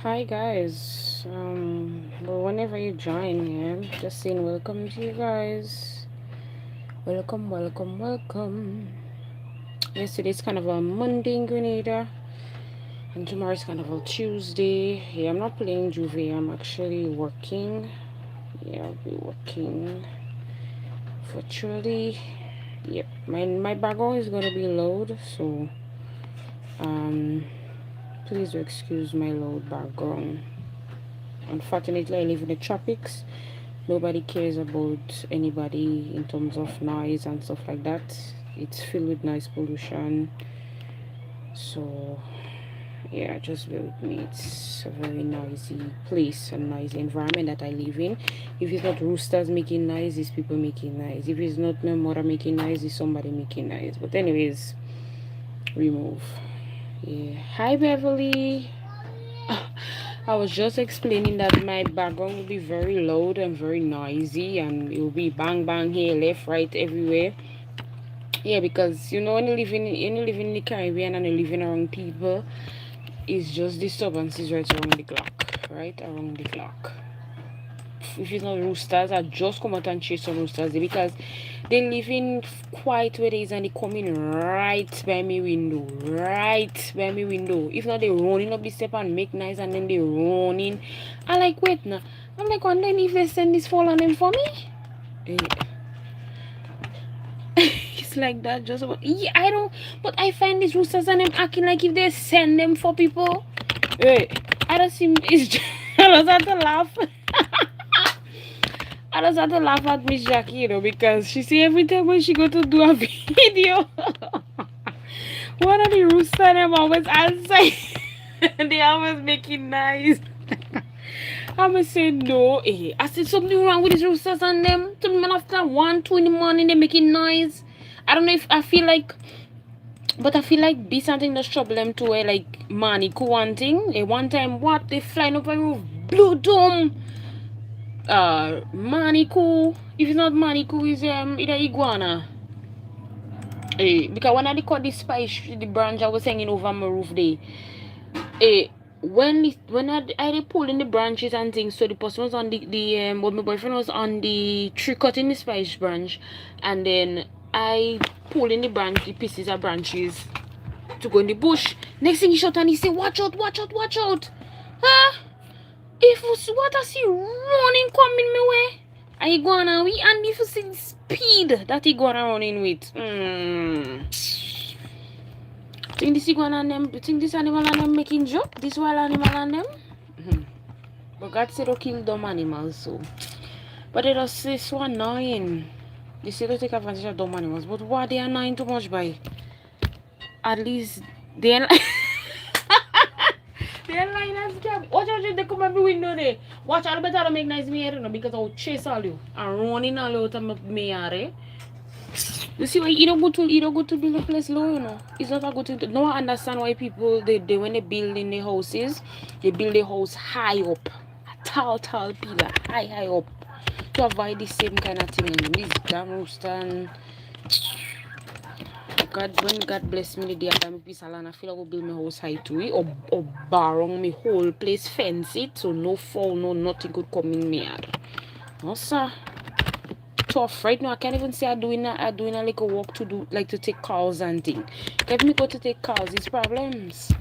Hi guys. Well, whenever you join, yeah, just saying welcome to you guys. Welcome, welcome, welcome. Yesterday's kind of a Monday in Grenada, and tomorrow's kind of a Tuesday. Yeah, I'm not playing Juve. I'm actually working. Yeah, I'll be working virtually. Yep, my background is gonna be loud, so um, please do excuse my loud background. Unfortunately, I live in the tropics. Nobody cares about anybody in terms of noise and stuff like that. It's filled with noise pollution. So yeah, just bear with me. It's a very noisy place, a noisy environment that I live in. If it's not roosters making noise, it's people making noise. If it's not my mother making noise, it's somebody making noise. But anyways, remove. Yeah. Hi Beverly. I was just explaining that my background will be very loud and very noisy, and it will be bang bang here, left, right, everywhere. Yeah, because when you live in the Caribbean and you're living around people, it's just disturbances right around the clock, right around the clock. If it's not roosters, I just come out and chase some roosters because they live in quiet ways and they come in right by me window. Right by me window. If not, they running up the step and make noise and then they running. I like wait now. I'm like wondering if they send this fall on them for me. Eh, it's like that just about, yeah, I don't, but I find these roosters and them acting like if they send them for people. Hey, I don't see it's just, I just have to laugh. I just had to laugh at Miss Jackie, because she see every time when she go to do a video, one of the rooster them always answer. They always making nice. I'ma say no. I said something wrong with these roosters and them. To me after 1, 2 in the morning they making noise. I don't know if I feel like, but I feel like be something that's trouble them too. Like money, cool one thing. One time what they flying up a roof, blue dome. Maniku. If it's not Maniku, it's either iguana. Because when I cut the spice, the branch I was hanging over my roof there. When I pull in the branches and things, so the person was on but my boyfriend was on the tree cutting the spice branch, and then I pull in the branch, the pieces of branches to go in the bush. Next thing he shot and he said, "Watch out, watch out, watch out!" Huh? If you see what I see running coming my way, I gonna we and if you see the speed that he gonna running with, think this iguana and them, think this animal and them making joke, this wild animal and them. But God said to kill dumb animals, so. But it was so annoying. They say to take advantage of dumb animals, but why they annoying too much by? At least they. They're lying as scam. Watch out if they come at my window there. Watch out better to make nice me here, because I'll chase all you and running all out of me here. You see why you don't go to build a place low, It's not a good thing. No one understand why people they when they build in the houses, they build the house high up. A tall pillar, high up. To avoid the same kind of thing. And this damn rooster and when God bless me the day I buy piece of land, I feel like I will build my house high too. Or barong me whole place, fence it, so no fall, no nothing could come in me yard. No sir. Tough right now. I can't even say I doing a little walk to do like to take calls and thing. If me go to take calls, it's problems.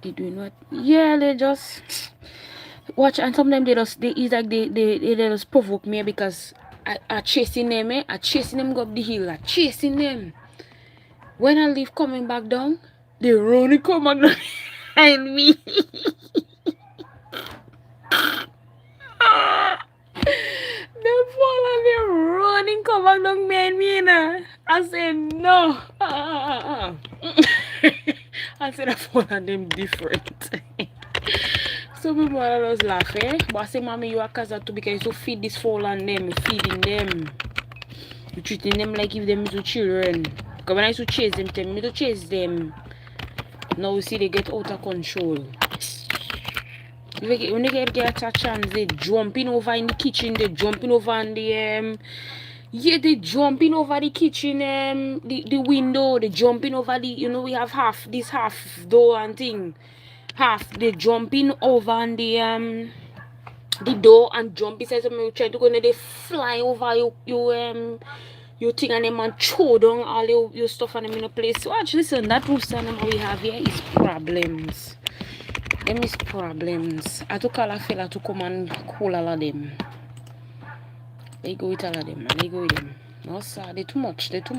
They doing what? Yeah, they just watch, and sometimes they just provoke me because I chasing them, I chasing them go up the hill, I chasing them. When I leave coming back down, they running come back down behind me. They fall and they running come back down behind me, I said no. I said I fall and them different. So my mother was laughing. But I say, Mommy, you are casa too because you feed this fall and them, feeding them. You treating them like if them is children. Because when I used to chase them, tell me to chase them. Now you see they get out of control. When they get a chance, they jumping over in the kitchen, they jumping over in the yeah, they jumping over the kitchen the window, they jumping over the we have half door and thing. half they jumping over on the door and jump inside something trying to go and they fly over you thing and them and throw down all your stuff and them in a place. So actually listen, that rooster number we have here is problems. Them is problems. I took call a fella to come and call all of them. They go with all of them, man. They go with them. No sir, they too much, they too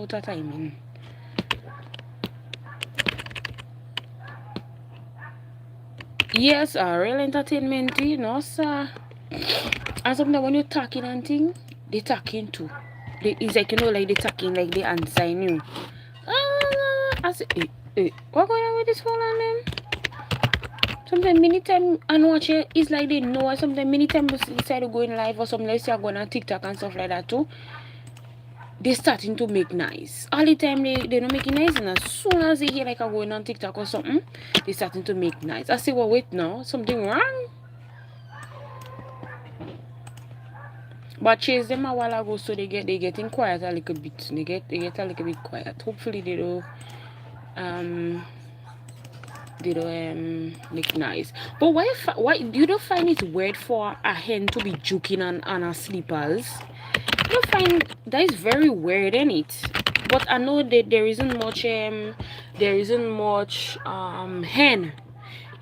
out of timing. Yes, real entertainment, you know, sir. And sometimes when you're talking and thing, they talking too. It's like, you know, like they talking like they answering you. I say, what going on with this phone on them? Sometimes many time and watch it, it's like they know. Sometimes many times they decide to go in live or something, let's say I go on TikTok and stuff like that too. They starting to make nice. All the time they're not making nice, and as soon as they hear like I'm going on TikTok or something, they starting to make nice. I say, well, wait now, something wrong. But chase them a while ago, so they getting quiet a little bit. They get a little bit quiet. Hopefully they don't make nice. But why you don't find it weird for a hen to be juking on her sleepers? You don't find that is very weird, ain't it? But I know that there isn't much hen. You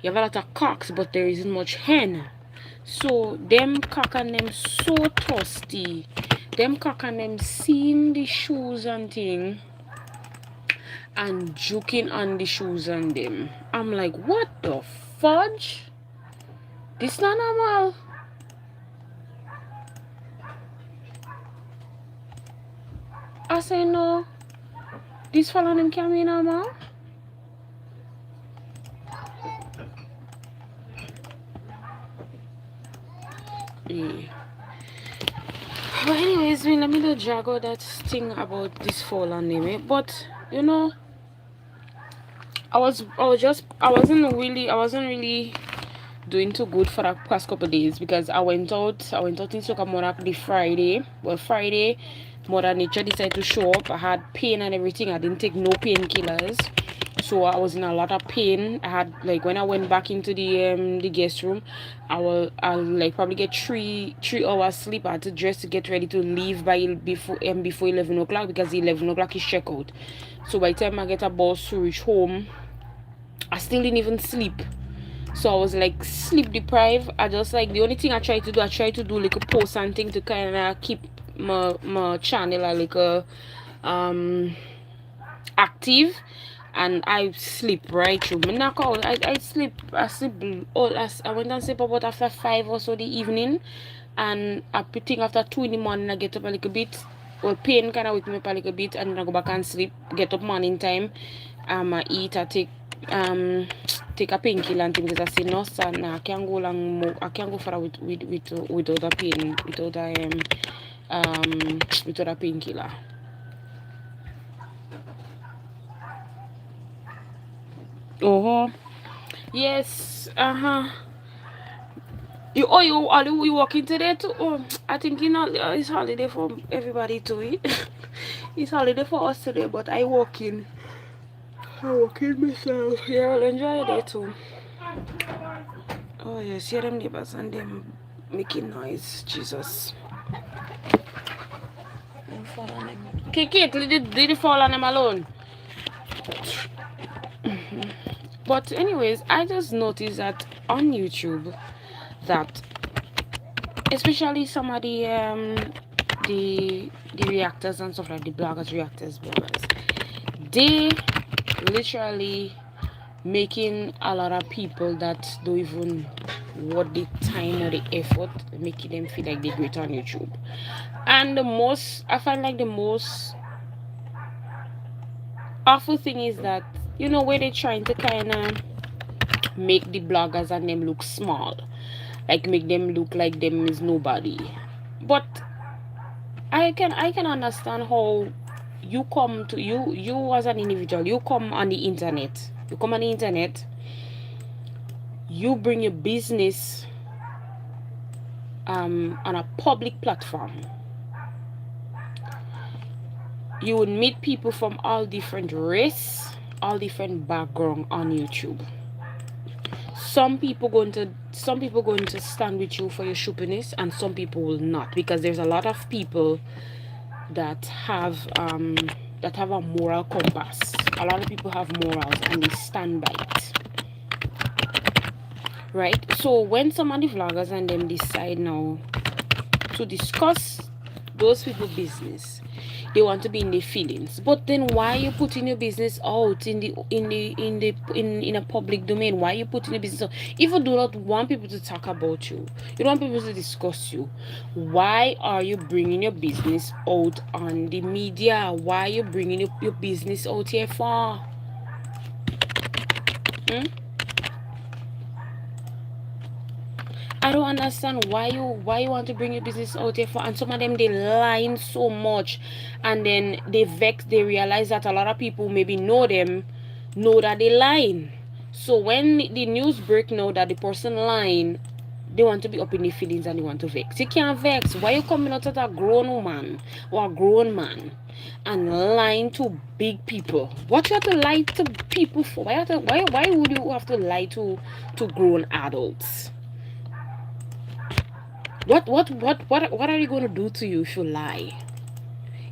have a lot of cocks, but there isn't much hen. So them cock and them so thirsty. Them cock and them seeing the shoes and thing and joking on the shoes and them. I'm like, what the fudge? This not normal. I say no. This fella them can't be normal. Yeah. But anyways, let me not drag out that thing about this fall on them. But you know, I wasn't really doing too good for the past couple of days because I went out in Sokamora the Friday. Well, Friday, Mother Nature decided to show up. I had pain and everything. I didn't take no painkillers, so I was in a lot of pain. I had like when I went back into the guest room, I'll like probably get three hours sleep. I had to dress to get ready to leave before 11 o'clock because 11 o'clock is checkout. So by the time I get a bus to reach home, I still didn't even sleep. So I was like sleep deprived. I just like the only thing I try to do like a post and thing to kind of keep my channel like a active, and I sleep right through. I sleep. I went and sleep about after 5 or so the evening, and I think after 2 in the morning I get up a little bit. Well, pain kind of wake me up a little bit, and then I go back and sleep. Get up morning time. I eat. I take a painkiller and things. Because I say no, sir, nah, I can't go long more. I can't go further without a pain, without a painkiller. Yes. You working today too? Oh, I think it's holiday for everybody to eat. It's holiday for us today, but I working myself. Yeah, I'll enjoy it too. Oh yes, hear them neighbors and them making noise. Jesus. Kate, did it fall on them alone? But anyways, I just noticed that on YouTube that especially some of the reactors and stuff like the bloggers, they literally making a lot of people that don't even worth the time or the effort, making them feel like they're great on YouTube. And I find like the most awful thing is that, you know, where they're trying to kind of make the bloggers and them look small, like make them look like them is nobody. But I can understand how you come to you as an individual, you come on the internet, you bring your business on a public platform. You would meet people from all different race, all different background on YouTube. some people going to stand with you for your shoopiness, and some people will not, because there's a lot of people that have a moral compass. A lot of people have morals and they stand by it, right? So when some of the vloggers and them decide now to discuss those people business, they want to be in their feelings. But then why are you putting your business out in a public domain? Why are you putting your business out? If you do not want people to talk about you, you don't want people to discuss you, why are you bringing your business out on the media? Why are you bringing your business out here for? I don't understand why you want to bring your business out here for, and some of them they lying so much, and then they vex, they realize that a lot of people maybe know them, know that they lying. So when the news break now that the person lying, they want to be up in their feelings and they want to vex. You can't vex. Why you coming out at a grown woman or a grown man and lying to big people? What you have to lie to people for? Why would you have to lie to grown adults? What are you going to do to you if you lie?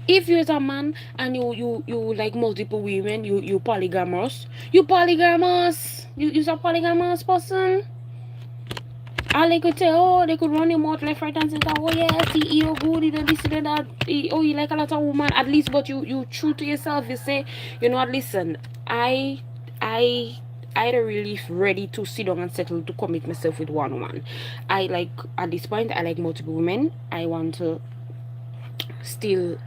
If you're a man and you like multiple women, you polygamous. You're a polygamous person. All they could say, oh, they could run him out left, right, and center. Oh yes, he good, he did this, he did that. Oh, you like a lot of woman. At least, but you true to yourself. You say, you know what? Listen, I don't really ready to sit down and settle to commit myself with one woman. I like at this point I like multiple women. I want to still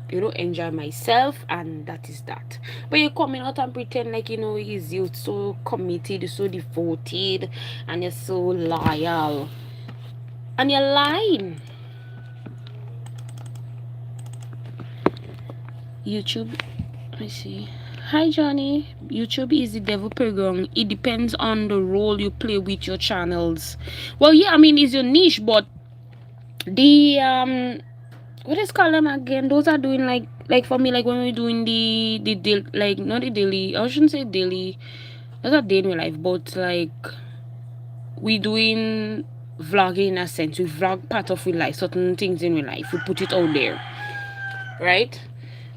enjoy myself, and that is that. But you're coming out and pretend like you're so committed, you're so devoted, and you're so loyal, and you're lying. YouTube, I see. Hi Johnny. YouTube is the devil playground. It depends on the role you play with your channels. Well, yeah, I mean it's your niche, but the what is called them again? Those are doing like for me, like when we're doing the like not the daily, I shouldn't say daily, that's not day in my life, but like we doing vlogging in a sense. We vlog part of our life, certain things in our life, we put it out there, right?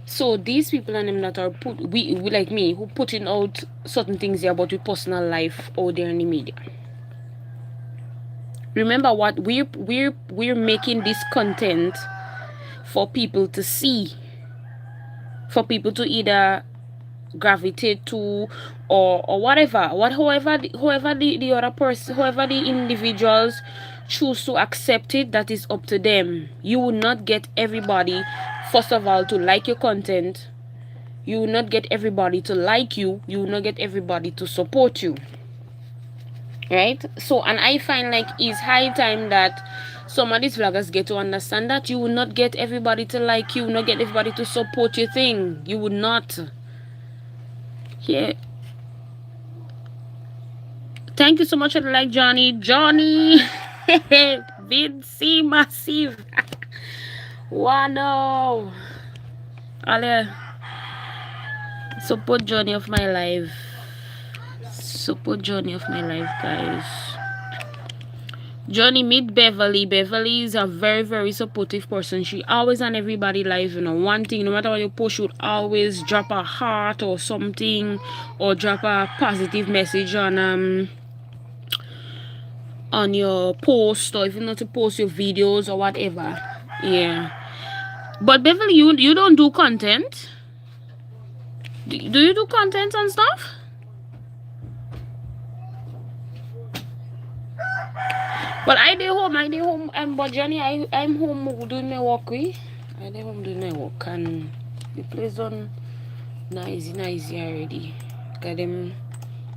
So these people and them that are we like me, who putting out certain things there about your personal life out there in the media. Remember what we're making this content for people to see, for people to either gravitate to or whatever, whoever the other person, whoever the individuals choose to accept it, that is up to them. You will not get everybody, first of all, to like your content. You will not get everybody to like you. You will not get everybody to support you, right? So, and I find like it's high time that some of these vloggers get to understand that you will not get everybody to like you, not get everybody to support your thing. You would not. Yeah. Thank you so much for the like, Johnny. Vinci Massive. Wow. Ale. Support journey of my life. Support journey of my life, guys. Johnny, meet Beverly. Beverly is a very, very supportive person. She always on everybody live, one thing, no matter what you post, she would always drop a heart or something, or drop a positive message on your post, or if you not to post your videos or whatever. Yeah. But Beverly, you don't do content? Do you do content and stuff? But I dey home, and but Johnny, I'm home doing my work. I dey home doing my work, and the place on nice already. Got them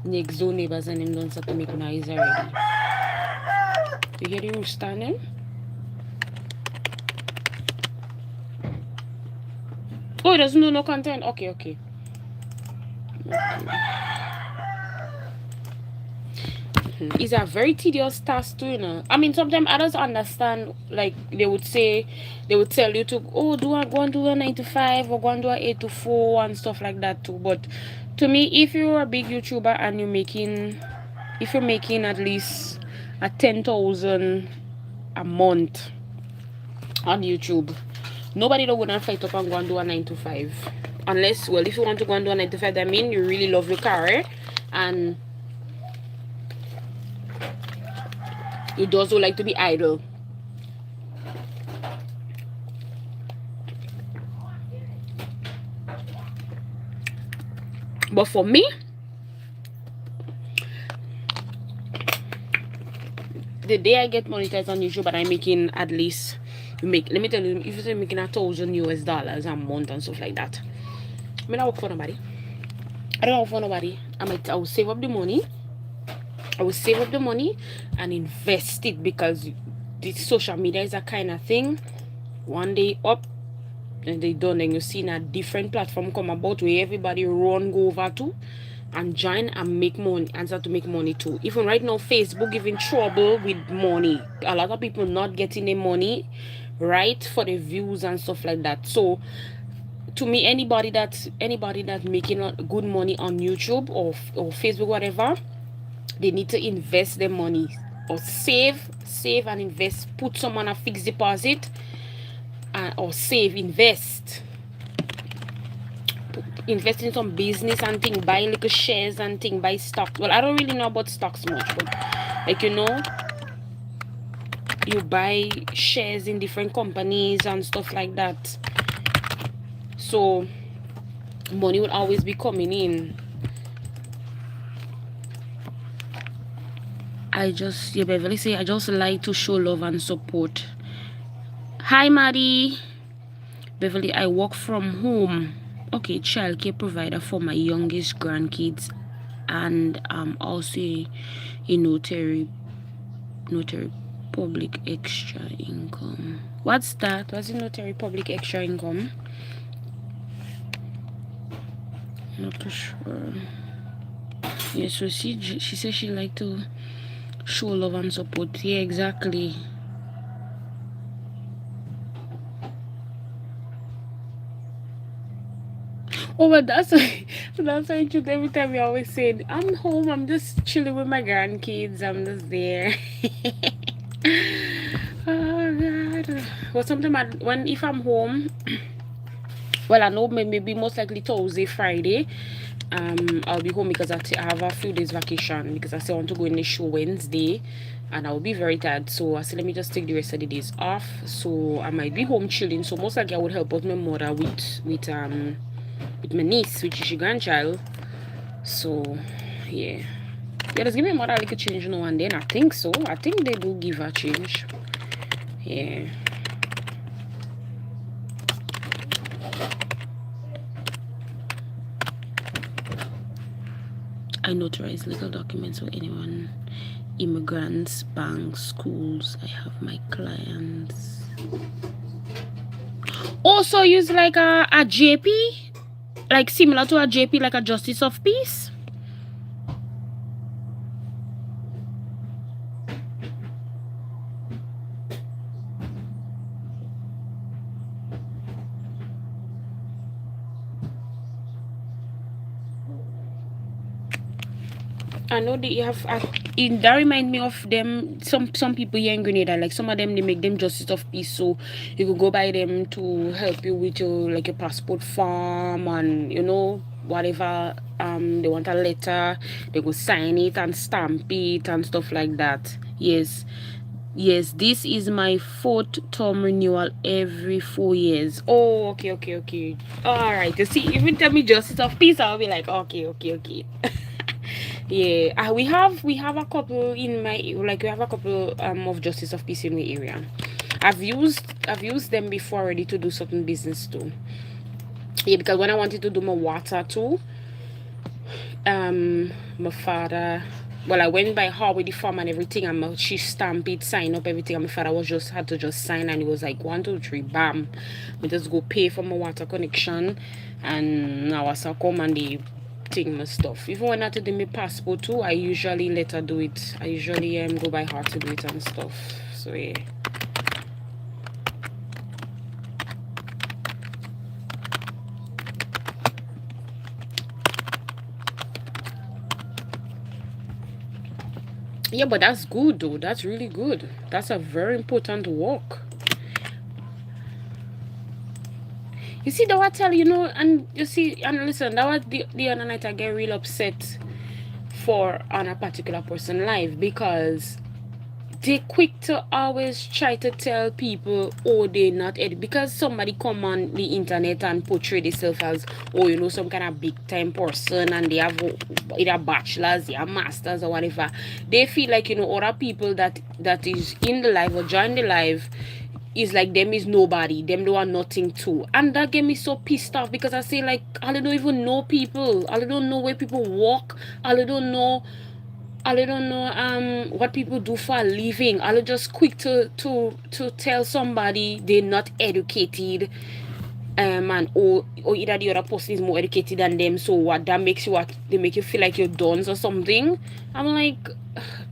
next door neighbors and them done start to make noise already. You hear the rooster and them? Oh, it doesn't do no content. Okay. It's a very tedious task too, I mean, sometimes others understand, like they would tell you to go and do a 9 to 5 or go and do a 8 to 4 and stuff like that too. But to me, if you're a big YouTuber and you're making if you're making at least a 10,000 a month on YouTube, nobody don't gonna fight up and go and do a 9 to 5. Unless, well, if you want to go and do a 9 to 5, that means you really love your career and you also like to be idle. But for me, the day I get monetized on YouTube and I'm making at least, let me tell you, if you're making $1,000 a month and stuff like that, I don't work for nobody. I don't work for nobody. I will save up the money. I will save up the money and invest it, because this social media is a kind of thing. One day up, and they done, then you see a different platform come about where everybody run go over to and join and make money and start to make money too. Even right now, Facebook giving trouble with money. A lot of people not getting the money right for the views and stuff like that. So to me, anybody that's making good money on YouTube or Facebook, whatever, they need to invest their money or save and invest. Put some on a fixed deposit, or save, invest in some business and thing, buy little shares and thing, buy stocks. Well, I don't really know about stocks much, but like, you buy shares in different companies and stuff like that, so money will always be coming in. Beverly say, I just like to show love and support. Hi Maddie. Beverly, I work from home. Okay, childcare provider for my youngest grandkids, and also a notary public extra income. What's that? What's a notary public extra income? Not too sure. Yeah, so she says she like to show love and support. Yeah, exactly. Oh, but that's why every time we always say, I'm home, I'm just chilling with my grandkids, I'm just there. Oh God. But sometimes if I'm home, well, I know maybe most likely Thursday, Friday, I'll be home because I have a few days vacation, because I still want to go in the show Wednesday and I'll be very tired. So I said, let me just take the rest of the days off. So I might be home chilling. So most likely I would help out my mother with my niece, which is her grandchild. So yeah, just give my mother a little change now and then. I think so. I think they do give her change. Yeah. I notarize legal documents for anyone, immigrants, banks, schools. I have my clients. Also use like a JP, like similar to a JP, like a Justice of Peace. I know that you have that remind me of them, some people here in Grenada, like some of them, they make them Justice of Peace, so you could go by them to help you with your passport form and whatever they want a letter, they go sign it and stamp it and stuff like that. Yes, this is my 4th term renewal every 4 years. Oh, okay. All right, you see, even tell me Justice of Peace, I'll be like, okay. Yeah, we have a couple in my, like, we have a couple of Justice of Peace in the area. I've used them before already to do certain business too. Yeah, because when I wanted to do my water too, my father, well, I went by her with the form and everything, and she stamped it, sign up everything, and my father had to just sign, and it was like 1, 2, 3, bam. We just go pay for my water connection, and now I saw come and they take my stuff. Even when I have to do my passport too, I usually let her do it. I usually go by her to do it and stuff. So yeah. Yeah, but that's good though. That's really good. That's a very important walk. You see, that what I tell you know, and you see, and listen, that was the other night I get real upset for on a particular person life because they quick to always try to tell people, oh, they not because somebody come on the internet and portray themselves as, oh, you know, some kind of big time person, and they have either bachelors, they have masters or whatever. They feel like, you know, other people that is in the life or join the life is like them is nobody, them do are nothing too, and that get me so pissed off because I say like I don't even know people, I don't know where people walk, I don't know, what people do for a living. I'll just quick to tell somebody they're not educated, and or either the other person is more educated than them, so what that makes you, what they make you feel like you're done or something. I'm like,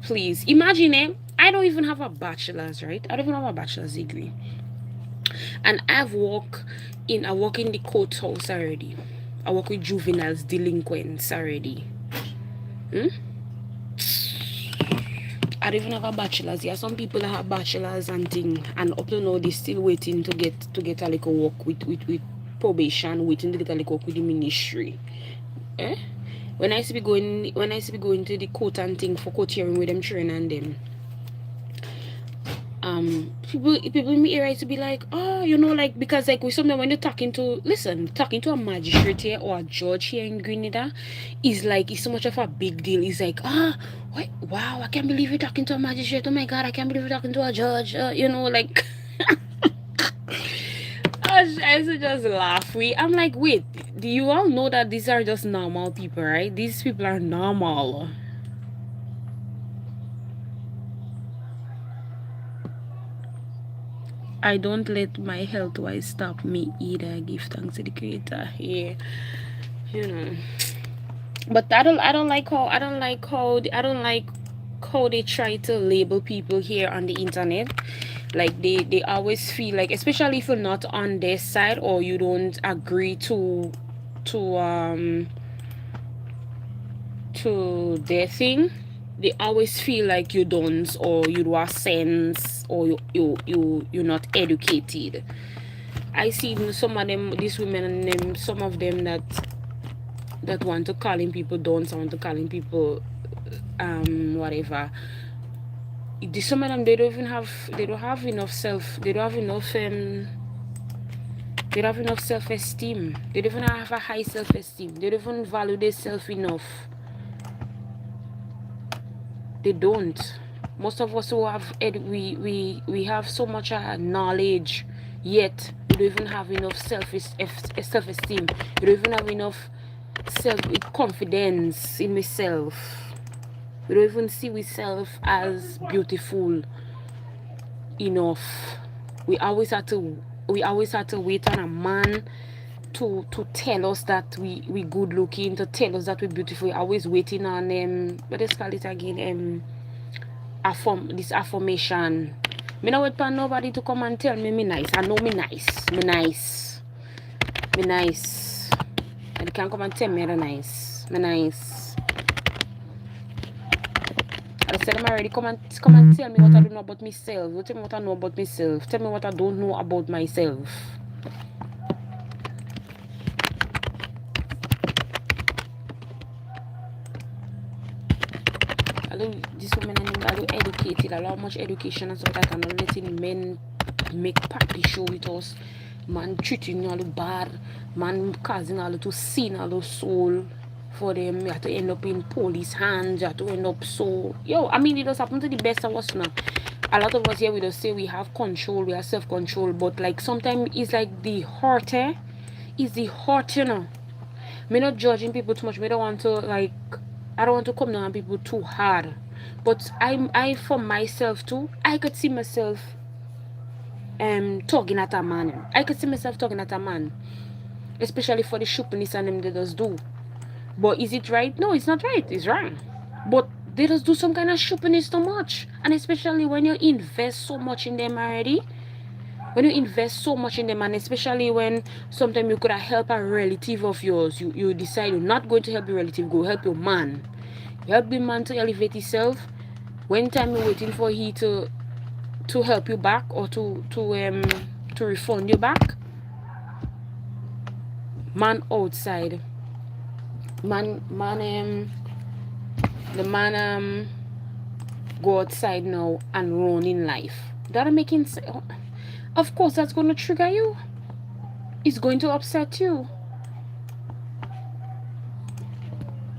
please imagine it. I don't even have a bachelor's, right? I don't even have a bachelor's degree, and I work in the courthouse already. I work with juveniles, delinquents already. I don't even have a bachelor's. Yeah, some people that have bachelor's and thing, and up to now they still waiting to get a little work with probation, waiting to get a little work with the ministry. Eh? When I used to be going to the court and thing for court hearing with them children and them, people in my area to be like, oh, you know, like, because like with something when you're talking to a magistrate here or a judge here in Grenada is like, it's so much of a big deal. It's like, what, wow, I can't believe you're talking to a magistrate, oh my god, I can't believe you're talking to a judge, you know, like I used to just laugh. I'm like, wait, do you all know that these are just normal people, right? These people are normal. I don't let my health wise stop me either. I give thanks to the creator. Yeah. You know. But I don't like how they try to label people here on the internet. Like they always feel like, especially if you're not on their side or you don't agree to to their thing, they always feel like you don't, or you do a sense, or you're not educated. I see some of them, these women, and them, some of them that want to calling people don't, want to calling people whatever. Some of them, they don't have enough self-esteem. They don't even have a high self-esteem. They don't even value themselves enough. They don't. Most of us who have we have so much knowledge, yet we don't even have enough self-esteem. We don't even have enough self-confidence in myself. We don't even see ourselves as beautiful enough. We always have to wait on a man to tell us that we good looking, to tell us that we're beautiful. We're always waiting on what is call it again, this affirmation. Me not wait for nobody to come and tell me nice. I know me nice. Me nice. And they can't come and tell me I'm nice. Me nice. I said them already. Come and tell me what I don't know about myself. Tell me what I know about myself. Tell me what I don't know about myself. This woman and I do educated, a lot much education and stuff like that, and not letting men make party show with us, man treating all the bad, man causing all the sin, all the soul for them. You have to end up in police hands, you have to end up so I mean, it does happen to the best of us now. A lot of us here, we just say we have control, we have self-control, but like sometimes it's like the heart, is the heart, you know. Me not judging people too much. Me don't want to like, I don't want to come down on people too hard. But I for myself too, I could see myself talking at a man. I could see myself talking at a man. Especially for the shoppiness and them they just do. But is it right? No, it's not right. It's wrong. But they just do some kind of shoppiness too much. And especially when you invest so much in them already. When you invest so much in them, and especially when sometimes you could have helped a relative of yours, you decide you're not going to help your relative, go help your man. You help the man to elevate himself, When time you're waiting for he to help you back or to refund you back, man outside, the man go outside now and run in life. That making sense. Of course that's going to trigger you. It's going to upset you.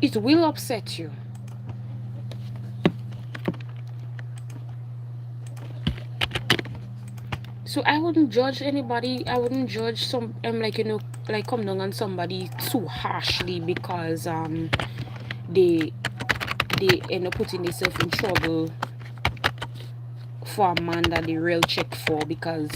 It will upset you. So I wouldn't judge anybody. I wouldn't judge some like come down on somebody too harshly because they end up putting themselves in trouble for a man that they real check for, because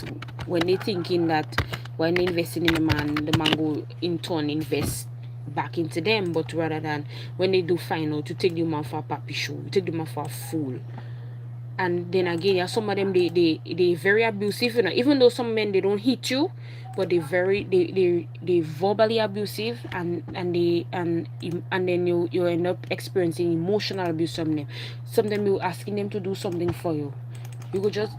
when they thinking that when they investing in the man go in turn invest back into them, but rather than when they do find out to take the man for a puppy show, take the man for a fool. And then again, yeah, some of them they very abusive, even though some men they don't hit you, but they verbally abusive, and then you end up experiencing emotional abuse from them. Sometimes you asking them to do something for you, you go just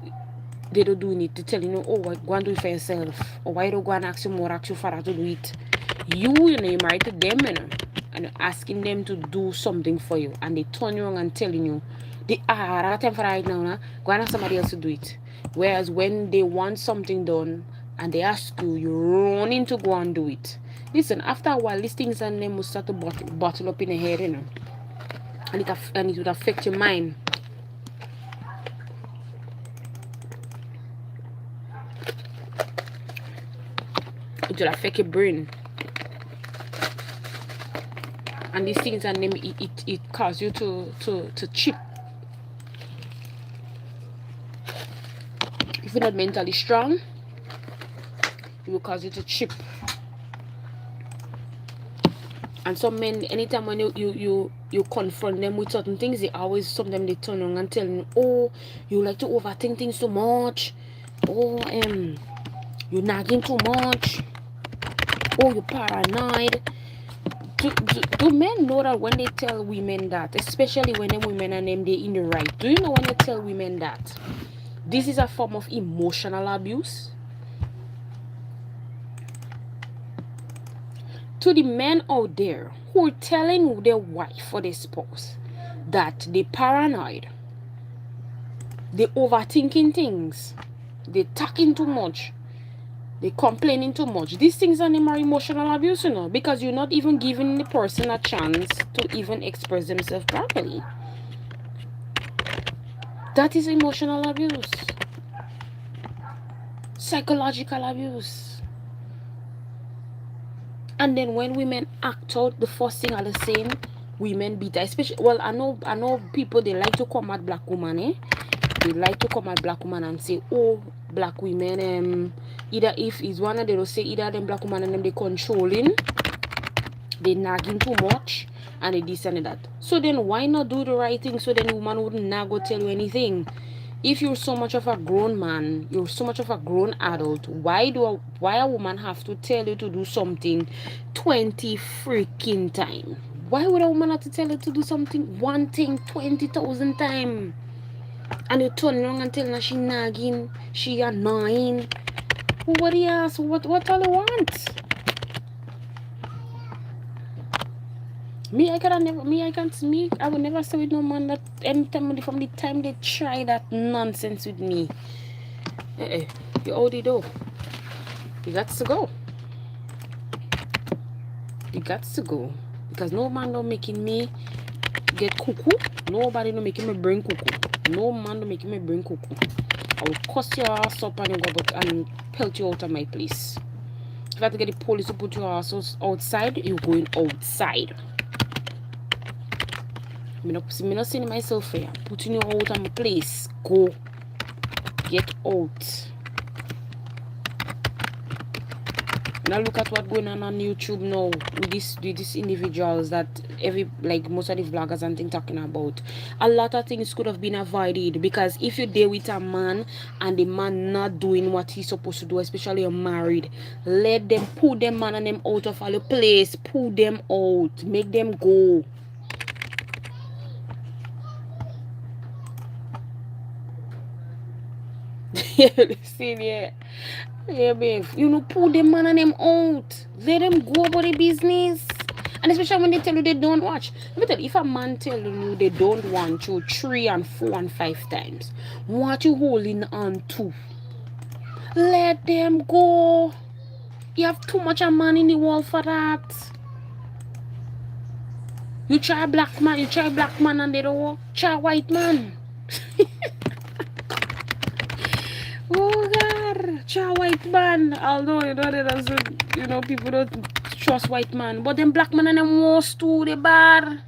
they don't do it, to tell oh, go and do it for yourself, or why don't go and ask your father to do it. You married to them, and asking them to do something for you, and they turn you around and telling you I got time for right now, go and ask somebody else to do it. Whereas when they want something done and they ask you, you run in to go and do it. Listen, after a while, these things and them will start to bottle up in the head, and it would affect your mind. It will affect your brain. And these things and them, it cause you to chip. If you're not mentally strong, it will cause you to chip. And some men, anytime when you confront them with certain things, sometimes they turn around and tell you, oh, you like to overthink things too much. Oh, you're nagging too much. Oh, you're paranoid. Do men know that when they tell women that, especially when them women and them they in the right, do you know when they tell women that this is a form of emotional abuse? To the men out there who are telling their wife or their spouse that they paranoid, they overthinking things, they talking too much, they complaining too much, these things are emotional abuse, because you're not even giving the person a chance to even express themselves properly. That is emotional abuse, psychological abuse. And then when women act out, the first thing are the same, women beat her. Especially, well, I know people, they like to come at black woman, They like to come at black woman and say, oh, black women, either if it's one of them, they'll say either them black woman and them they controlling, they nagging too much, and they this and that. So then why not do the right thing so then the woman wouldn't nag or tell you anything? If you're so much of a grown man, you're so much of a grown adult, why a woman have to tell you to do something 20 freaking times? Why would a woman have to tell you to do something, one thing 20,000 times? And you turn around and tell her she nagging, she annoying. What do you ask? What all you want? I would never say with no man that anytime from the time they try that nonsense with me. You already know. You got to go. You got to go. Because no man don't making me get cuckoo. Nobody don't making me bring cuckoo. No man don't making me bring cuckoo. I will cuss your ass up and go back and pelt you out of my place. If I have to get the police to put your ass outside, you're going outside. I'm not seeing myself here. Putting you out of my place. Go. Get out. Now look at what's going on YouTube now with these individuals that most of the vloggers and things talking about. A lot of things could have been avoided, because if you're there with a man and the man not doing what he's supposed to do, especially you're married, let them pull them man and them out of all place. Pull them out. Make them go. Listen, yeah. Yeah, babe. You know, pull them man and them out. Let them go about the business. And especially when they tell you they don't watch. Let me tell you, if a man telling you they don't want you 3 and 4 and 5 times, what you holding on to? Let them go. You have too much a man in the world for that. You try black man and they don't work. Try white man. Oh God, try white man. Although you know that doesn't, people don't trust white man, but them black man and them worse too. They bad.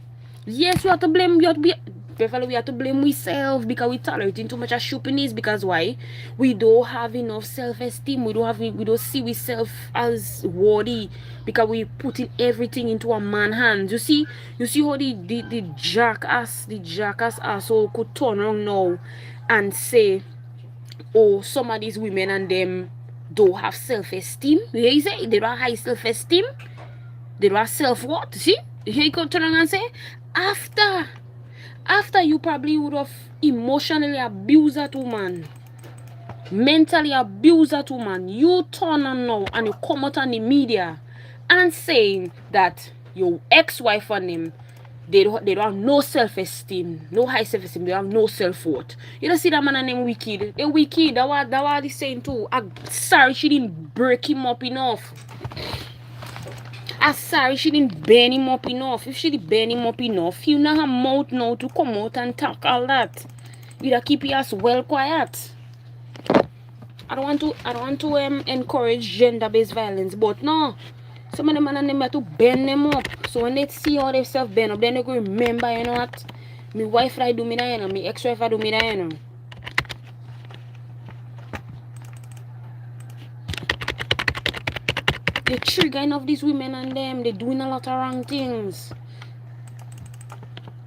Yes, you have to blame. We have to blame ourselves because we tolerating too much of shoppiness. Because why? We don't have enough self-esteem. We don't see ourselves as worthy because we putting everything into a man hands. You see how the jackass asshole could turn around now and say, oh, some of these women and them don't have self-esteem. You hear you say they don't have high self-esteem. They don't have self-worth. See? You hear you could turn around and say, after you probably would have emotionally abused that woman, mentally abused that woman, you turn on now and you come out on the media and saying that your ex-wife and him, they don't have no self-esteem, no high self-esteem, they have no self-worth. You don't see that man and them wicked. They wicked. That was the saying too. I'm sorry she didn't break him up enough. I'm sorry she didn't burn him up enough. If she did burn him up enough, you know her mouth now to come out and talk all that. You gotta keep your ass well quiet. I don't want to encourage gender-based violence, but no. Some of them man and them have to bend them up. So when they see how they self bend up, then they go remember, you know what? My wife I do me that, you know. My ex-wife I do me that, you know. They triggering of these women and them. They doing a lot of wrong things.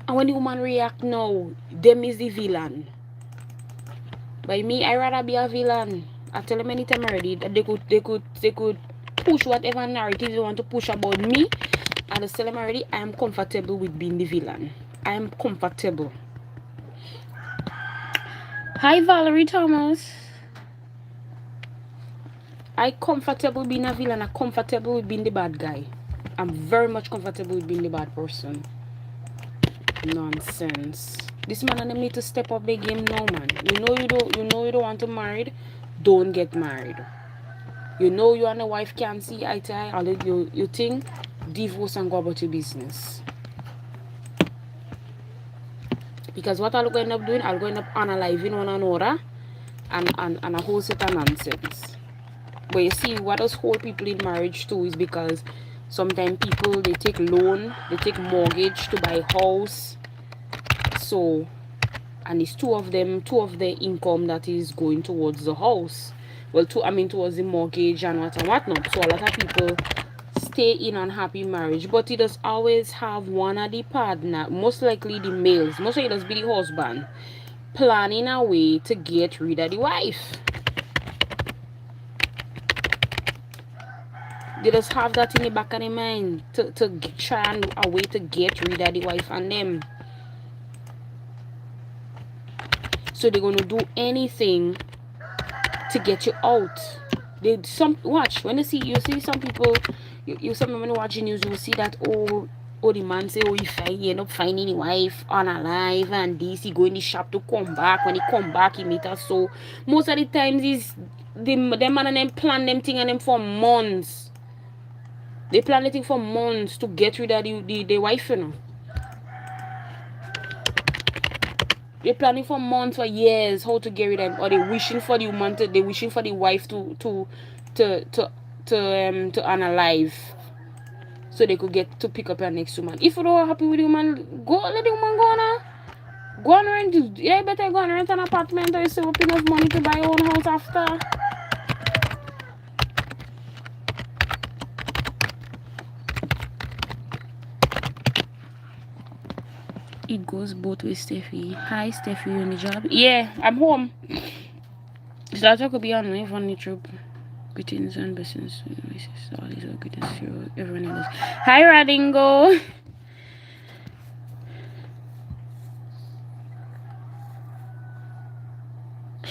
And when the woman react now, them is the villain. By me, I rather be a villain. I tell them anytime already that they could push whatever narrative they want to push about me. I just tell them already I am comfortable with being the villain. I am comfortable. Hi Valerie Thomas. I comfortable being a villain. I'm comfortable with being the bad guy. I'm very much comfortable with being the bad person. Nonsense. This man and them need to step up their game now, man. You know you don't want to marry. Don't get married. You know you and the wife can't see eye to eye. You think divorce and go about your business. Because what I'll go end up doing, I'll go end up analyzing one another and a whole set of nonsense. But you see, what does hold people in marriage too is because sometimes people, they take loan, they take mortgage to buy a house. So, and it's two of their income that is going towards the house. Well, towards the mortgage and whatnot. So a lot of people stay in unhappy marriage, but it does always have one of the partner, most likely the males, most likely it does be the husband, planning a way to get rid of the wife. They just have that in the back of their mind to try and a way to get rid of the wife and them. So they're gonna do anything to get you out. Watch when you see some people, you some when you watch the news, you will see that the man say, if I end up finding the wife unalive and this, he go in the shop to come back. When he come back, he meet us. So most of the times is them man and them plan them thing and them for months. They plan the thing for months to get rid of the wife, you know. They're planning for months or years how to get rid of them, or they wishing for the woman they wishing for the wife to unalive, so they could get to pick up your next woman. If you don't happy with the woman, go let the woman go now. Go and rent. Yeah, better go and rent an apartment or you save up enough money to buy your own house after. It goes both ways, Stephie. Hi, Stephie, you on the job? Yeah, I'm home. So I could be on live on the trip. Greetings and blessings. All these are greetings to everyone else. Hi, Radingo.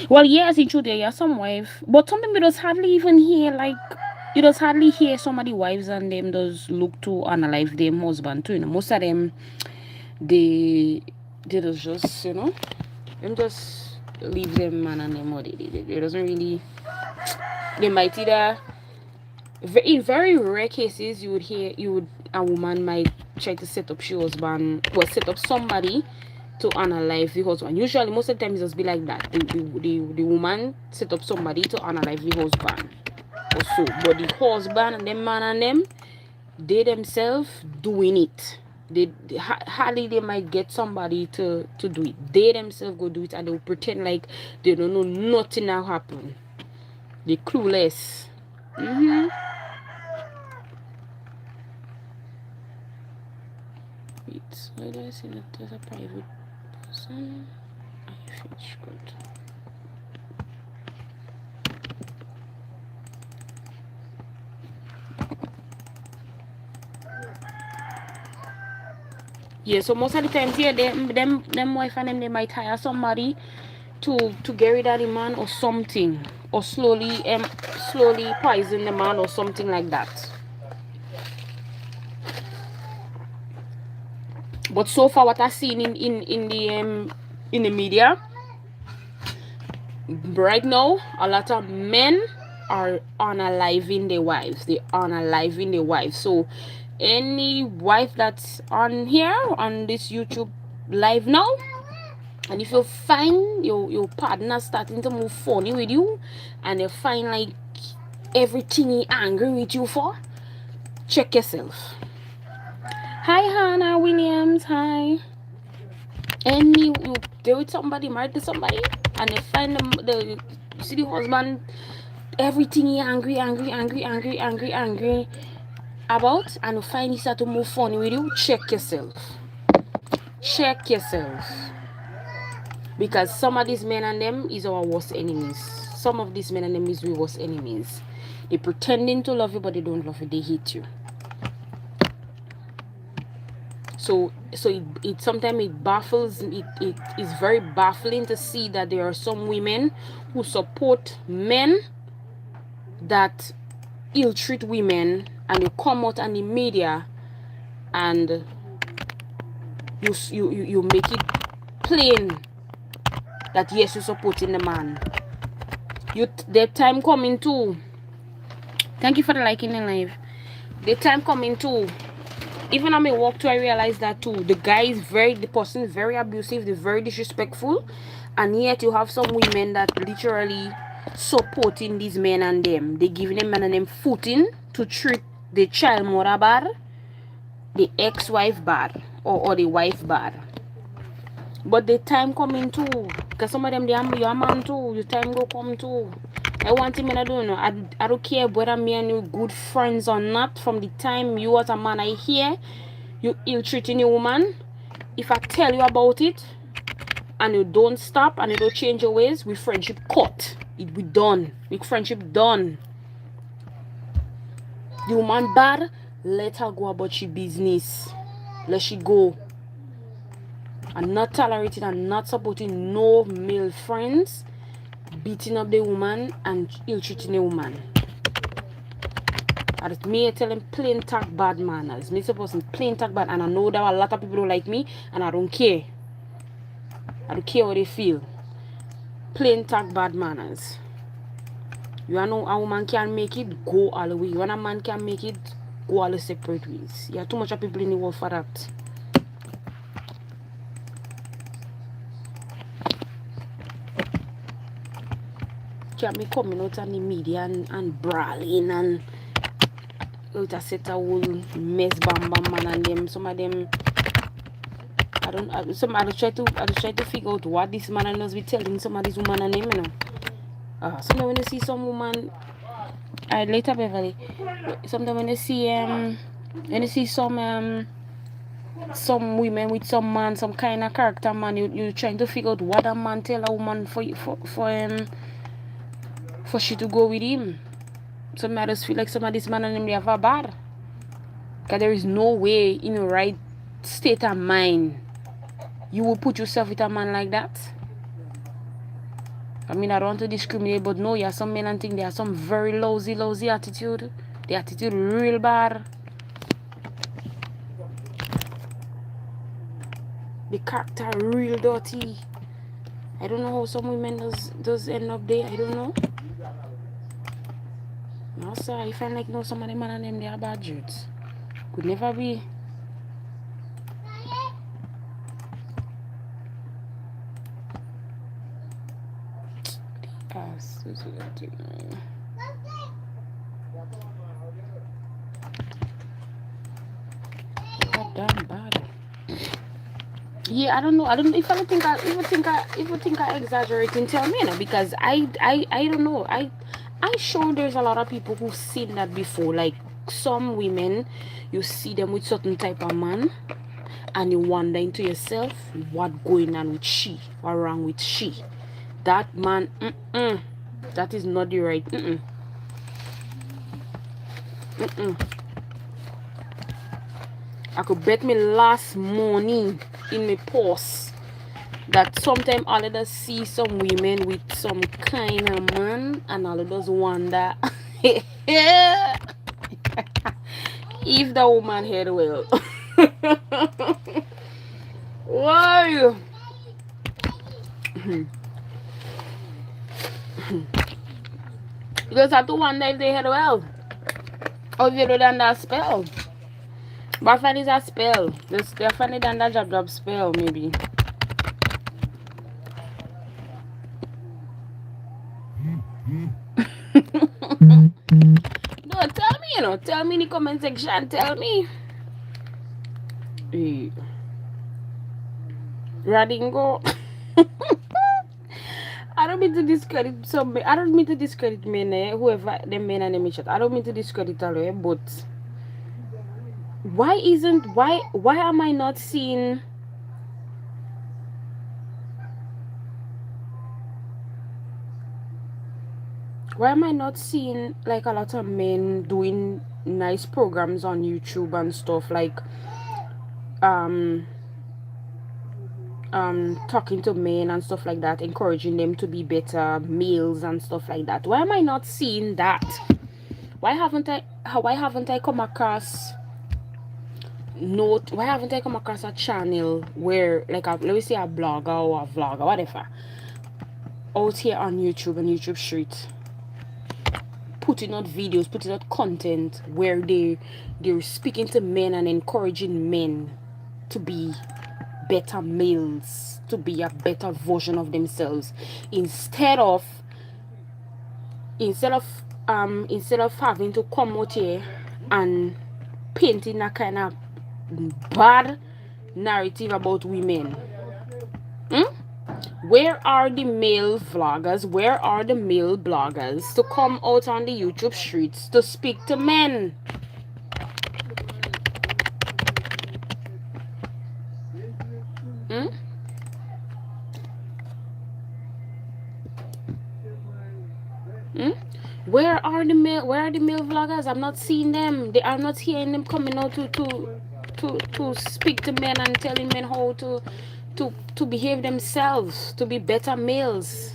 Well, yes, in truth, yeah, some wife, but something we just hardly even hear, like, you just hardly hear some of the wives and them does look to unalive them husband too, most of them, they just, them just leave them man and them, or they doesn't really, they might either, in very rare cases, a woman might try to set up she husband, or set up somebody to unalive the husband. Usually, most of the time, it just be like that. The woman set up somebody to unalive the husband, or so. But the husband and them man and them, they themselves doing it. Hardly they might get somebody to do it. They themselves go do it, and they will pretend like they don't know nothing now happen. They clueless. Wait, why do I say that there's a private person? I finish good. Yeah, so most of the times, yeah, them wife and them, they might hire somebody to get rid of the man or something, or slowly poison the man or something like that. But so far, what I've seen in the media right now, a lot of men are unaliving their wives. They unaliving their wives. So any wife that's on here on this YouTube live now, and if you find your partner starting to move funny with you, and you find like everything he angry with you for, check yourself. Hi Hannah Williams. Hi. And you get with somebody, married to somebody, and you find you see the husband, everything he angry about, and you find he start to move funny with you, check yourself. Check yourself. Because some of these men and them is our worst enemies. Some of these men and them is our worst enemies. They pretending to love you, but they don't love you. They hate you. So it sometimes it baffles, it is very baffling to see that there are some women who support men that ill-treat women, and you come out on the media and you make it plain that yes, you're supporting the man. The time coming too. Thank you for the liking in live. The time coming too. Even on my walk too, I realized that too. The person is very abusive, they're very disrespectful, and yet you have some women that literally supporting these men and them. They giving them men and them footing to treat the child mother bad, the ex-wife bad, or the wife bad. But the time coming too, because some of them, they are your man too. The time go come too. I want him, and I don't know. I don't care whether me and you good friends or not. From the time you as a man, I hear you ill-treating your woman. If I tell you about it, and you don't stop, and you don't change your ways, we friendship cut. It be done. We friendship done. The woman bad, let her go about she business. Let she go. I'm not tolerating and not supporting no male friends beating up the woman and ill-treating the woman. And me telling plain talk bad manners. Me supposed to plain talk bad, and I know that a lot of people don't like me, and I don't care. I don't care how they feel. Plain talk bad manners. You know a woman can make it, go all the way. When a man can make it, go all the separate ways. You have too much of people in the world for that. Can't be coming out on the media and brawling and out a set a whole mess bam man, and them, some of them, I try to figure out what this man and us be telling some of these women and them, sometimes when you see some woman, later Beverly, sometimes when you see some women with some man, some kind of character man, you trying to figure out what a man tell a woman for she to go with him. Some of us feel like some of these men and them, they have a bad. Because there is no way in your right state of mind you will put yourself with a man like that. I mean, I don't want to discriminate, but no, yeah, some men and think they have some very lousy attitude. The attitude real bad. The character real dirty. I don't know how some women does end up there. I don't know. No, sir. I find like no, some of them man and them they are bad dudes. Could never be. God damn bad. Yeah, I don't know. I don't if I think I exaggerating, tell me, you know, because I don't know. I sure there's a lot of people who've seen that before. Like some women, you see them with certain type of man, and you wonder into yourself what going on with she, what wrong with she. That man, that is not the right. I could bet me last money in my purse that sometimes all of us see some women with some kind of man, and all of us wonder if the woman head well. Why? You just have to wonder if they head well, or if they done that spell. But I find it's a spell. They find it done that job spell maybe. No, tell me, you know. Tell me in the comment section. Tell me. Hey. Radingo. I don't mean to discredit some. I don't mean to discredit men, whoever the men and the chat. I don't mean to discredit all, but why am I not seeing? Why am I not seeing like a lot of men doing nice programs on YouTube and stuff, like talking to men and stuff like that, encouraging them to be better males and stuff like that? Why am I not seeing that? Why haven't I come across a channel where like let me say a blogger or a vlogger, whatever, out here on YouTube and YouTube Street, putting out videos, putting out content where they're speaking to men and encouraging men to be better males, to be a better version of themselves, instead of having to come out here and painting a kind of bad narrative about women. Where are the male vloggers? Where are the male bloggers to come out on the YouTube streets to speak to men? Where are the male vloggers? I'm not seeing them. I'm not hearing them coming out to speak to men and telling men how to behave themselves, to be better males,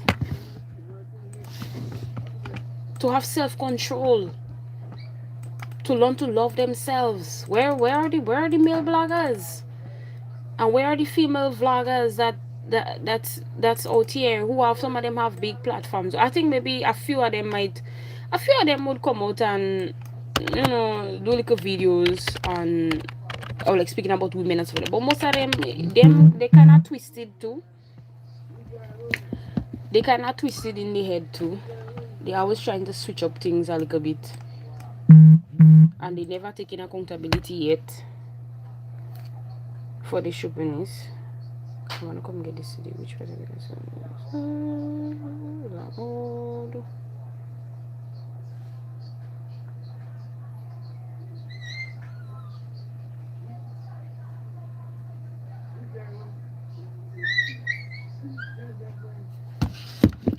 to have self-control, to learn to love themselves. Where are the male bloggers? And where are the female vloggers that's out here, who have, some of them have big platforms? I think maybe a few of them would come out and, you know, do little videos on, or like speaking about women and stuff. But most of them they kind of twisted too. They kind of twisted in the head too. They always trying to switch up things a little bit, and they never taking accountability yet for the sharpness. I want to come get this CD. Which was it?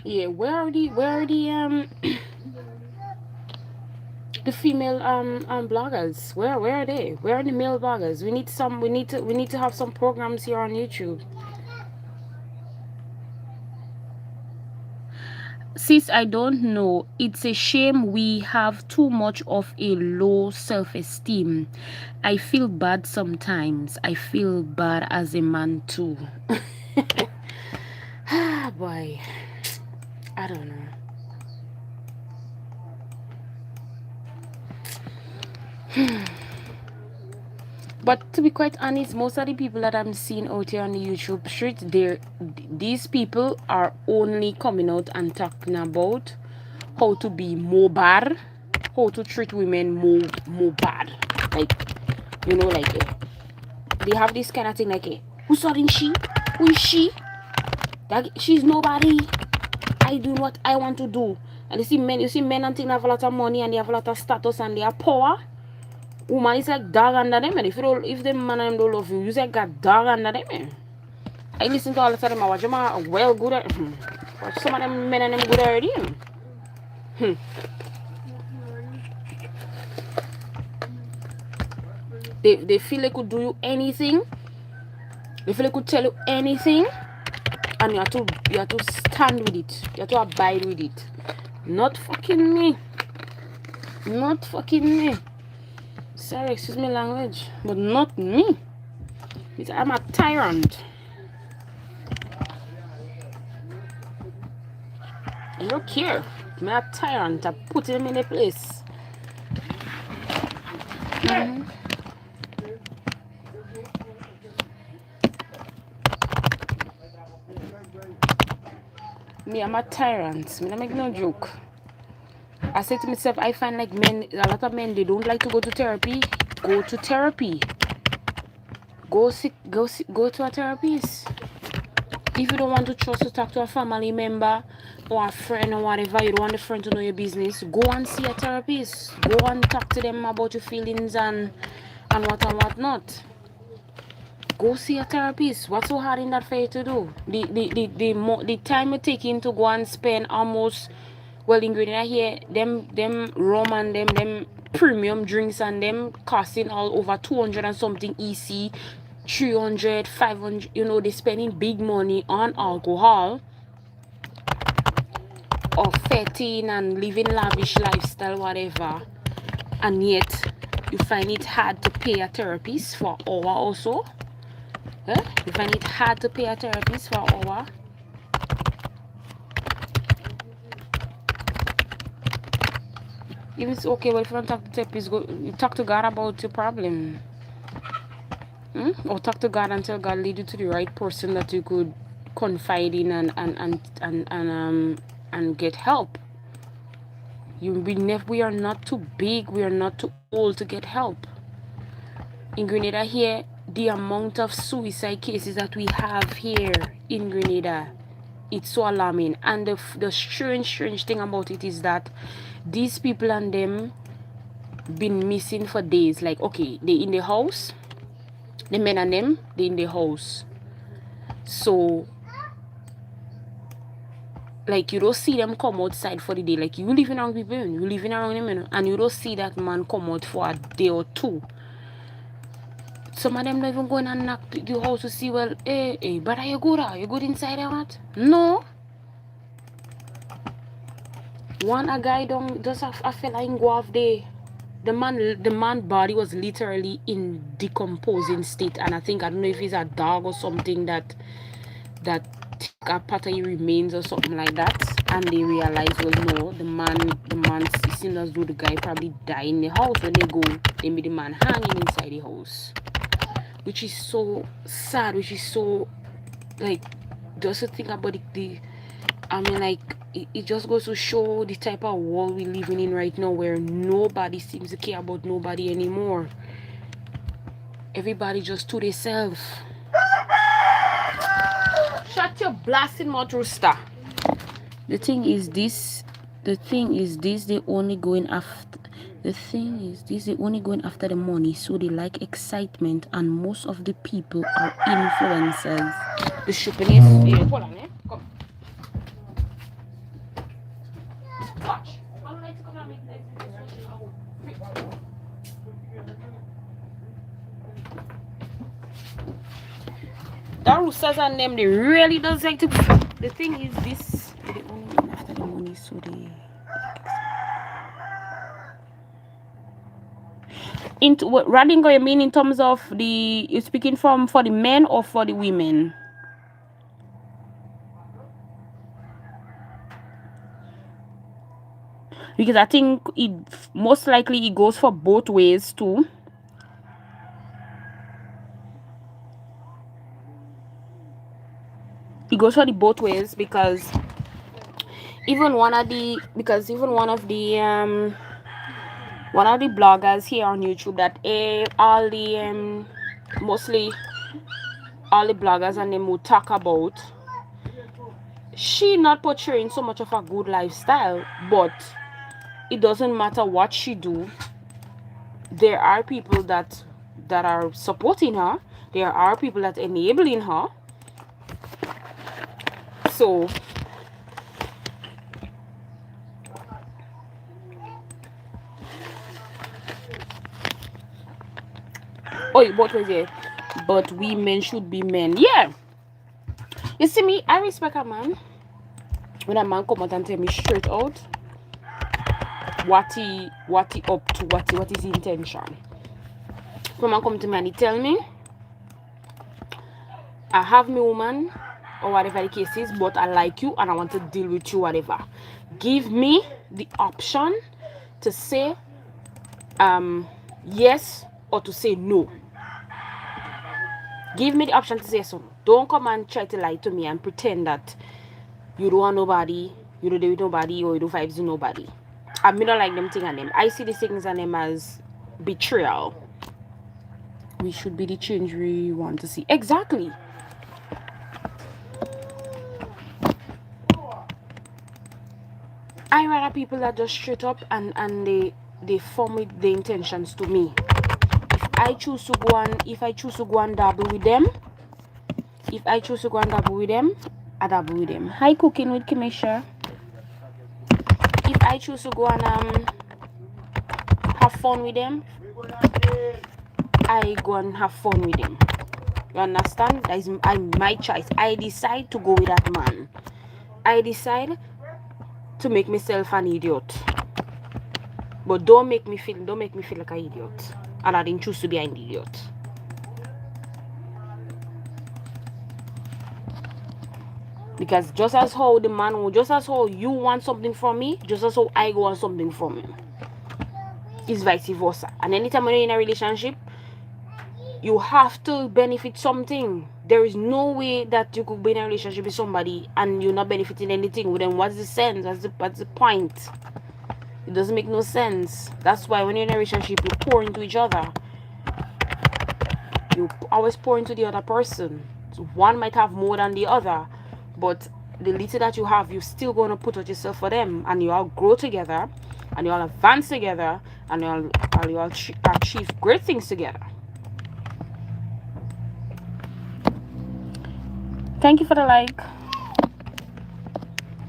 Yeah, where are the the female bloggers? Where are they? Where are the male bloggers? We need to have some programs here on YouTube. Sis, I don't know. It's a shame we have too much of a low self-esteem. I feel bad sometimes. I feel bad as a man too. Ah, boy. I don't know. But to be quite honest, most of the people that I'm seeing out here on the YouTube street, these people are only coming out and talking about how to be more bad, how to treat women more bad. Like, you know, like they have this kind of thing like, who's starting she? Who is she? That she's nobody. I do what I want to do. And you see men and things have a lot of money and they have a lot of status and they have power. Woman is like dog under them, and if the man and them don't love you, you like got dog under them. Man. I listen to all the time. I watch them well good at. Watch some of them men and them good already. They feel they could do you anything. They feel they could tell you anything, and you have to stand with it. You have to abide with it. Not fucking me. Not fucking me. Sorry, excuse me language, but not me. I'm a tyrant. I don't care. I'm a tyrant. I put him in a place. Me, I'm a tyrant. Me, I make no joke. I say to myself, I find like men, a lot of men, they don't like to go to therapy. Go to therapy. Go to a therapist. If you don't want to trust to talk to a family member or a friend or whatever, you don't want the friend to know your business, go and see a therapist. Go and talk to them about your feelings and what not. Go see a therapist. What's so hard in that for you to do? The time you're taking to go and spend almost, well, ingredient here, them rum and them premium drinks and them costing all over 200 and something EC, 300, 500, you know, they're spending big money on alcohol or fetting and living lavish lifestyle, whatever, and yet you find it hard to pay a therapist for an hour or so. You find it hard to pay a therapist for an hour. If it's okay, well, if you don't talk to therapist, go you talk to God about your problem. Or talk to God until God lead you to the right person that you could confide in and get help. We are not too big, we are not too old to get help. In Grenada here, the amount of suicide cases that we have here in Grenada, it's so alarming. And the strange thing about it is that these people and them been missing for days. Like, okay, they in the house, the men and them, they in the house. So, like, you don't see them come outside for the day. Like, you living around people, you living around them, and you don't see that man come out for a day or two. Some of them don't even go in and knock the house to see, well, hey, but are you good? Are you good inside or what? No. A guy does a fella in Guave day. The man body was literally in decomposing state, and I don't know if he's a dog or something that take a part of your remains or something like that, and they realize, well, no, the man it seems as though the guy probably died in the house. When they go, they meet the man hanging inside the house, which is so sad, which is so, like, just to think about it just goes to show the type of world we're living in right now, where nobody seems to care about nobody anymore. Everybody just to themselves. Shut your blasting mouth, rooster. The thing is this, they only going after the money, so they like excitement, and most of the people are influencers. The shipping is here. Hold on, come. Watch. I would like to come and make that roosters and them, they really does like to. The thing is this, they only going after the money, into what Radingo, you mean in terms of the, you speaking from for the men or for the women? Because I think it most likely it goes for both ways too. It goes for the both ways because even one of the bloggers here on YouTube that all the mostly all the bloggers and them will talk about, she not portraying so much of a good lifestyle, but it doesn't matter what she do, there are people that are supporting her, there are people that enabling her. So what was it? But women should be men. Yeah. You see me, I respect a man. When a man come out and tell me straight out what he up to, what his intention. When a man come to me and he tell me, I have my woman or whatever the case is, but I like you and I want to deal with you, whatever. Give me the option to say yes or to say no. Give me the option to say so. Don't come and try to lie to me and pretend that you don't want nobody, you don't deal with nobody, or you don't vibes with nobody. I mean, don't like them thing on them. I see these things on them as betrayal. We should be the change we want to see. Exactly. I rather people that just straight up and they form with the intentions to me. If I choose to go and dabble with them, I dabble with them. Hi, cooking with Kimisha. If I choose to go and have fun with them, I go and have fun with them. You understand? That is my choice. I decide to go with that man. I decide to make myself an idiot. But don't make me feel like an idiot. And I didn't choose to be an idiot. Because just as how you want something from me, just as how I go want something from him. It's vice versa. And anytime when you're in a relationship, you have to benefit something. There is no way that you could be in a relationship with somebody and you're not benefiting anything with them. What's the sense? What's the point? It doesn't make no sense. That's why when you're in a relationship, you pour into each other. You always pour into the other person. So one might have more than the other, but the little that you have, you're still going to put out yourself for them, and you all grow together, and you all advance together, and you all achieve great things together. Thank you for the like.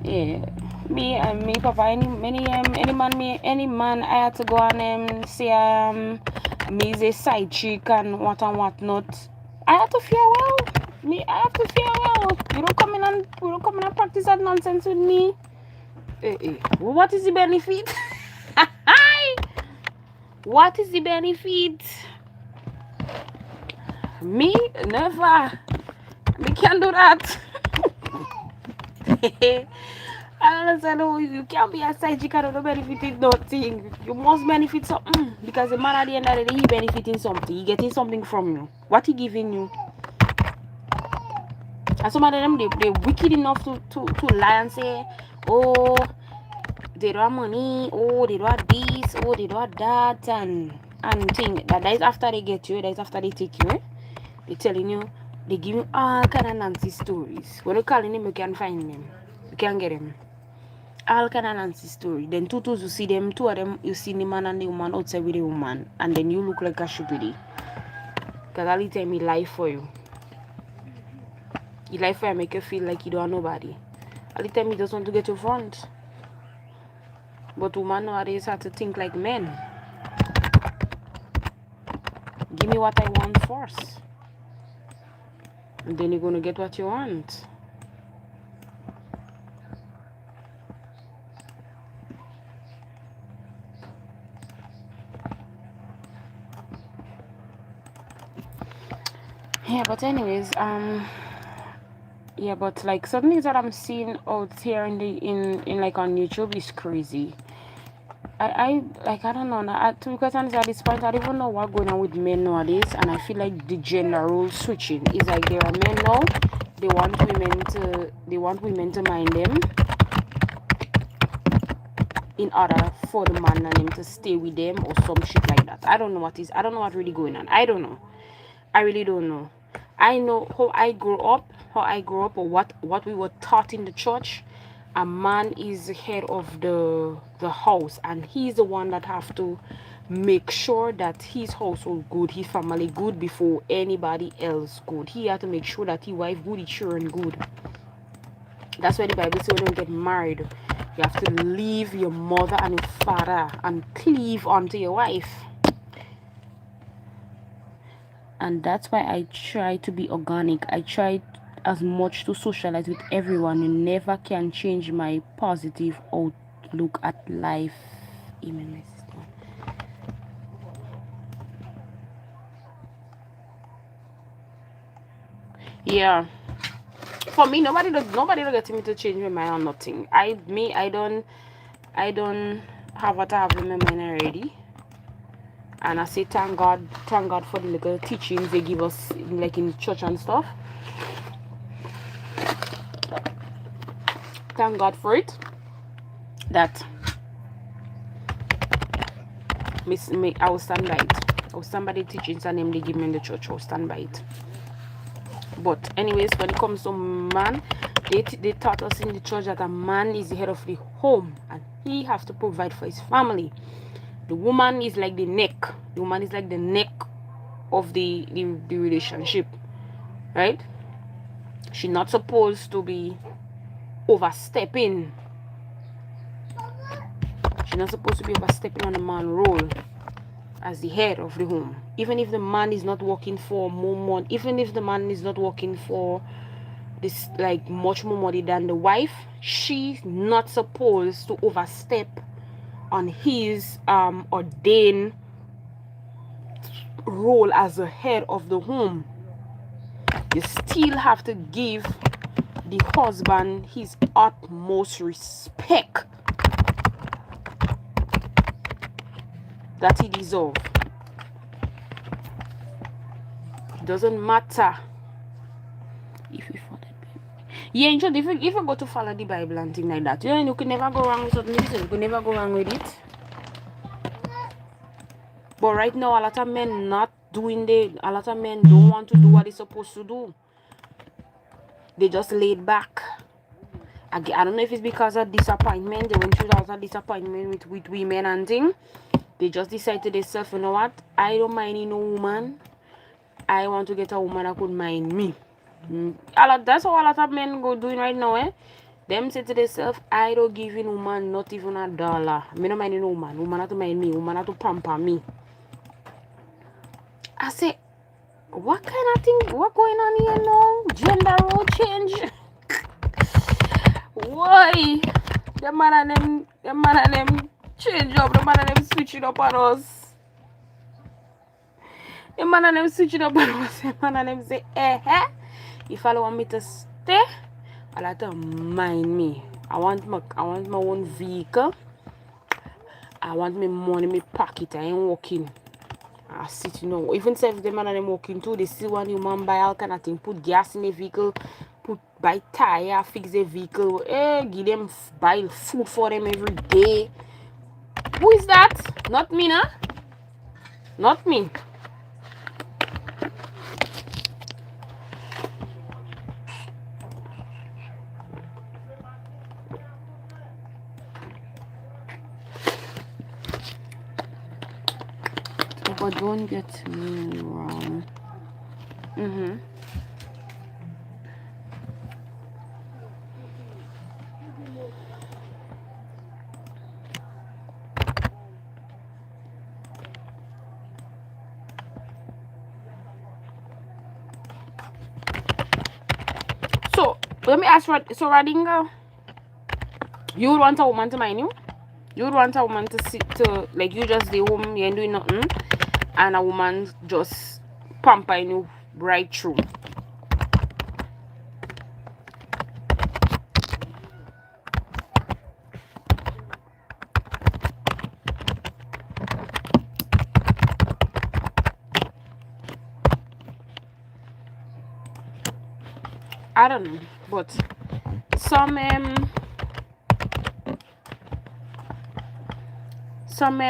Yeah, me papa any man I had to go and say me is a side chick and what not. I have to fear well. I have to fear well. You don't come in and practice that nonsense with me. What is the benefit? What is the benefit? Me never. Me can't do that. I understand. You can't be a side chick and not benefit nothing. You must benefit something because the man at the end of the day he benefiting something. He getting something from you. What he giving you? And some of them they wicked enough to lie and say, oh, they don't have money, oh, they don't have this, oh, they don't have that, and thing. That is after they get you, that is after they take you. They telling you, they give you all kind of Nancy stories. When you calling him, you can find him. You can get him. All kind of Nancy story. Then two you see them, two of them, you see the man and the woman outside with the woman. And then you look like a shubidi. Because all the time he lie for you. He lie for you make you feel like you don't have nobody. All the time he just want to get you front. But women nowadays have to think like men. Give me what I want first. And then you're going to get what you want. Yeah, but anyways, yeah, but like some things that I'm seeing out here in like on YouTube is crazy. I like I don't know. To be quite honest, at this point, I don't even know what's going on with men nowadays, and I feel like the gender role switching is like there are men now. They want women to mind them in order for the man and them to stay with them or some shit like that. I don't know what is. I don't know what's really going on. I don't know. I really don't know. I know how I grew up, or what we were taught in the church. A man is the head of the house, and he's the one that have to make sure that his household good, his family good before anybody else good. He had to make sure that his wife good, his children good. That's why the Bible says when you get married, you have to leave your mother and your father and cleave onto your wife. And that's why I try to be organic. I try as much to socialize with everyone. You never can change my positive outlook at life. Amen, my sister. Yeah, for me, nobody don't get me to change my mind on nothing. I don't have what I have in my mind already. And I say thank God for the little teachings they give us like in church and stuff. Thank God for it. That I will stand by it. I will stand by the teachings and them they give me in the church. I will stand by it. But anyways, when it comes to man, they taught us in the church that a man is the head of the home and he has to provide for his family. The woman is like the neck. The woman is like the neck of the relationship, right? She's not supposed to be overstepping. She's not supposed to be overstepping on the man's role as the head of the home. Even if the man is not working for more money, even if the man is not working for this like much more money than the wife, she's not supposed to overstep on his ordained role as the head of the home. You still have to give the husband his utmost respect that he deserves. It doesn't matter if you follow the Bible. Yeah, in short, if you go to follow the Bible and things like that, you could never go wrong with something. You could never go wrong with it. But right now, a lot of men don't want to do what they're supposed to do. They just laid back. I don't know if it's because of disappointment. They went through a lot of disappointment with women and things. They just decided to themselves, you know what? I don't mind no woman. I want to get a woman that could mind me. That's how a lot of men go doing right now, eh? Them say to themselves, I don't give in woman not even $1. I don't mind no woman. Woman have to mind me. Woman have to pamper me. I say, what kind of thing? What going on here now? Gender role change? Why? The man and them change up. The man and them switch it up on us. The man and them switch it up on us. The man and them say, if I don't want me to stay, I'll have to mind me. I want my own vehicle. I want my money in my pocket. I ain't working. I sit, even if the man and them working too, they still want you man buy all kind of thing, put gas in the vehicle, buy tire, fix the vehicle, give them buy food for them every day. Who is that? Not me, nah? Not me. But don't get me wrong. So let me ask, so Radinga, you would want a woman to mind you? You would want a woman to sit to, like, you just stay home, you ain't doing nothing, and a woman just pampering you right through. I don't know, but some men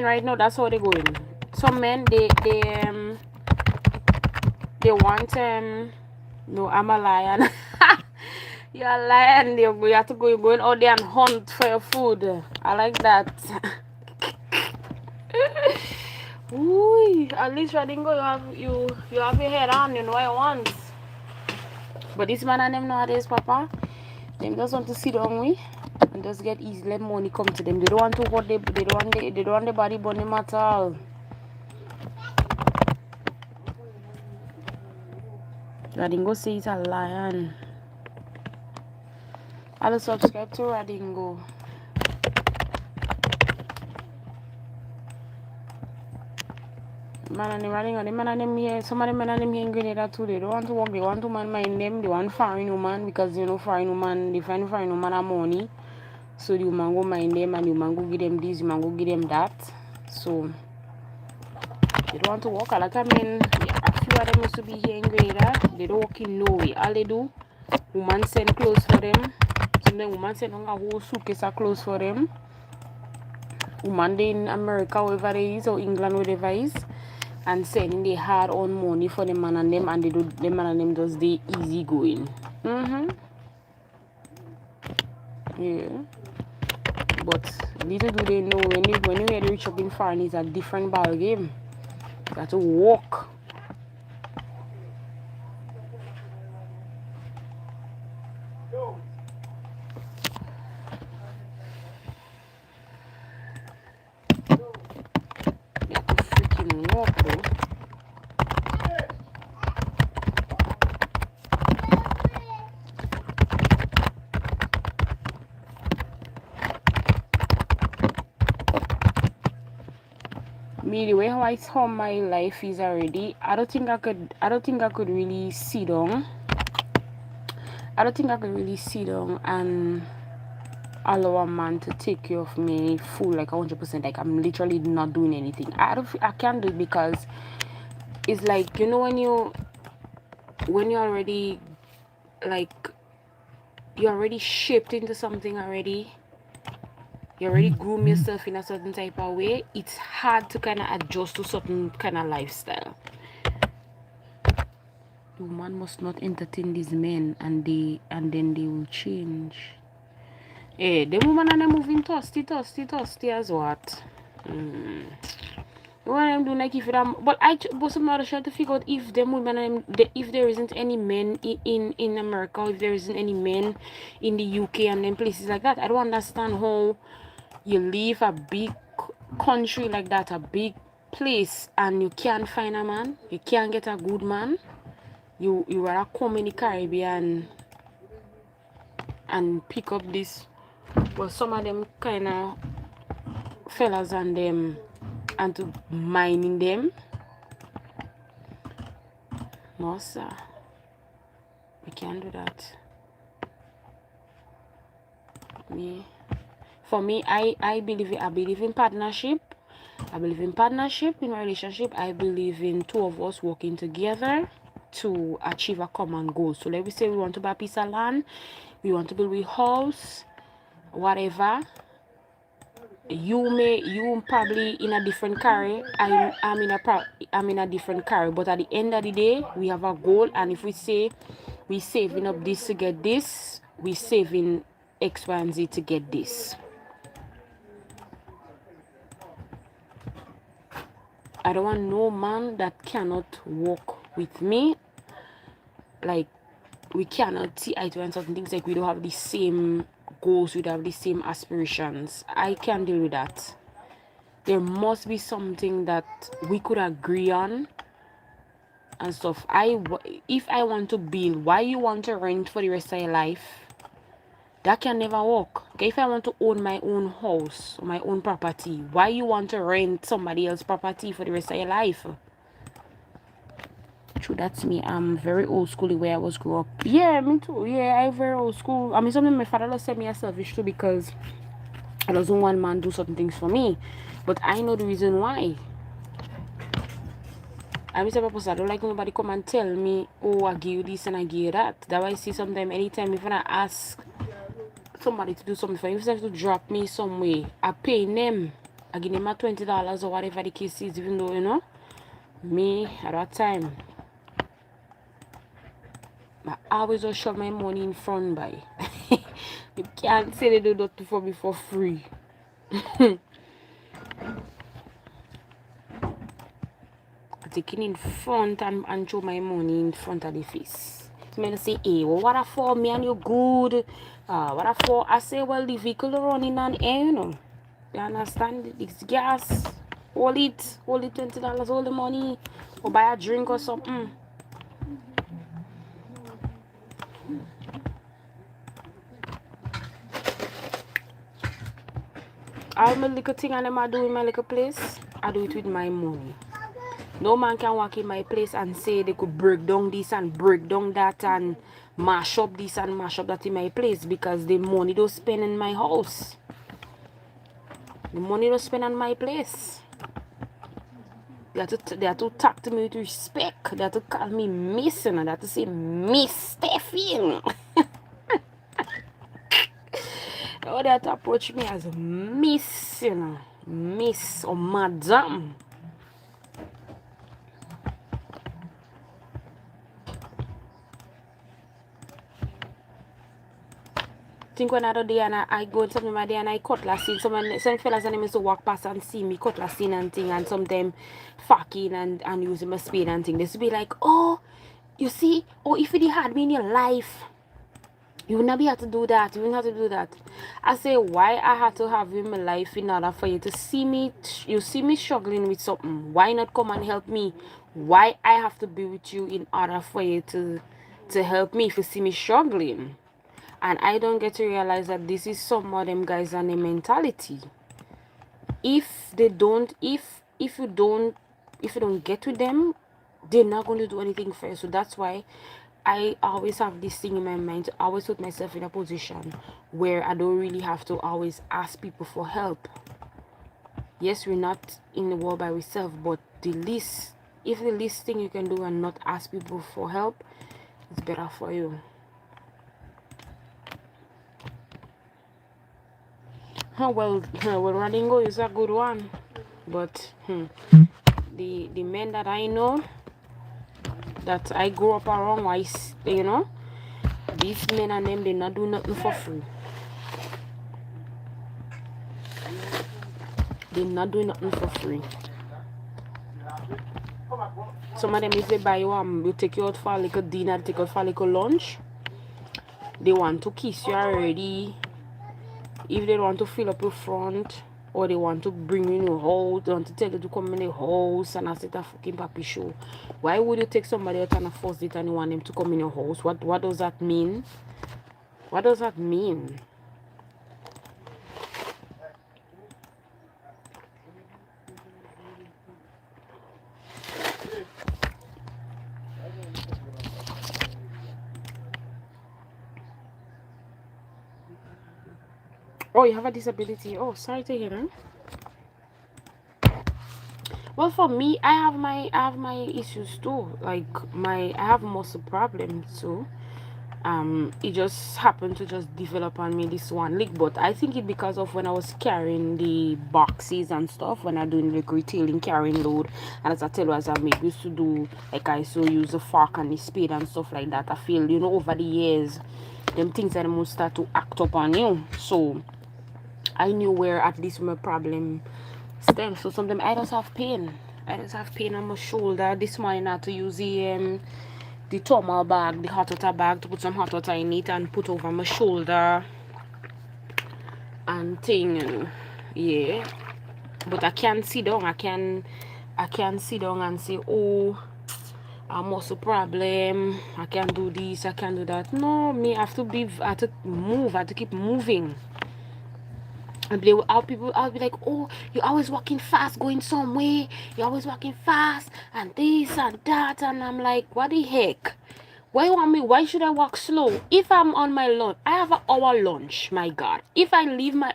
right now, that's how they going. Some men they want no, I'm a lion. You're a lion. You have to go. You're going out there and hunt for your food. I like that. Ooh, at least Radingo, you have your head on. You know what you want. But this man and them nowadays, Papa, them just want to sit down with and just get easy. Let money come to them. They don't want to what they don't want the body burn them at all. Radingo say he's a lion. I'll subscribe to Radingo. Man and them Radingo, the man and them here, some of them men and them here in Grenada too. They don't want to work, they want to man mind them, they want foreign woman because you know foreign woman, they find foreign woman have money. So the woman go mind them and the woman go give them this, the woman go give them that. So they don't want to work. A lot of men, a few of them used to be here in Grenada. They don't work in no way. All they do, woman send clothes for them. Sometimes woman send a whole suitcase of clothes for them. Woman they in America, wherever they is, or England, wherever it is, and sending their hard on money for the man and them, and they do the man and them does the easy going. Yeah. But little do they know when you hear the rich up in foreign, it's a different ball game. You got to walk. You have to freaking walk, bro. Me, the way how my life is already, I don't think I could really sit down. I don't think I could really sit down and allow a man to take care of me full, like 100%. Like I'm literally not doing anything. I can't do it because it's like, you know, when you're already like you're already shaped into something already. You already groom yourself in a certain type of way. It's hard to kind of adjust to certain kind of lifestyle. The woman must not entertain these men, and then they will change. Eh, the woman and them moving toasty as what? What I'm doing, like if I'm, but some other trying to figure out if them women and if there isn't any men in America, if there isn't any men in the UK and then places like that. I don't understand how you leave a big country like that, a big place, and you can't find a man, you can't get a good man. You rather come in the Caribbean and pick up this. Well, some of them kind of fellas and them and to mining them. No, sir. We can't do that. For me, I believe in partnership. I believe in partnership in a relationship. I believe in two of us working together to achieve a common goal. So let me say we want to buy a piece of land, we want to build a house, whatever. You probably in a different car. I'm in a different car. But at the end of the day, we have a goal, and if we say we saving up this to get this, we saving X, Y, and Z to get this. I don't want no man that cannot walk with me. Like, we cannot see eye to eye on certain things. Like, we don't have the same goals, we don't have the same aspirations. I can't deal with that. There must be something that we could agree on and stuff. If I want to build, why you want to rent for the rest of your life? That can never work. Okay, if I want to own my own house, my own property, why you want to rent somebody else's property for the rest of your life? true, that's me. I'm very old school the way I was grew up. Yeah, me too. Yeah, I very old school. I mean, something my father just said me as selfish too because I doesn't want man do certain things for me, but I know the reason why. I'm the purpose. I don't like nobody come and tell me, oh, I give you this and I give you that. That's why I see sometimes anytime if I ask somebody to do something for me, if they have to drop me some way, I pay them. I give them my $20 or whatever the case is, even though, you know, me at that time, I always just shove my money in front by. You can't say they do that for me for free. Taking in front and show my money in front of the face. So I say, hey, well, what for me and you good? What for? I say, well, the vehicle running on air, you know. You understand? It's gas. Hold it $20, hold the money. Or buy a drink or something. All my little thing and them I do in my little place, I do it with my money. No man can walk in my place and say they could break down this and break down that and mash up this and mash up that in my place because the money don't spend in my house. The money don't spend on my place. They have to talk to me with respect. They have to call me Miss and they have to say Miss Stephie. Oh, they have to approach me as Miss, you know, Miss or Madam. Think when other day and I go in something my day and I cutlass in some fellas and them used to walk past and see me cutlass in and thing and sometimes fucking and using my spade and thing. They used to be like, oh, you see, oh, if you had me in your life, you would not be able to do that. You wouldn't have to do that. I say, why I had to have you in my life in order for you to see me, you see me struggling with something. Why not come and help me? Why I have to be with you in order for you to help me if you see me struggling? And I don't get to realize that this is some of them guys and their mentality. If you don't get with them, they're not going to do anything for you. So that's why I always have this thing in my mind to always put myself in a position where I don't really have to always ask people for help. Yes, we're not in the world by ourselves, but if the least thing you can do and not ask people for help, it's better for you. Well, Radingo is a good one, but the men that I know, that I grew up around, you know, these men and them, they not do nothing for free. They not do nothing for free. Some of them, if they buy you take you out for a little dinner, take you out for a little lunch, they want to kiss you already. If they want to fill up your front, or they want to bring you in your house, they want to tell you to come in the house and I set a fucking papi show. Why would you take somebody out on a first date and you want them to come in your house? What does that mean? What does that mean? Oh, you have a disability. Oh, sorry to hear that. Well, for me, I have my issues too. Like I have muscle problems too. It just happened to just develop on me this one leg, but I think it because of when I was carrying the boxes and stuff, when I doing like retailing, carrying load, and as I tell you, as I used to do, like I used to use the fork and the spade and stuff like that. I feel, you know, over the years, them things that must start to act up on you. So I knew where at least my problem stems. So sometimes I just have pain. I just have pain on my shoulder. This morning I had to use the thermal bag, the hot water bag, to put some hot water in it and put over my shoulder and thing. Yeah, but I can't sit down. I can sit down and say, oh, a muscle problem, I can't do this, I can't do that. No, me, I have to move. I have to keep moving. And I'll be like, oh, you're always walking fast, going somewhere. You're always walking fast, and this and that, and I'm like, what the heck? Why should I walk slow? If I'm on my lunch, I have an hour lunch, my God. If I leave, my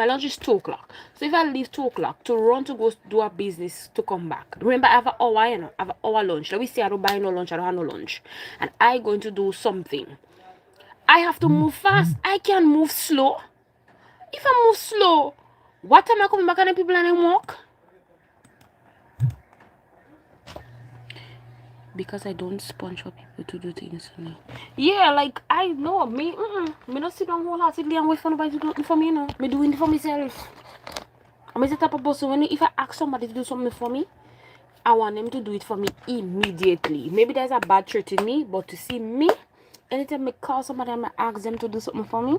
lunch is 2 o'clock. So if I leave 2 o'clock to run to go do a business to come back, remember I have an hour, I have an hour lunch. Let me say I don't buy no lunch, I don't have no lunch. And I going to do something. I have to move fast. I can't move slow. If I move slow, what time I coming back and the people and I walk? Because I don't sponge for people to do things for me. Yeah, like I know me. Me not sit down wholeheartedly and wait for nobody to do it for me. Me doing it for myself. I'm the type of person if I ask somebody to do something for me, I want them to do it for me immediately. Maybe there's a bad trait in me, but to see me, anytime I call somebody and I ask them to do something for me,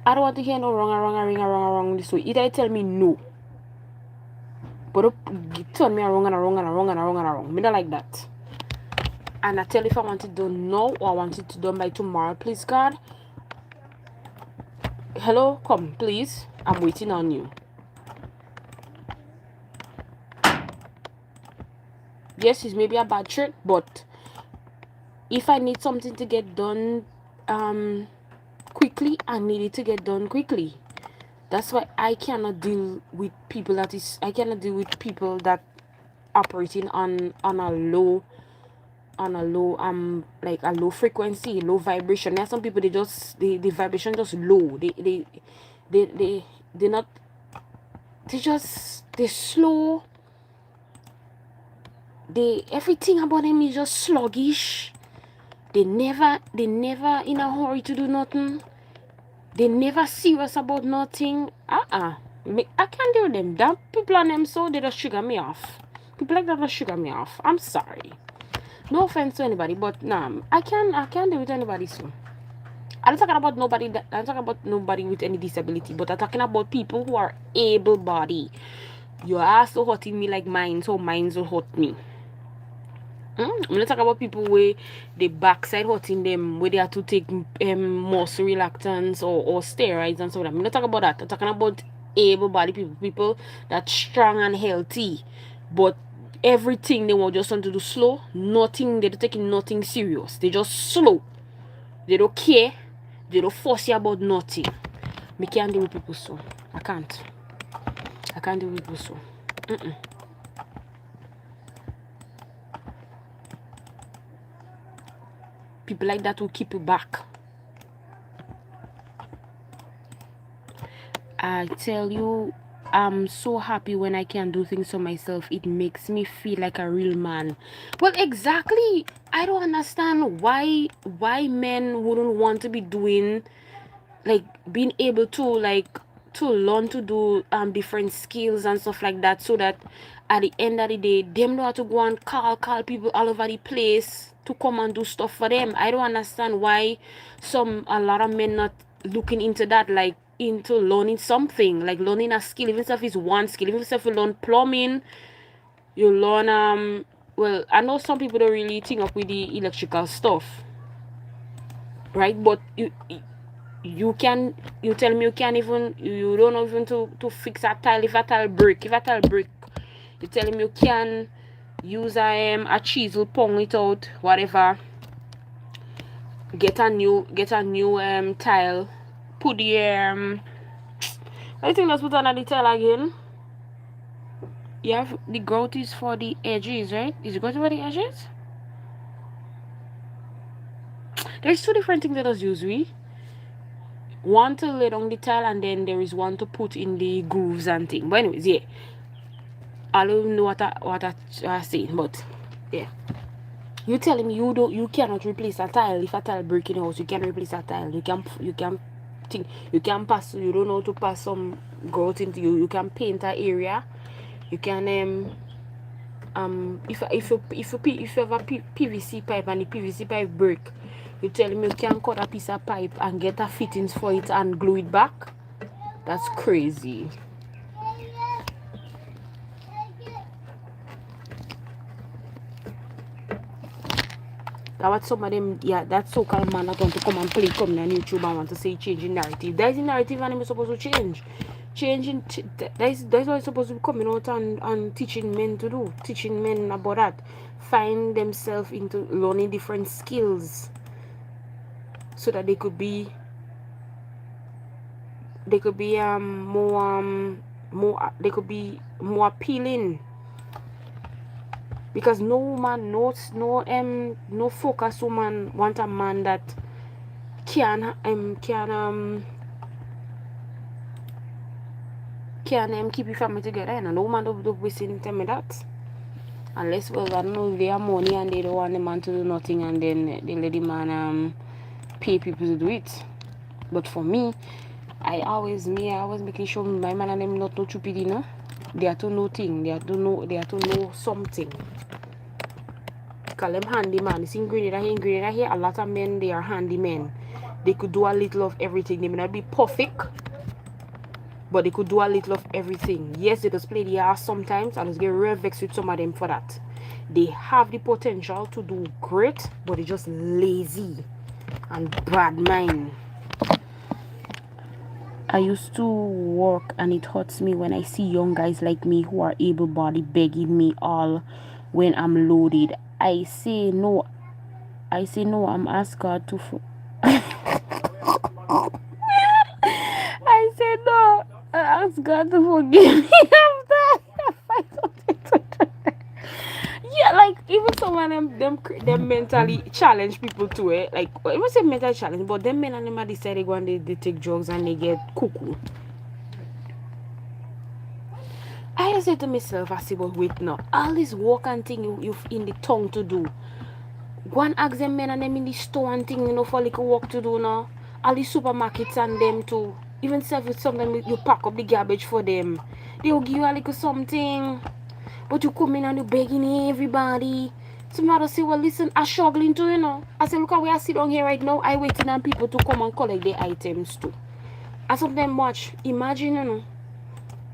I don't want to hear no wrong this way. Either they tell me no, but turn me wrong. Me don't like that. And I tell if I want it done now or I want it done by tomorrow, please God. Hello, come, please. I'm waiting on you. Yes, it's maybe a bad trick, but if I need something to get done quickly, I need it to get done quickly. That's why I cannot deal with people that operating on a low like a low frequency, low vibration. There are some people the vibration just low. They're slow. Everything about them is just sluggish. They never in a hurry to do nothing. They never serious about nothing. I can't deal with them. That people on them so they just sugar me off. People like that just sugar me off. I'm sorry. No offense to anybody, but nah, I can't deal with anybody so. I'm talking about nobody with any disability, but I'm talking about people who are able-bodied. Your ass so hurting me like mine, so mine so hurt me. I'm not talking about people where the backside hurting them, where they have to take muscle relaxants or steroids and so on. I'm not talking about that. I'm talking about able-bodied people that's strong and healthy, but everything they want just want to do slow. Nothing, they're taking nothing serious. They just slow. They don't care. They don't force you about nothing. Me can't deal with people so. I can't deal with people so. People like that will keep you back. I tell you, I'm so happy when I can do things for myself. It makes me feel like a real man. Well, exactly. I don't understand why men wouldn't want to be doing, like, being able to learn to do different skills and stuff like that, so that at the end of the day, them know how to go and call people all over the place to come and do stuff for them. I don't understand why a lot of men not looking into that, like into learning something, like learning a skill, even if it's one skill, even if you learn plumbing, you learn well, I know some people don't really think up with the electrical stuff, right? But you tell me you don't know even to fix a tile. If a tile break, you tell me you can use a chisel, pong it out, whatever, get a new tile, put the I think let's put another tile again. You have the grout is for the edges, right? Is it grout for the edges? There's two different things that us use. One to lay down the tile, and then there is one to put in the grooves and thing. But anyways, yeah, I don't know what I saying, but yeah, you telling me you cannot replace a tile. If a tile break in the house, you can replace a tile. You can pass. You don't know to pass some grout into you can paint an area. You can if you have a PVC pipe and the PVC pipe break, you tell me you can cut a piece of pipe and get a fittings for it and glue it back. That's crazy. That's what some of them, that so-called man that want to come and play, come on YouTube and want to say changing narrative. That is the narrative and I'm supposed to change. Changing, that's what it's supposed to be coming out and teaching men to do. Teaching men about that. Find themselves into learning different skills. So that they could be they could be more appealing. Because no woman no focus woman want a man that can keep your family together, and no woman don't wasting time with that. Unless, well, I don't know, they have money and they don't want the man to do nothing, and then they let the man pay people to do it. But for me, I always making sure my man and them not no stupid, you know. They are to know thing. They are to know something. Call them handyman. This ingredient here. A lot of men, they are handymen. They could do a little of everything. They may not be perfect, but they could do a little of everything. Yes, they just play the ass sometimes. I just get real vexed with some of them for that. They have the potential to do great, but they're just lazy and bad mind. I used to work, and it hurts me when I see young guys like me who are able-bodied begging me all when I'm loaded. I say no, I'm asked God to I said no, I ask God to forgive me after. Yeah, like, even some of them mentally challenge people to it. Like, it was a mental challenge, but them men and them decide they go and they take drugs and they get cuckoo. I said to myself, I said, but wait now, all this work and thing you've in the tongue to do. Go and ask them men and them in the store and thing, you know, for like work to do now. All the supermarkets and them too. Even sometimes you pack up the garbage for them. They'll give you a little something. But you come in and you begging everybody. Somebody say, well, listen, I'm struggling too, you know. I say, look how we are sitting here right now. I waiting on people to come and collect their items too. I sometimes watch, imagine, you know,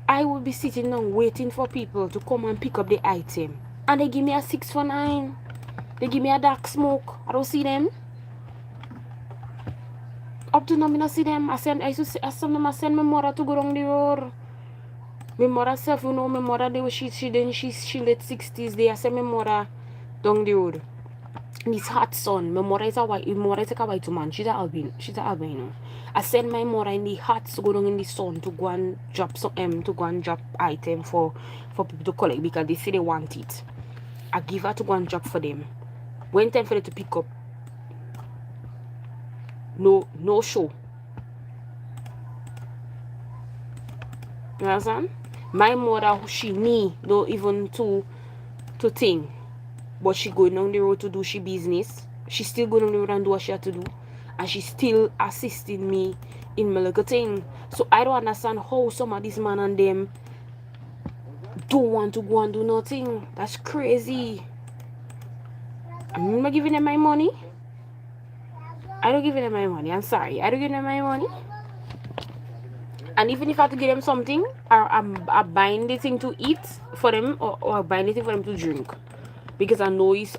I will be sitting down waiting for people to come and pick up the item. And they give me a 6 for 9. They give me a dark smoke. I don't see them. Up to now, I don't see them. I send my mother to go down the road. My mother self, you know, my mother, she late 60s. They send my mother down the road. And it's hot sun. My mother is a white woman. She's an albino. I send my mother in the hot to go down in the sun to go and drop item for people to collect because they say they want it. I give her to go and drop for them. When time for them to pick up, no show. You understand? My mother, she me, don't even to think. But she going on the road to do she business. She still going on the road and do what she had to do. And she still assisting me in my little thing. So I don't understand how some of these man and them don't want to go and do nothing. That's crazy. I'm not giving them my money. I don't give them my money. I'm sorry. I don't give them my money. And even if I have to give them something, I'm buying the thing to eat for them, or buying the thing for them to drink, because I know it's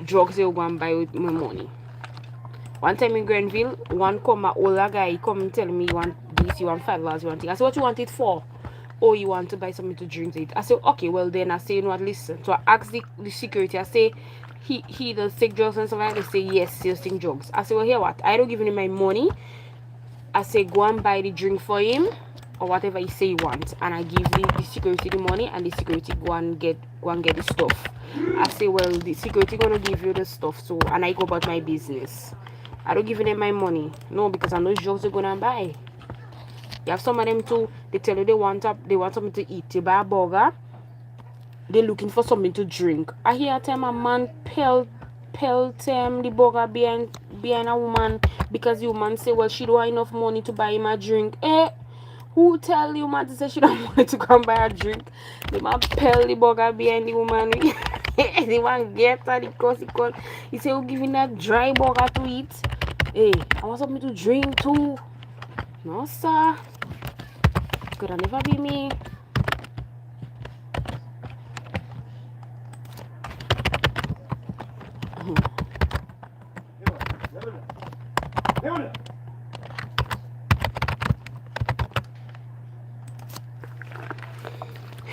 drugs they go and buy with my money. One time in Grenville, my older guy come and tell me, you want this, you want $5, you want it. I said, what you want it for? Oh, you want to buy something to drink it. I said, okay, well then I say, you know what, listen. So I asked the security, I say, he does take drugs and stuff like that. They say, yes, he'll take drugs. I say, well, here what? I don't give him my money. I say, go and buy the drink for him, or whatever he say he wants. And I give the security the money, and the security go and get the stuff. I say, well, the security gonna give you the stuff, so, and I go about my business. I don't give them my money. No, because I know drugs they're gonna buy. You have some of them too, they tell you they want something to eat. You buy a burger, they're looking for something to drink. I hear a time a man pelt the burger behind a woman because the woman say, well, she don't have enough money to buy him a drink. Who tell you man to say she don't have money to come buy a drink? The man pelt the burger behind the woman. The man get her the cost he say, who giving that dry burger to eat? Hey, I want something to drink too. No, sir. Could have never be me.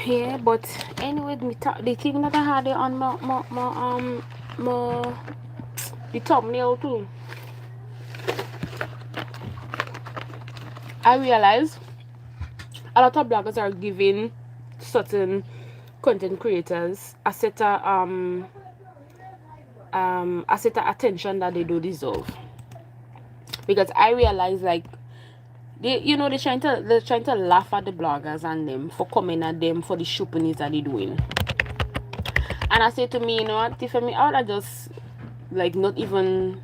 Yeah, but anyway, the thing that I had it on the thumbnail too. I realized a lot of bloggers are giving certain content creators a set of attention that they do deserve. Because I realize, like, they're trying to laugh at the bloggers and them for coming at them for the shoppings that they're doing. And I say to me, you know what, Tiffany, I would have just, like, not even,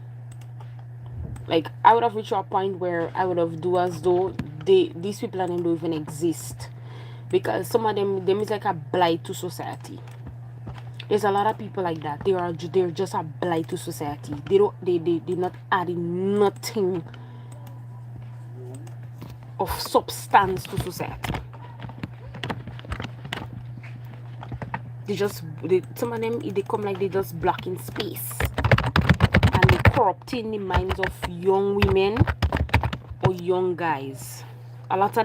like, I would have reached a point where I would have do as though these people and them don't even exist. Because some of them is like a blight to society. There's a lot of people like that. They're just a blight to society. They're not adding nothing of substance to society. Some of them, they come like they just blocking space, and they corrupting the minds of young women or young guys. A lot of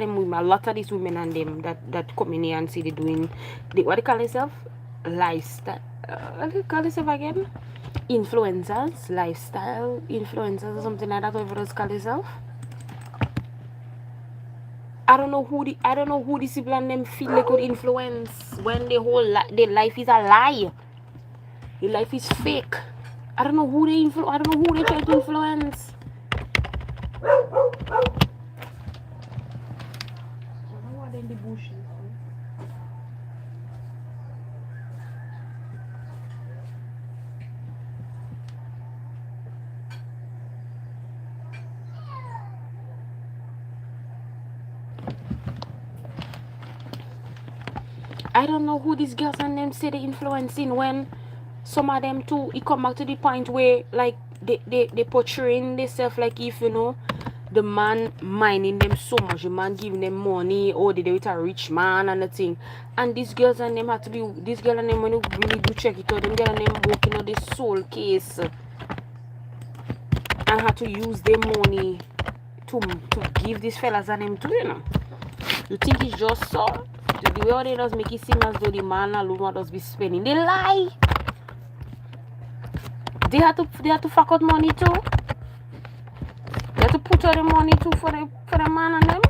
these women and them that come in here and say they're doing, what they call themselves, lifestyle. What do you call themselves again? Influencers, lifestyle influencers or something like that. Whatever it's called themselves. I don't know who these people and them feel they could influence when their life is a lie. Their life is fake. I don't know who they try to influence. I don't know who these girls and them say they influencing, when some of them too, it come back to the point where, like, they portraying themselves like, if you know, the man minding them so much, the man giving them money, or they with a rich man and the thing. And these girls and them have to be, these girls and them, when you really do check it out, them girls and them working on the soul case and have to use their money to give these fellas and them too, you know. You think it's just so? The way they just make it seem as though the man alone does be spending. They lie. They have to fuck out money too. They have to put out the money too for the man and them.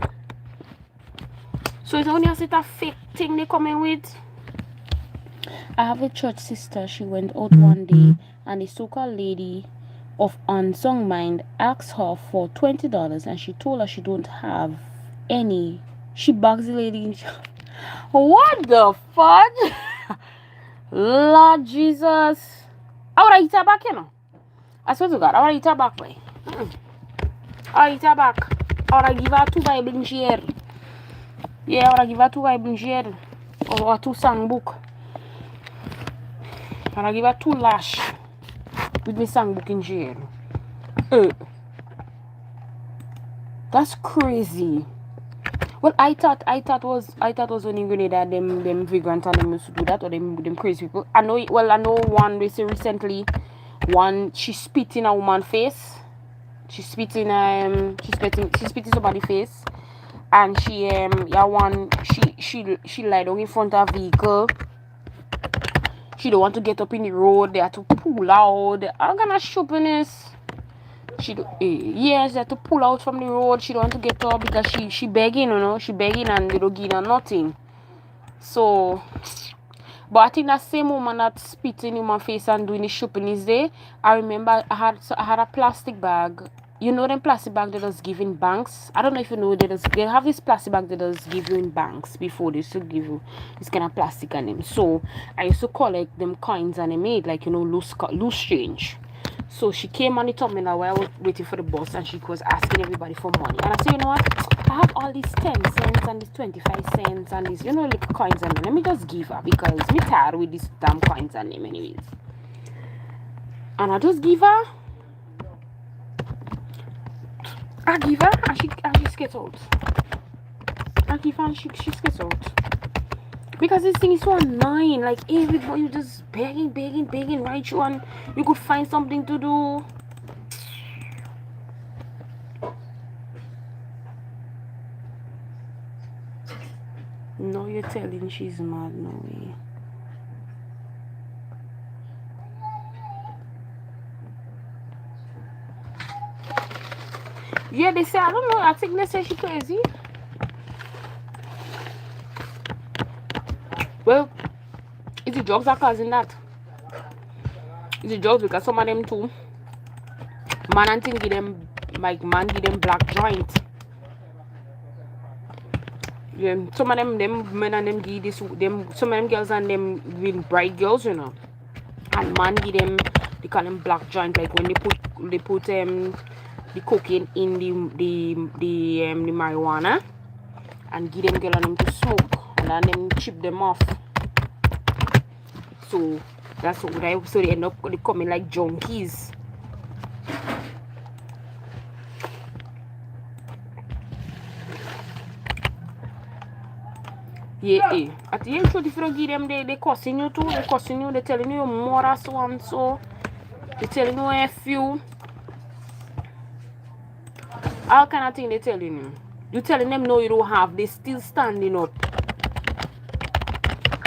So it's only a fake thing they come in with. I have a church sister. She went out one day, and the so-called lady of Unsung Mind asked her for $20, and she told her she don't have any. She bugs the lady. What the fudge? Lord Jesus. I would have eat her back, you know. I swear to God, I would have eat her back, boy. I would eat her back. I would have give her 2 Bible in share. Yeah, I would have give her 2 Bible in share. Or 2 songbook. I would have give her 2 lash with my songbook in share. That's crazy. Well, I thought was only Grenada them vagrant and them used to do that, or them crazy people. I know one they say recently, one she spit in a woman's face. She spit in somebody's face, and she lied down in front of a vehicle. She don't want to get up in the road. They had to pull out. I'm gonna stupidness. She had to pull out from the road. She don't want to get up because she begging, you know. She begging and they don't give her nothing. So, but I think that same woman that spitting in my face and doing the shopping is there. I remember I had a plastic bag. You know them plastic bag they just give in banks. I don't know if you know, they have this plastic bag they just give you in banks before they still give you this kind of plastic and them. So I used to collect them coins and they made, like, you know, loose change. So she came on the terminal while I was waiting for the bus, and she was asking everybody for money. And I said, you know what? I have all these 10 cents and these 25 cents and these, you know, little coins and them. Let me just give her, because me tired with these damn coins and them anyways. And I just give her. I give her and she skates out. I give her and she skates out. Because this thing is so annoying. Like, everybody, you just begging right through, and you could find something to do. No, you're telling she's mad. No way. Yeah, they say, I don't know. I think they say she crazy. Well, it's the drugs are causing that. It's the drugs because some of them too. Man and thing give them, like man give them black joint. Yeah, some of them men and them give this, them, some of them girls and them being bright girls, you know. And man give them, they call them black joint, like when they put the cocaine in the marijuana and give them girl and them to smoke and then them chip them off. So that's what so they end up coming like junkies. Yeah, eh. At the end, if you don't give them, they cussing you too. They cussing you. They telling you more as so and so. They telling you a few. All kind of thing they telling you. You telling them no, you don't have. They still standing up.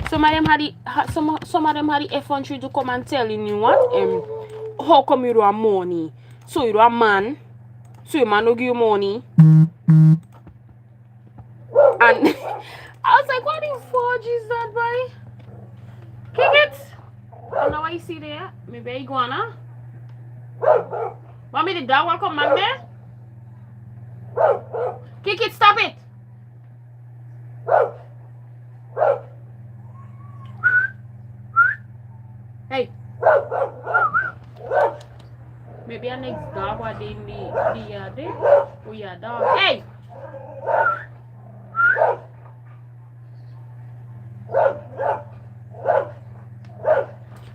Some of them had the effrontery to come and telling you what how come you don't have money? So you don't have man. So your man don't give you money. And I was like, what the fudge is that, boy? Kick it! I know what you see there. Maybe iguana. Want me the dog will come back there? Kick it, stop it! Hey! Maybe our next dog will be in the yard there. Oh yeah, dog. Hey!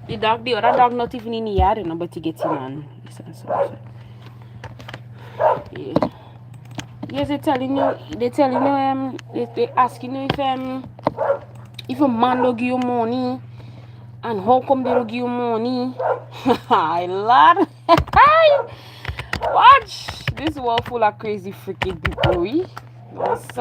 The other dog not even in the yard, you know, but he gets in and yeah. Yes, they telling you they asking you if a man don't give you money and how come they don't give you money. Hi lad. Watch this world full of crazy freaking people. Yes,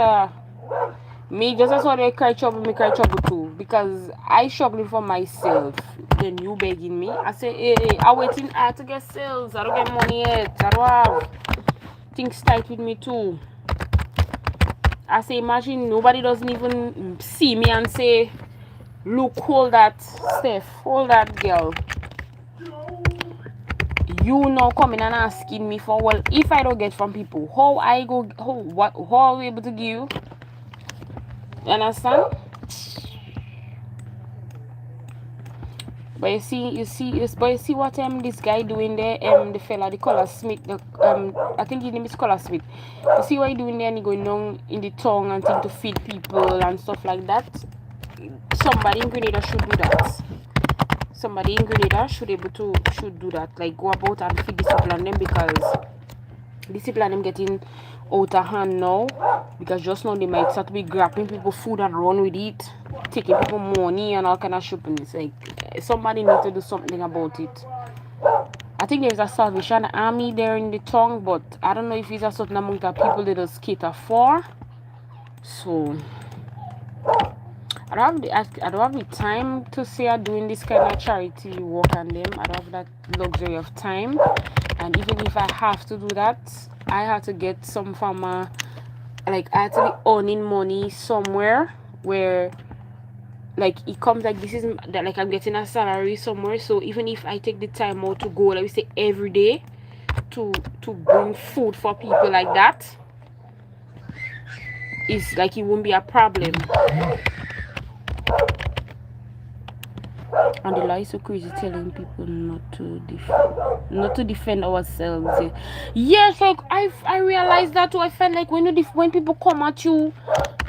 me just as how they cry trouble, me cry trouble too. Because I struggling for myself. Then you begging me. I say, hey, I waiting hard to get sales. I don't get money yet. I don't have. Things tight with me too. I say, imagine nobody doesn't even see me and say, look, hold that, Steph, hold that girl. You now coming and asking me for, well, if I don't get from people, how I be able to give you? You understand? But you see what this guy doing there, the fella, the Color Smith, I think his name is Color Smith. You see what he doing there and he going down in the tongue and thing to feed people and stuff like that. Somebody in Grenada should do that. Somebody in Grenada should do that. Like go about and feed these people and them, because these people and them getting out of hand now, because just now they might start to be grabbing people food and run with it, taking people money and all kind of shopping. It's like somebody needs to do something about it. I think there's a Salvation Army there in the tongue, but I don't know if it's a certain amount of people that just cater for. So I don't have the time to say I'm doing this kind of charity work on them. I don't have that luxury of time. And even if I have to do that, I have to get some from like I have to be earning money somewhere where like it comes like this is that like I'm getting a salary somewhere. So even if I take the time out to go, let me say every day to bring food for people like that, it's like it won't be a problem. And the law is so crazy, telling people not to defend ourselves. Yes, like I realized that too. I felt like when people come at you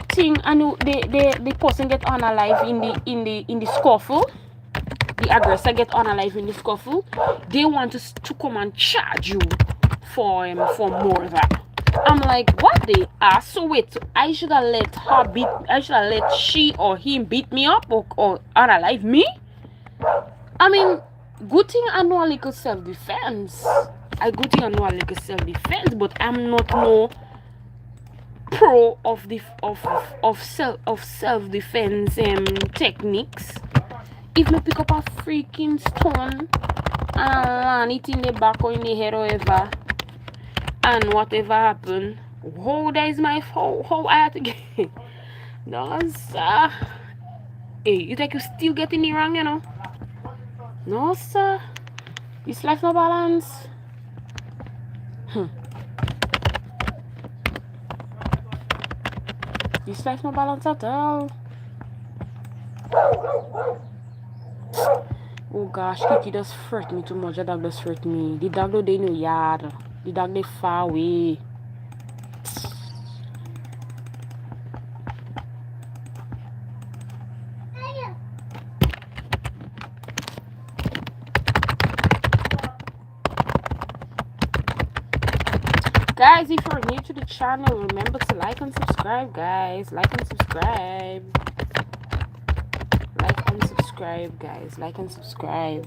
thing and the person get unalive in the scuffle, the aggressor get unalive in the scuffle, they want to come and charge you for murder. I'm like, what they are? So wait, I should have let she or him beat me up or unalive me? I mean, good thing I know a little self-defense. But I'm not no pro of self defense techniques. If me pick up a freaking stone and land it in the back or in the head or whatever, and whatever happen, that is my fault. How I have to get no, sir. Hey, you think you still getting it wrong, you know? No, sir. This life no balance. This life no balance at all. Oh gosh, Kiki just fret me too much. The dog just fret me. The dog don't dey in the yard. The dog dey far away. Guys, if you're new to the channel, remember to like and subscribe, guys. Like and subscribe. Like and subscribe, guys. Like and subscribe.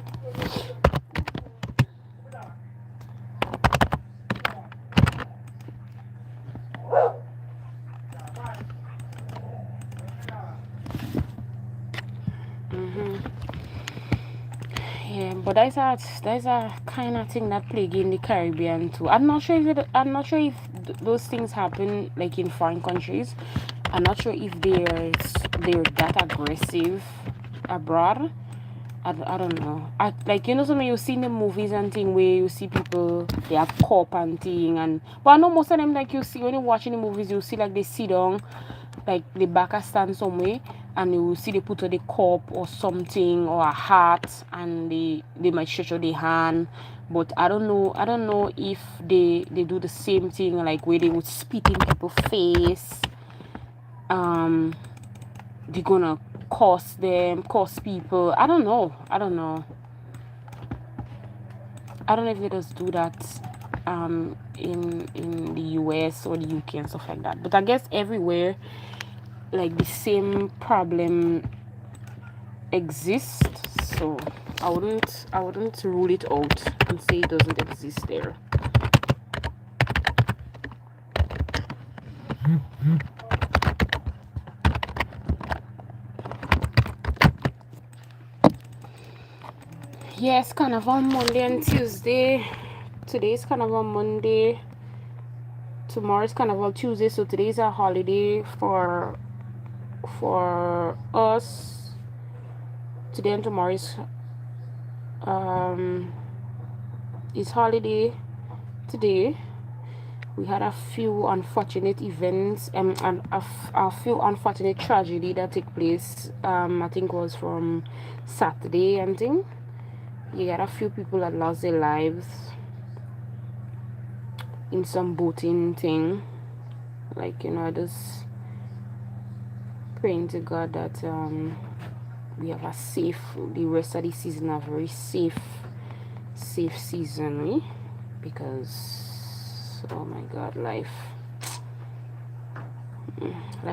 Yeah, but that's a kind of thing that plague in the Caribbean too. I'm not sure if those things happen like in foreign countries. I'm not sure if they're that aggressive abroad. I don't know. Like, you know, some you see in the movies and thing where you see people, they have cop and thing, and but I know most of them, like, you see when you're watching the movies, you see like they sit down, like the back a stand somewhere, and you see they put on the cup or something or a hat, and they might stretch out their hand. But I don't know if they do the same thing, like where they would spit in people's face. They're gonna curse people. I don't know if they just do that in the US or the UK and stuff like that. But I guess everywhere like the same problem exists, so I wouldn't rule it out and say it doesn't exist there. Yes, Carnival Monday and Tuesday. Today is Carnival Monday. Tomorrow is Carnival Tuesday, so today is a holiday for us. Today and tomorrow is holiday. Today we had a few unfortunate events and a few unfortunate tragedy that took place. I think it was from Saturday and thing. You got a few people that lost their lives in some boating thing. Like, you know, I just praying to God that we have the rest of the season, a very safe season, because oh my God, life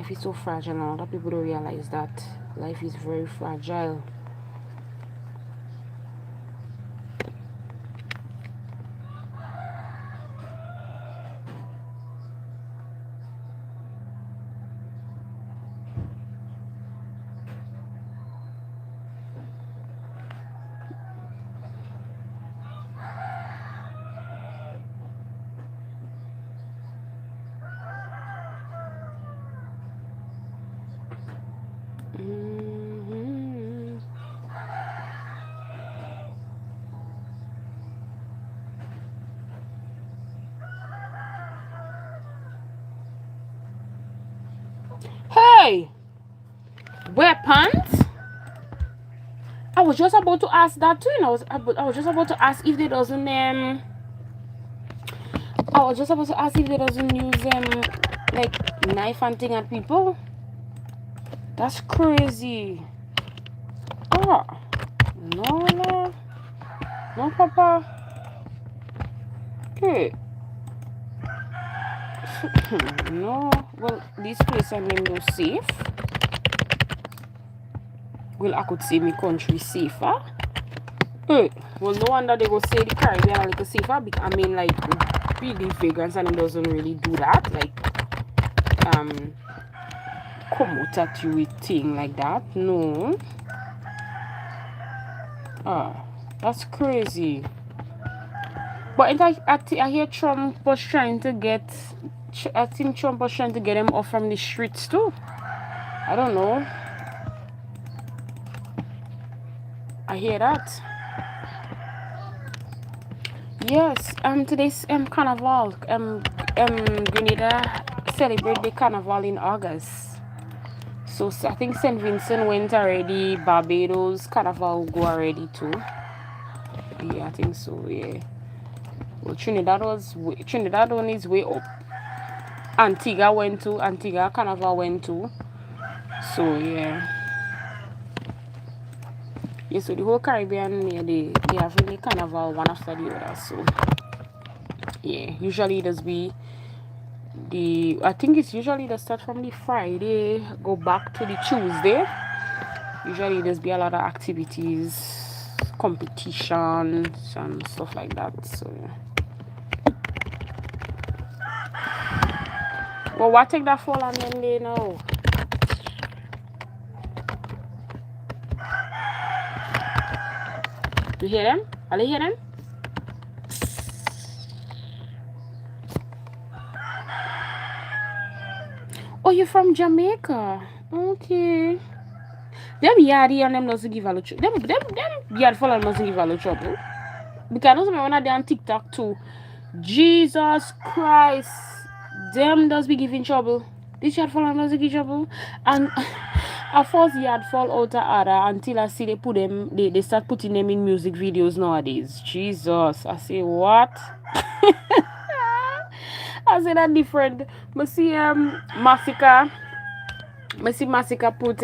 is so fragile, and a lot of people don't realize that life is very fragile. Hey, weapons. I was just about to ask that too, and I was just about to ask if they doesn't use like knife and thing at people. That's crazy. Oh no, Papa. Hey. No, well, this place I name no safe. Well, I could say my country safer. Hey, well, no wonder they go say the Caribbean a little safer. I mean, like, really vagrants and it doesn't really do that. Like, um come out at you with thing like that. No. Ah, that's crazy. But I hear Trump was trying to get. I think Trump was trying to get him off from the streets too. I don't know. I hear that. Yes. Today's carnival. Grenada celebrate the carnival in August. So I think Saint Vincent went already. Barbados carnival go already too. Yeah, I think so. Yeah. Well, Trinidad one is way up. Antigua carnival went to. So yeah. Yeah, so the whole Caribbean, yeah, they have really carnival one after the other. So yeah, usually it does be I think it's usually the start from the Friday, go back to the Tuesday. Usually there's be a lot of activities, competitions and stuff like that. So well, what take that fall on them day now? You hear them? Are you hear them? Oh, you're from Jamaica. Okay. Them yardie and them doesn't give a lot trouble. Them yard fall and doesn't give a lot trouble. Because I know some when they on TikTok too. Jesus Christ. Them does be giving trouble. This yard fall and doesn't give trouble. And at first yard fall out of order until I see they start putting them in music videos nowadays. Jesus. I say what? I say that different. I see Massacre. I see Massacre put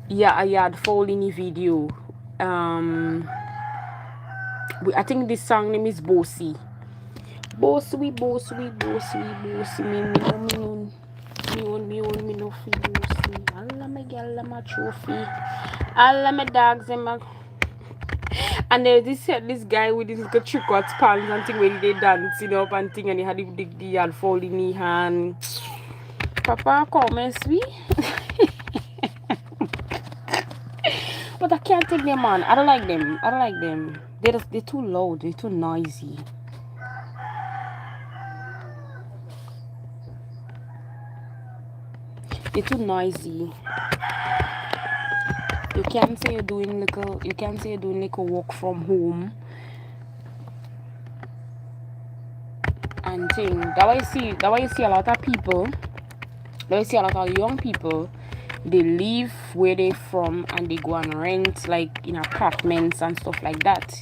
yeah, a yard fall in the video. I think this song name is Bossy. Bossy, me no fi bossy. All of my gal, all my trophy. All of my dogs and my. And there's this guy with his little tricot pants and thing where they dancing up and thing, and he had the yard fall in his hand. Papa, come and sweet. But I can't take them on. I don't like them. They're too loud. They're too noisy. They're too noisy. You can't say you're doing like a work from home and thing. That why you see a lot of people. That why you see a lot of young people. They leave where they from and they go and rent like in apartments and stuff like that.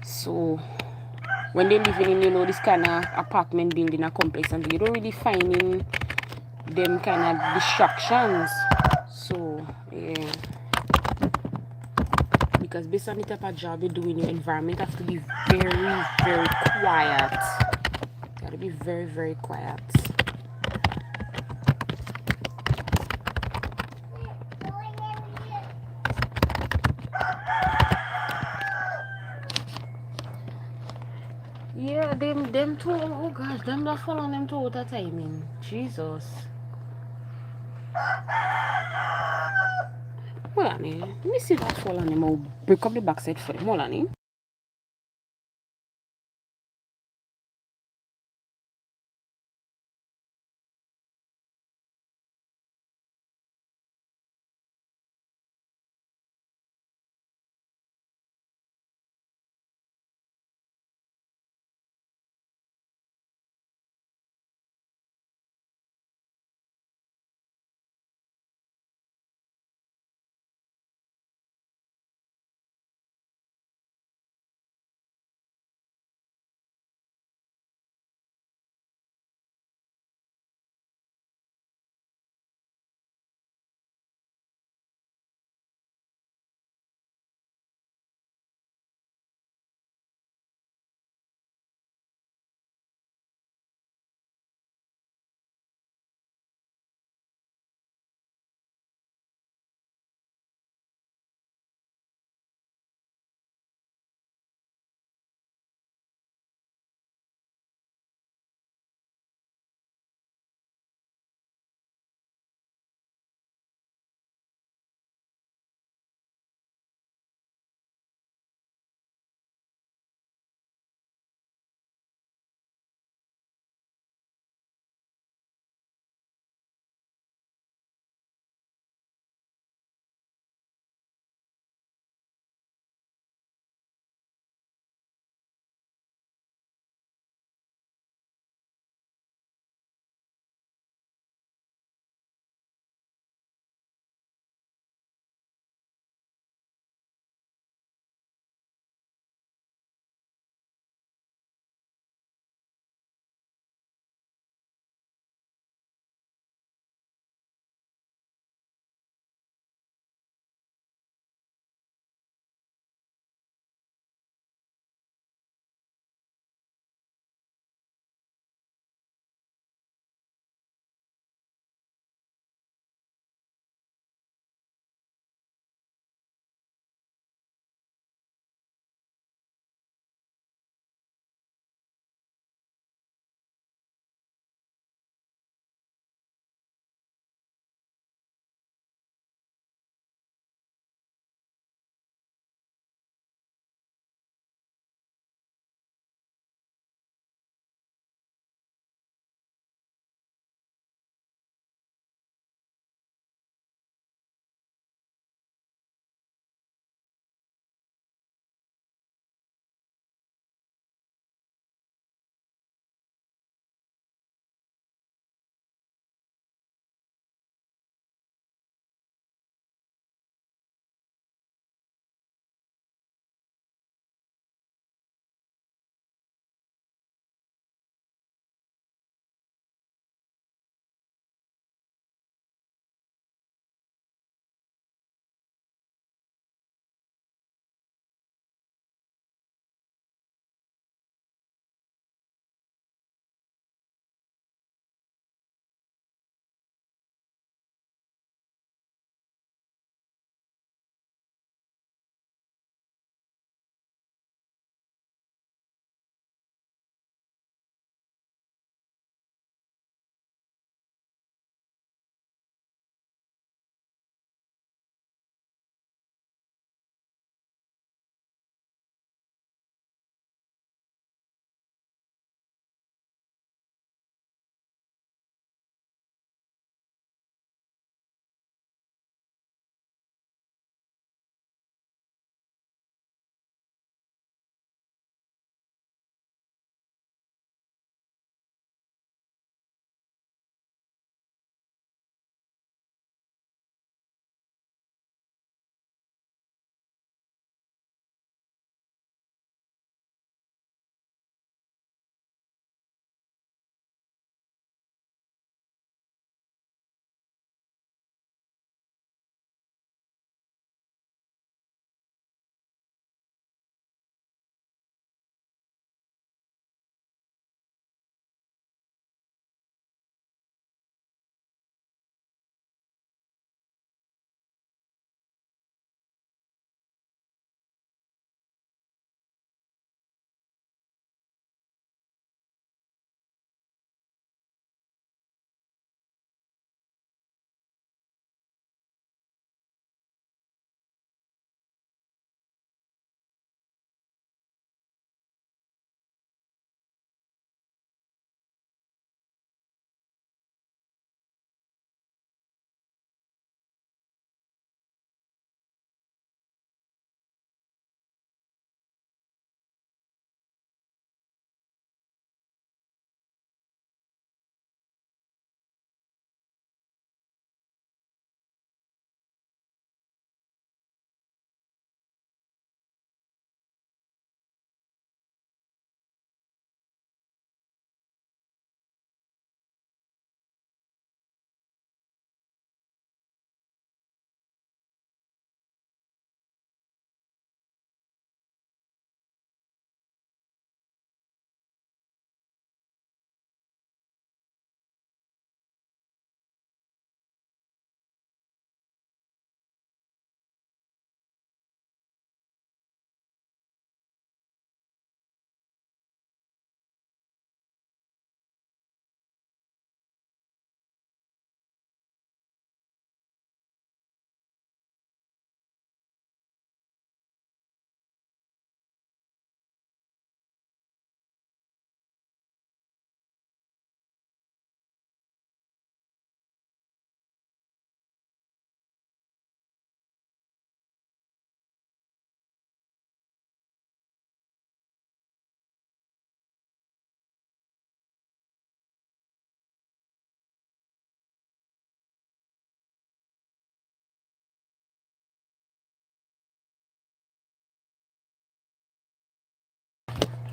So when they living in this kind of apartment building a complex and you don't really finding them kind of distractions. So yeah, because based on the type of job you're doing, your environment has to be very, very quiet. Gotta be very, very quiet. Yeah, them two, oh gosh, them that fall on them two all the timing. Jesus. Hold on, let me see that fall on them. I'll break up the backside for them. Hold on,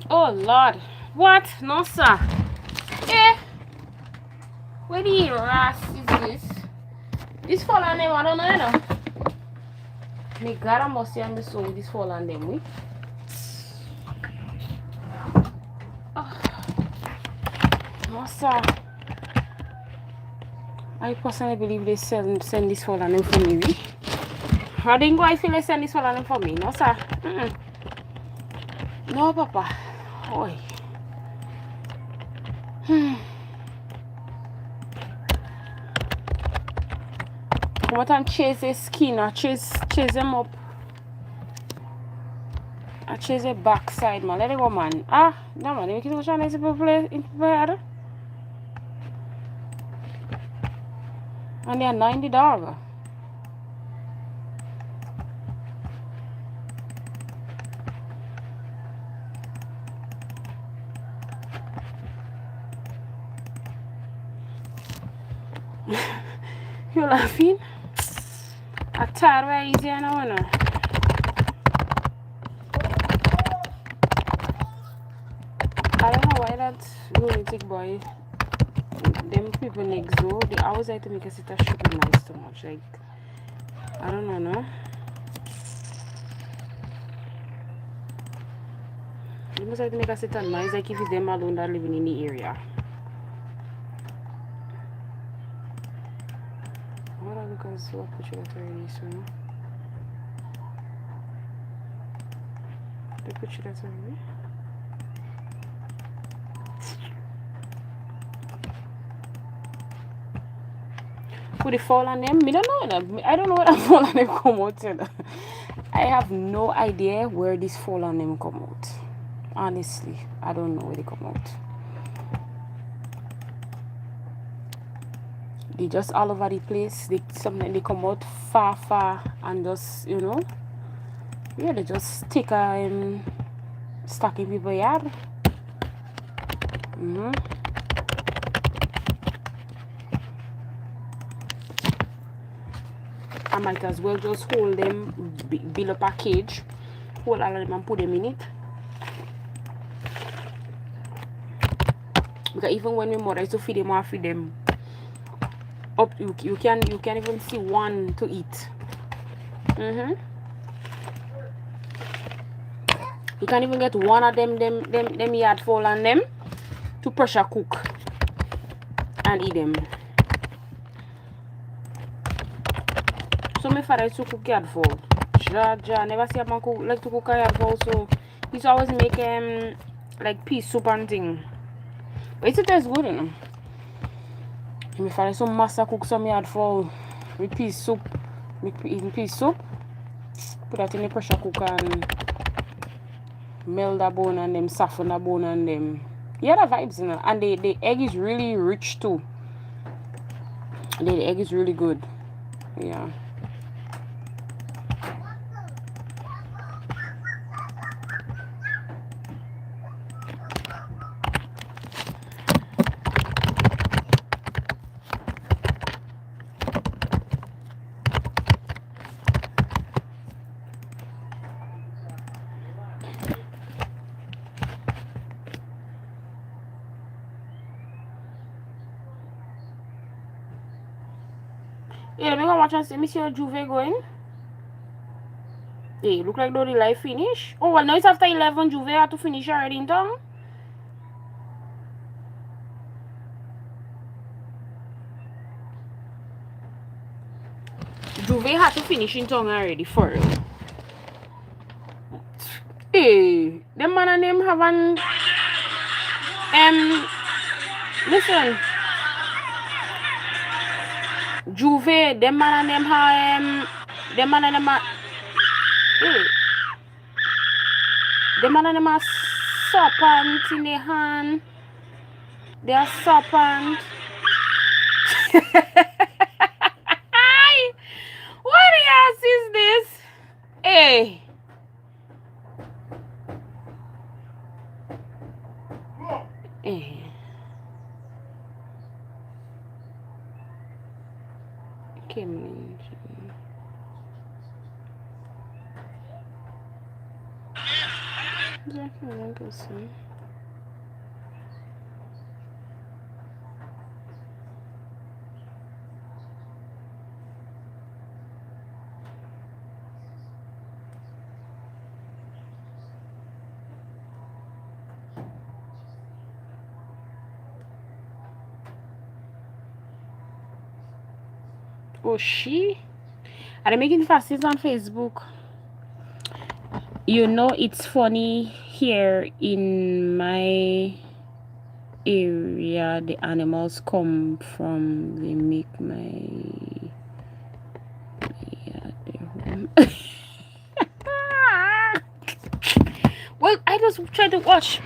Oh Lord. What? No sir. Eh? Where the ras is this? This fall on them, I don't know, you know. Me God, I must say I'm so this fall on them, we. Oh, no sir. I personally believe they send this fall on them for me, we. I didn't go, I feel they send this fall on them for me, no sir. No, Papa. Oi. Come out and chase the skin or chase them up. I chase the backside, man. Let it go, man. Ah, no, man. They make it go trying to play in bed. And they are 90 dog. You laughing? I tired where easy now, no. I don't know why that lunatic boy, them people next door, they always like to make us sit a stupid noise too much. Like, I don't know, no. They must like to make us sit a noise like if it's them alone that living in the area. Hold on, because what put you that already, so no? They put you that already? Would it fall on them? I don't know. I don't know what that fall on them come out. I have no idea where this fall on them come out. Honestly, I don't know where they come out. They just all over the place. They come out far and just, you know. Yeah, they just stick a stuck in people's yard. I might as well just hold them, build up a cage, hold all of them and put them in it. Because even when my mother used to feed them, I feed them up. You can even see one to eat. You can't even get one of them yard full on them to pressure cook and eat them. So my father used to cook yard full. Ja, never see a man like to cook a yard full, so he used to always make like pea soup and thing. But it tastes good, you know. My father used to master cook some yard full with pea soup, eating pea soup. Put that in the pressure cooker and melt the bone and them, soften the bone and them. Yeah, the vibes, you know. And the egg is really rich too. The egg is really good. Yeah. Yeah, let me go watch and see Monsieur Juve going. Hey, look like though the live finish. Oh, well, now it's after 11. Juve had to finish already in town. Juve had to finish in town already for real. Hey, them man and them haven't. Listen. Juve, them man and them have. Them man and them are. Hey. Them man and them are serpent in their hand. They are serpent. What else is this? Hey. Hey. Kim. Exactly, one person. Oh, she? Are they making faces on Facebook? You know, it's funny here in my area, the animals come from, they make my, yeah, their home. Well, I just tried to watch.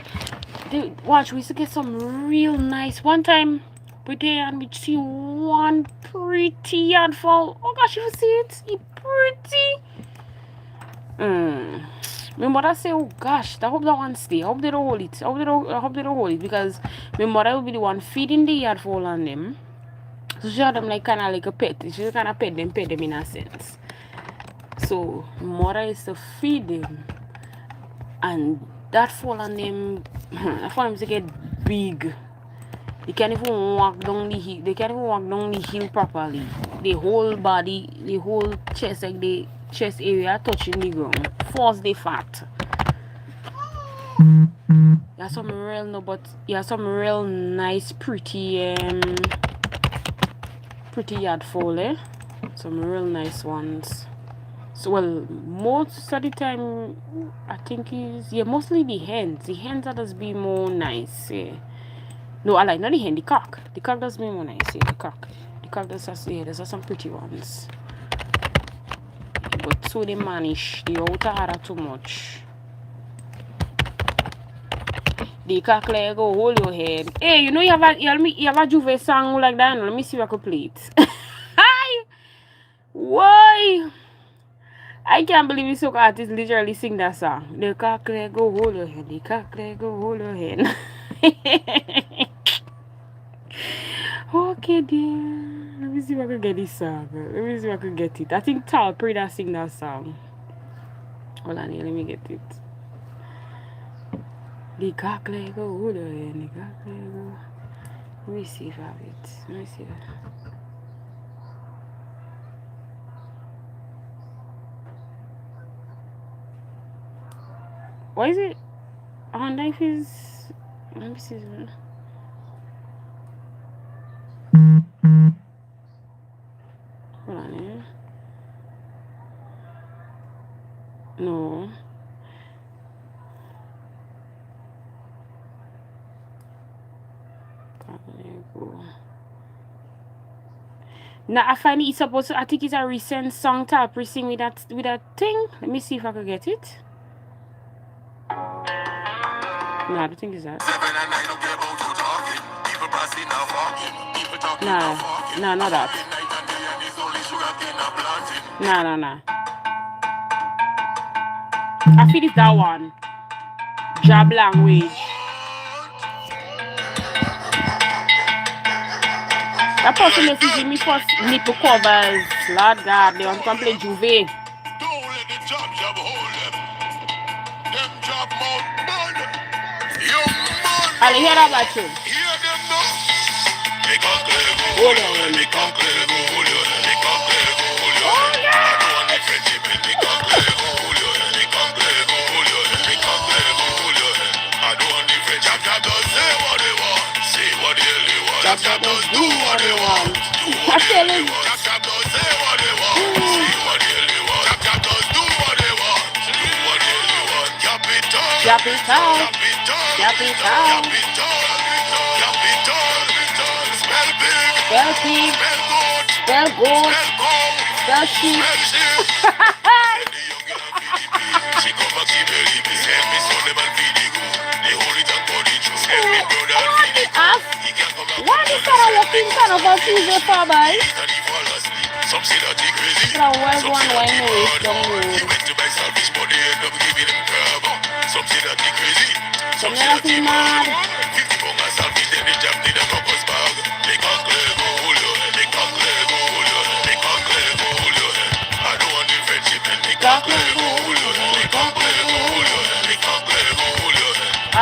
We used to get some real nice. One time, we there and we see one pretty yard fall. Oh gosh, you see it? It's pretty. My mother say, oh gosh, I hope that one stay. I hope they don't hold it. I hope they don't hold it because my mother will be the one feeding the yard fall on them. So she had them like kind of like a pet. She kind of pet them in a sense. So my mother used to feed them, and that fall on them. That fall them to get big. They can't even walk down the hill. They can't even walk down the hill properly. The whole body, the whole chest, like the chest area touching the ground. Force the fat. Yeah, some real no, but yeah, some real nice, pretty yard fall, eh? Some real nice ones. So well, most of the time, I think is mostly the hens. The hens that does be more nice. Yeah. No, I like not the hen, the cock. The cock does be more nice. Yeah, the cock. The cock does have, yeah, there's some pretty ones. But so they manage. The outer are too much. The cock like go hold your head. Hey, you know you have a Juve song like that. Let me see if I can play it. Hi, why? I can't believe this song artist literally sing that song. The cock like go hold your head. The cock like go hold your head. Okay, dear. Let me see if I can get this song. Let me see if I can get it. I think Tal Prida sing that song. Hold on here, let me get it. The cock leg go, hold on, the cock leg go. Let me see if I have it. Let me see. Why is it? On knife is. Let me see. Hold on here. No. Now I find it's supposed to. I think it's a recent song tap sing with that thing. Let me see if I can get it. No, I don't think it's that. Nah, not that. Nah. I feel it's that one. Jab language. That person messaging me for nipple covers. Lord God, they want to come play Juve. Don't let the job hold them. Them job mount burn. Young man. I'll hear that about you. Hear them now. Make a clear go. Hold on, make a clear go. Hold on, make a clear go. Hold on. Oh yeah. I don't want the friendship. Make a clear go. Hold on, make a clear go. Hold on, make a clear go. Hold on. I don't want the friendship. Jab don't say what they want. Say what they really want. Jab don't do what they want. Do what they really want. Jab don't say what they want. Say what they really want. Jab don't do what they want. Do what they really want. Capital. Capital. Capital. Capital. Spell big. Spell big. Spell good. Spell good. Spell sheep. She come back, she believe me. Send me son, them and feed the good. They hold it and cut it through. Send me brother and feed the good. What is that walking kind of a season for, boy? Some say that he crazy. Some went to buy selfish, but they end up giving him curb. Some say that he crazy. Some say that he mad. 50 pounds of selfish, then they jam in the caucus bag. Make a clear go, hold your head. Make a clear go, hold your head. Make a clear go, hold your head. I don't want the friendship, and make a clear go, hold your head. Make a clear go, hold your head. Make a clear go,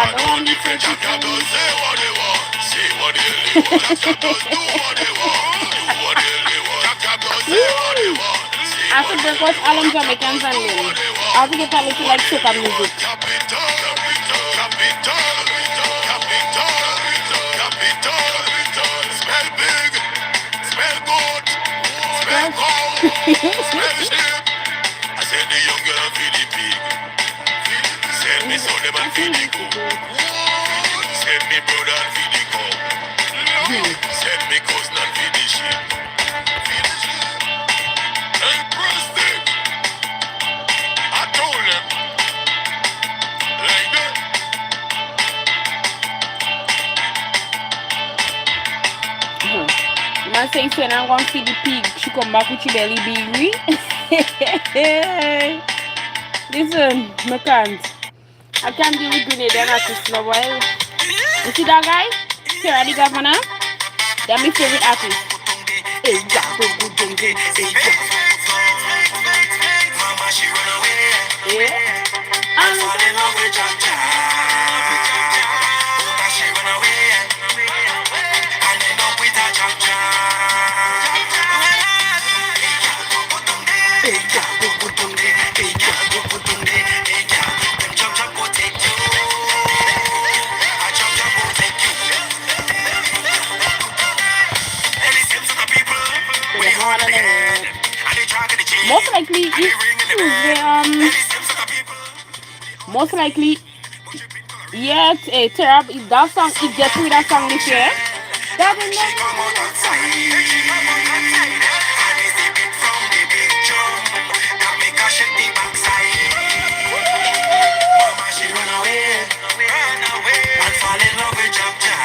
I don't want to say to say what they want. Say what they want. Just do what they want. Do what they want. Just say what they want. I have to break out all them Jamaicans and them. I have to get a little like soca music. Capital, capital, capital, capital, capital. Smell big, smell good, smell cold, smell cheap. I said the young girl feel the pig. Send me son them and feed the goat. Send me brother and feed the cow. Send me cousin and feed the sheep. Feed the sheep. And prostate. I told them like that. Man say when I'm going to feed the pig, she come back with your belly big. Listen, I can't. I can't deal with Grenadian artists no while. You see that guy? Sarah the governor? They're my favorite artist. Hey, yeah, Mama, she run away. Yeah. I'm in love with Jaja. She run away. And end up with a Jaja. Hey, yeah, hey, yeah, them Jaja go take you. A Jaja go take you. And it seems to the people we hard on the head. And they drag the chain. Most likely, most likely, yeah, Terab, if that song, if get through that song this year, that will Mama, she run away, and fall in love with Jaja.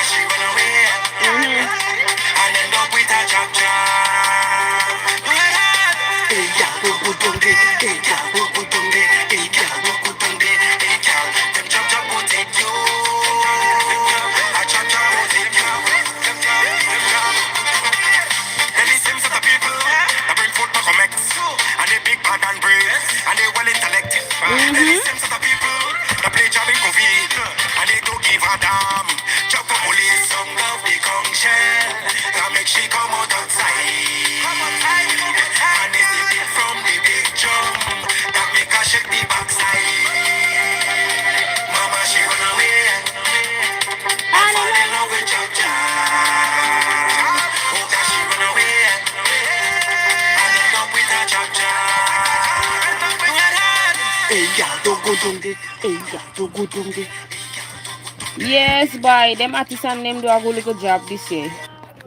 She run away, and end up with a Jaja. Hey, yeah, go down there. Hey, yeah, go down there. Hey, yeah, go down there. Hey, yeah, them Jaja go take you. A Jaja go take you. Then it seems that the people that bring food to connect, and they big bad and brave, and they well intellect. Then it seems that the people that play job in COVID, and they don't give a damn. Job for police, some love the conch that make she come out outside. And it's the beat from the big drum that make her shake the backside. Mama, she run away and fall in love with Jaja. Oh, God, she run away and end up with a Jaja. Hey, yeah, don't go down there. Hey, yeah, don't go down there. Yes, boy, them artists and them do a good little job this year.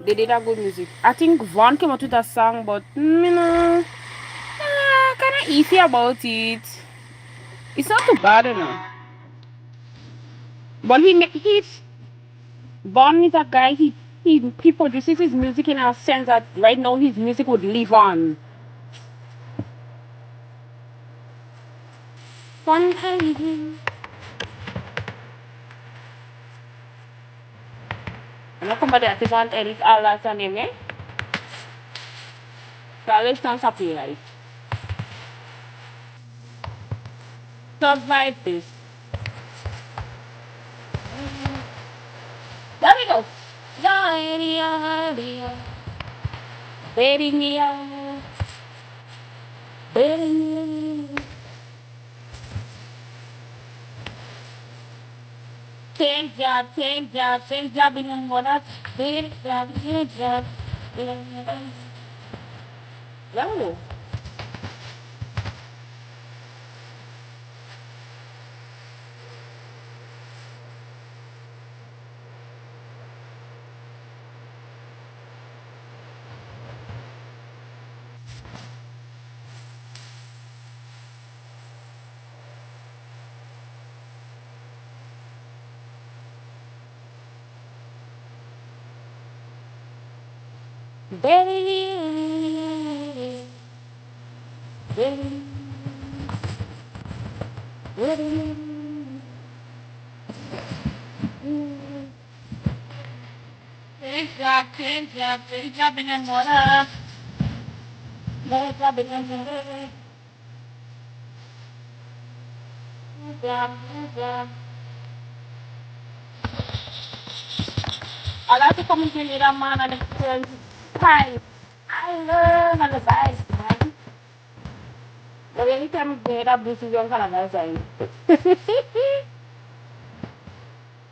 They did a good music. I think Vaughn came out with a song, but you know, kind of iffy about it. It's not too bad, you know. But he make hits. Vaughn is a guy. He produces his music in a sense that right now his music would live on. Fun. Ano kung ba dati Vaughn edit ala sa name eh? College sounds happy, right? Survive this. There we go. Baby, baby. Same job in one same job, same job. No. Baby, baby, baby. Same job in one no job in I like to come and get a man and the pipe. I learn on the bike, man. But anytime you get up, this is your kind of thing.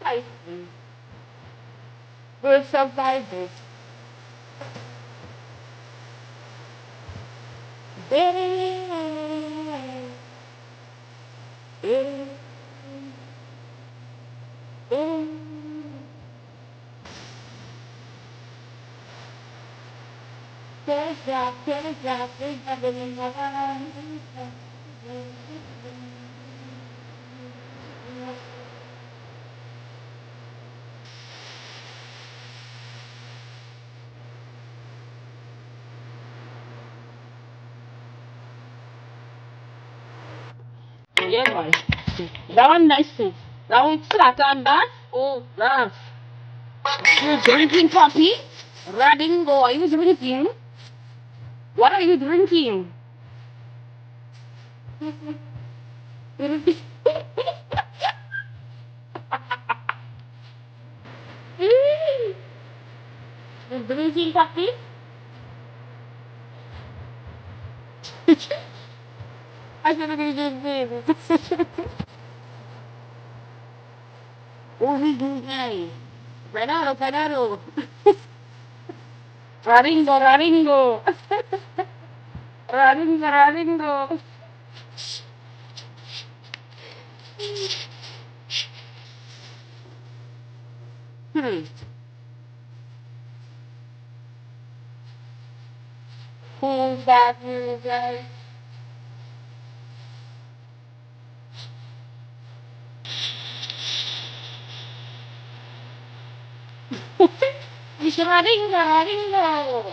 I see. We're survivors. Yeah, boy. That one nice too. That one flat on that. Oh, love. You drinking coffee? Radingo, are you drinking? What are you drinking? You drinking coffee? I should have been drinking. Oh, we do hey. Penado, penado. Raringo, raringo. Raringo, raringo. Hmm. Who's that? Who's that? It's raringo, raringo.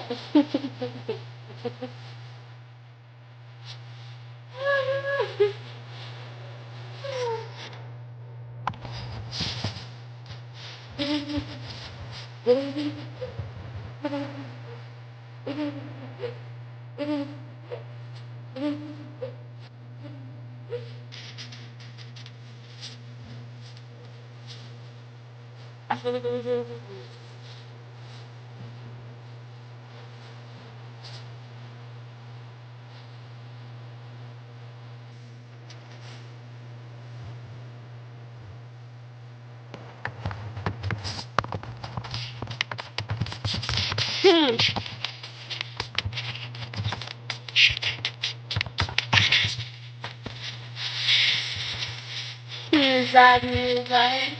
Here's that music.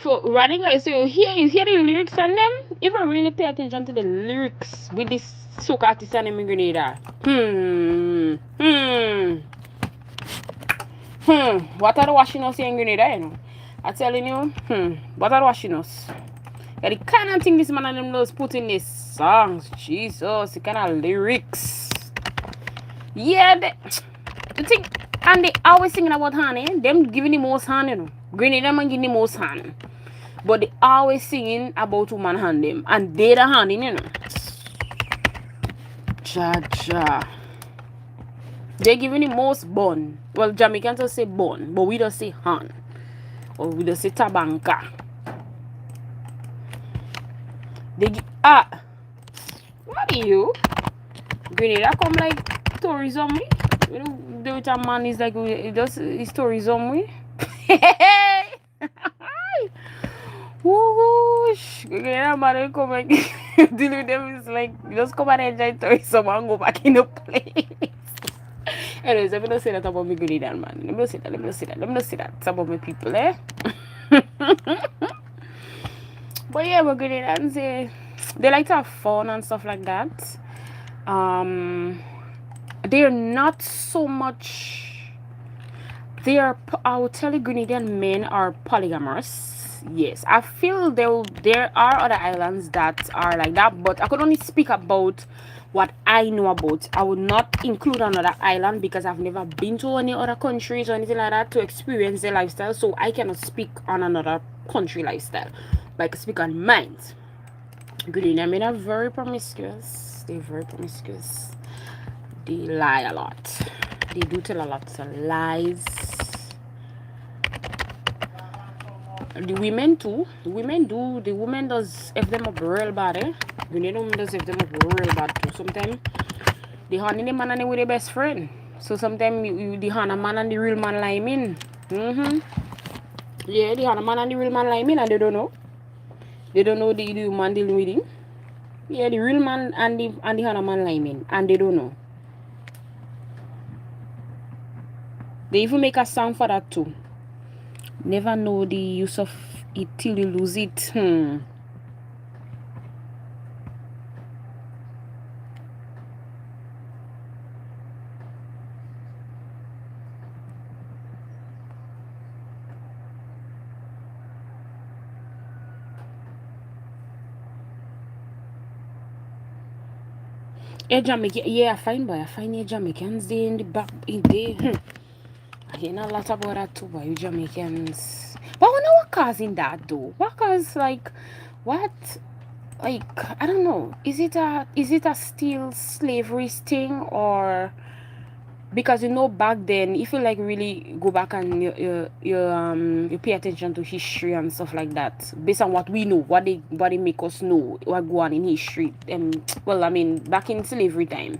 So running like so you hear the lyrics on them? If I really pay attention to the lyrics with this soca artist and them Grenada. What are the washing us here in Grenada, you know? I telling you, what are the washing us? Yeah, the kind of thing this man and them knows put in these songs. Jesus, the kind of lyrics. Yeah, the thing, and they always singing about honey. Them giving the most hand, you know. Grenada man giving the most hand. But they always singing about woman hand them. And they the hand, you know. Ja. They giving the most bun. Well, Jamaicans just say bun, but we don't say hand. Or we don't say tabanka. They what are you? Grenada come like tourism we. You know, the which a man is like it's tourism we. Whoosh! Grenada man come and deal with them is like just come and enjoy tourism and go back in the place. Anyways, let me not say that about me Grenadian man. Let me not say that. It's about my people, eh? But yeah, we're Grenadians, they like to have fun and stuff like that. They're not so much. I would tell you, Grenadian men are polygamous. Yes, I feel there are other islands that are like that, but I could only speak about what I know about. I would not include another island because I've never been to any other countries or anything like that to experience their lifestyle, so I cannot speak on another country lifestyle, but I can speak on mine. Green, I mean, are very promiscuous. They're very promiscuous. They lie a lot. They do tell a lot of lies. The women too. The women does if them up real bad, eh? The women does if them up real bad too. Sometimes the honey the man and they with their best friend. So sometimes the honey man and the real man lie in. Yeah, the honey man and the real man lie in and they don't know. They don't know the man dealing with him. Yeah, the real man and the honey man lie in and they don't know. They even make a song for that too. Never know the use of it till you lose it. Jamaican, yeah, I find Jamaicans they in the back in the I hear a lot about that too, boy, you Jamaicans. But I wonder what causing that though. What cause what like I don't know. Is it a still slavery thing or because back then if you like really go back and you pay attention to history and stuff like that based on what we know what they make us know what go on in history well I mean back in slavery time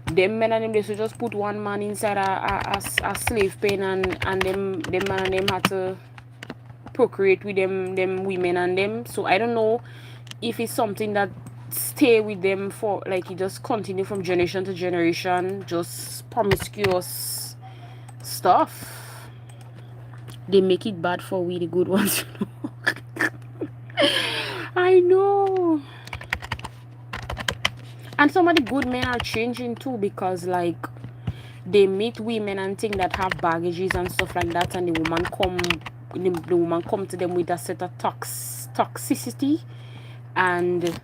them men and them they should just put one man inside a slave pen and them man and them had to procreate with them women and them. So I don't know if it's something that stay with them for like it just continue from generation to generation, just promiscuous stuff. They make it bad for we the good ones, you know. I know. And some of the good men are changing too because like they meet women and think that have baggages and stuff like that and the woman come to them with a set of toxicity and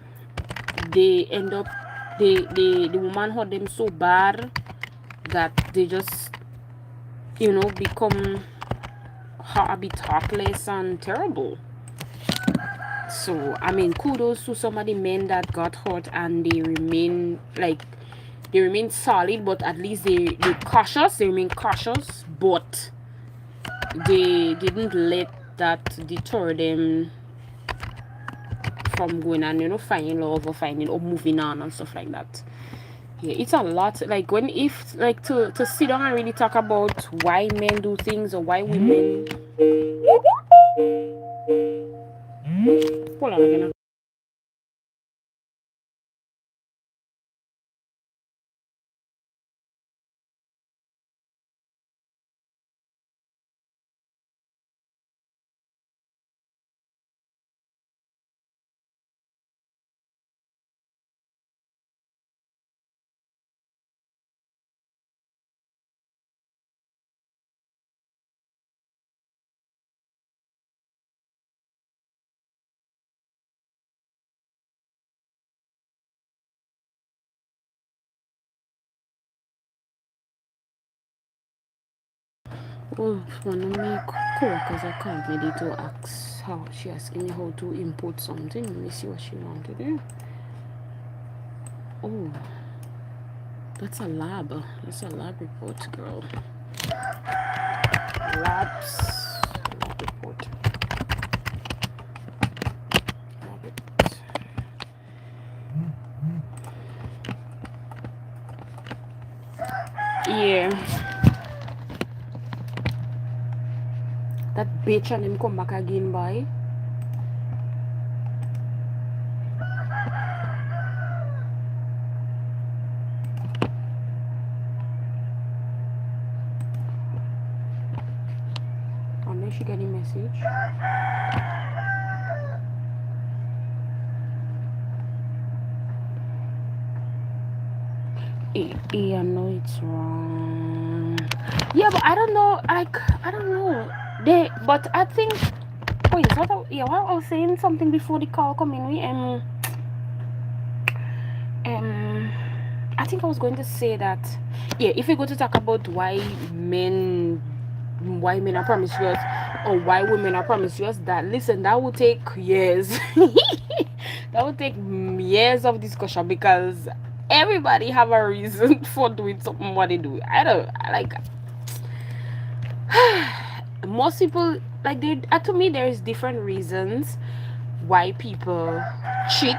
they end up the woman hurt them so bad that they just become a bit heartless and terrible. So I mean kudos to some of the men that got hurt and they remain solid, but at least they remain cautious, but they didn't let that deter them from going and finding love or moving on and stuff like that. Yeah, it's a lot. Like to sit down and really talk about why men do things or why women. Hold on again. Oh, one of my co-workers are called me to ask how she asking me how to import something. Let me see what she wanted to do. Oh, that's a lab. That's a lab report, girl. Lab report. Lab report. Yeah. That bitch and him come back again, boy. Unless she get a message. I know it's wrong. Yeah, but I don't know. Like I don't know. But I think. Wait, what I was saying something before the call coming. I think I was going to say that. Yeah, if we go to talk about why men are promiscuous or why women are promiscuous, that would take years. That would take years of discussion because everybody have a reason for doing something what they do. I don't I like most people like they to me there's different reasons why people cheat.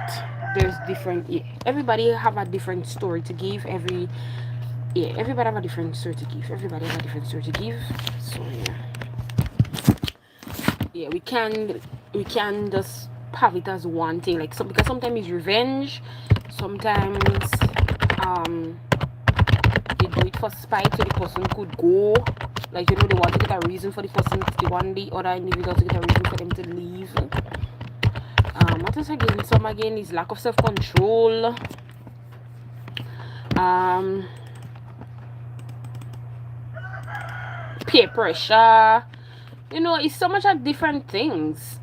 There's different, yeah, everybody have a different story to give. Everybody have a different story to give. Everybody have a different story to give. So yeah, we can just have it as one thing, like, so because sometimes it's revenge, sometimes um they do it for spite, so the person could go, like, they want to get a reason for the person, they want the other individual to get a reason for them to leave. What else again? Some again is lack of self-control, um peer pressure. It's so much of different things.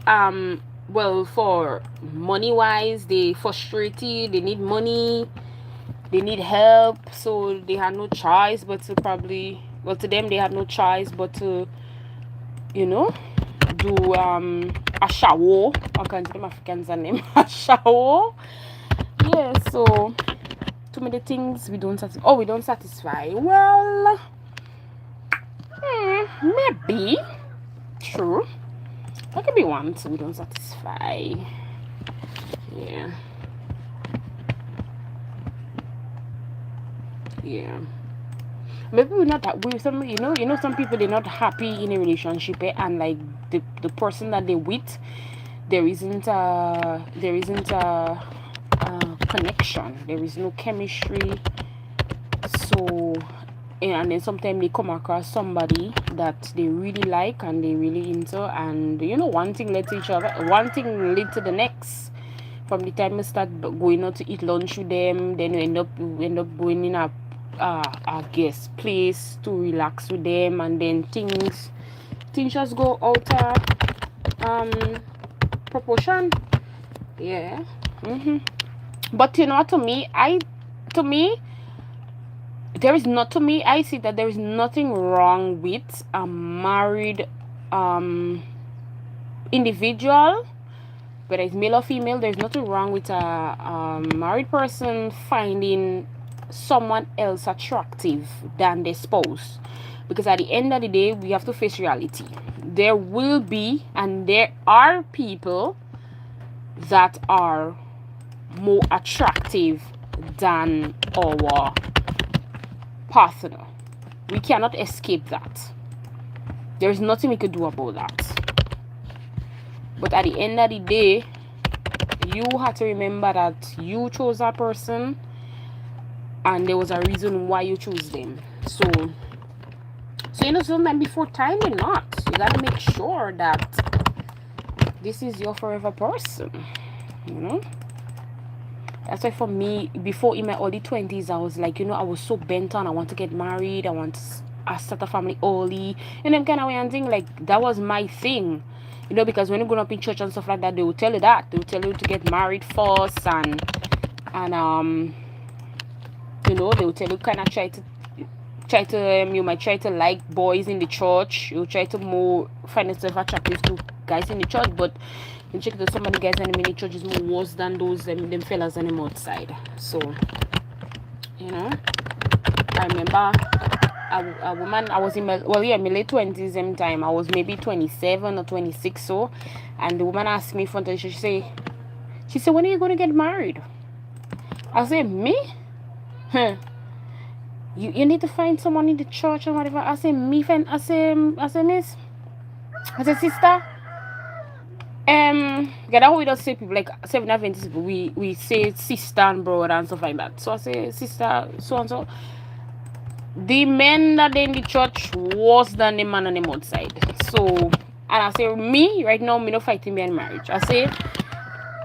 Well, for money wise, they frustrated, they need money, they need help, so they had no choice but to probably, well, to them they had no choice but to do a shower. I can't them Africans are name a shower. Yeah, so too many things we don't satisfy. Well, maybe true. That could be one, so we don't satisfy. Yeah. Yeah. Maybe we're not that we some some people, they're not happy in a relationship, and like the person that they're with, there isn't a connection, there is no chemistry. So and then sometimes they come across somebody that they really like and they really into, and one thing led to each other, one thing led to the next. From the time you start going out to eat lunch with them, then you end up going in a guest place to relax with them, and then things just go out of proportion. Yeah. But to me there is not to me I see that there is nothing wrong with a married individual, whether it's male or female. There's nothing wrong with a married person finding someone else attractive than their spouse, because at the end of the day we have to face reality. There will be, and there are people that are more attractive than our partner. We cannot escape that. There's nothing we could do about that. But at the end of the day, you have to remember that you chose that person and there was a reason why you chose them. So sometimes before time or not, you gotta make sure that this is your forever person. That's why for me, before in my early 20s, I was like, I was so bent on, I want to get married, I want to start a family early, and then kind of way and thing, like, that was my thing. Because when you grow up in church and stuff like that, they will tell you that. They will tell you to get married first, and they will tell you kind of try to you might try to like boys in the church. You try to more find yourself attractive to guys in the church, but you check that some of the guys in the church is more worse than those them fellas on them outside. So I remember a woman, I was in my my late 20s same time. I was maybe 27 or 26, so, and the woman asked me in front of the church, she said, when are you going to get married? I said, me? You need to find someone in the church or whatever. I said, me find, I said, miss, I said, sister, yeah, that we don't say people like Seventh Adventist people, we say sister and brother and stuff like that. So I say sister so and so. The men that they in the church worse than the man on them outside. So, and I say, me right now, me no fighting me in marriage. I say,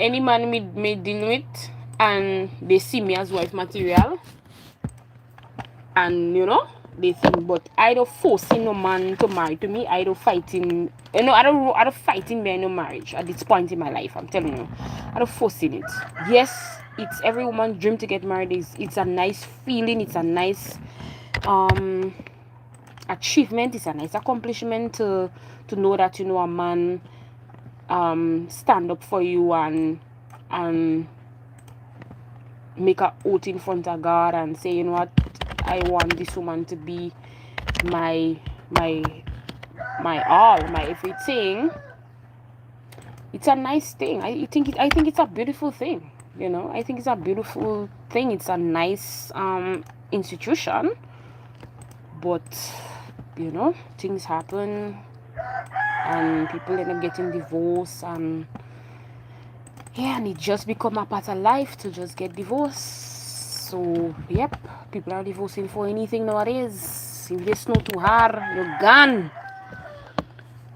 any man me deal with and they see me as wife material, and they think, but I don't forcing no man to marry to me. I don't fighting. I don't fighting me in no marriage at this point in my life. I'm telling you, I don't forcing it. Yes, it's every woman's dream to get married. It's a nice feeling. It's a nice achievement. It's a nice accomplishment to know that a man stand up for you and and make a oath in front of God and say, you know what, I want this woman to be my all, my everything. It's a nice thing. I think it's a beautiful thing. You know, I think it's a beautiful thing. It's a nice institution. But you know, things happen, and people end up getting divorced, and yeah, and it just become a part of life to just get divorced. So yep, people are divorcing for anything nowadays. If they snow too hard, you're gone.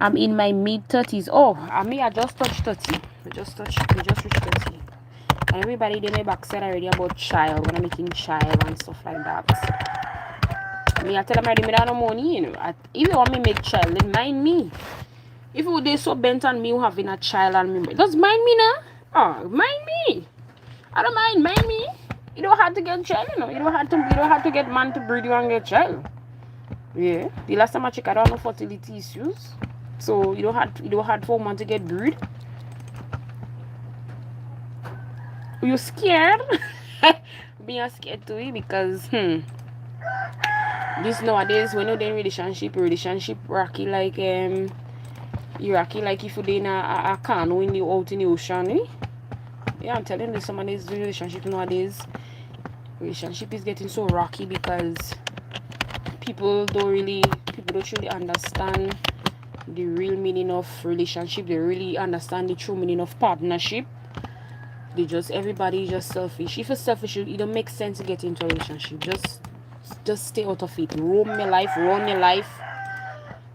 I'm in my mid-30s. Oh, I just touched 30. We just reached 30. And everybody they may backsaid already about child, when I'm making child and stuff like that. I tell them already, me don't have no money, you know. If you want me make child, then mind me. If you they so bent on me having a child and me, just mind me now. Oh, mind me. I don't mind me. You don't have to get child, you know. You don't have to get man to breed you and get child. Yeah. The last time I checked, I don't have no fertility issues. So you don't have for woman to get breed. You scared? Being scared too, because this nowadays when you're in relationship rocky like you rocky like if you're in a canoe out in the ocean. Yeah, I'm telling you, some of these relationship nowadays, relationship is getting so rocky because people don't really understand the real meaning of relationship. They really understand the true meaning of partnership. Everybody just selfish. If you're selfish, it don't make sense to get into a relationship. Just stay out of it. Run your life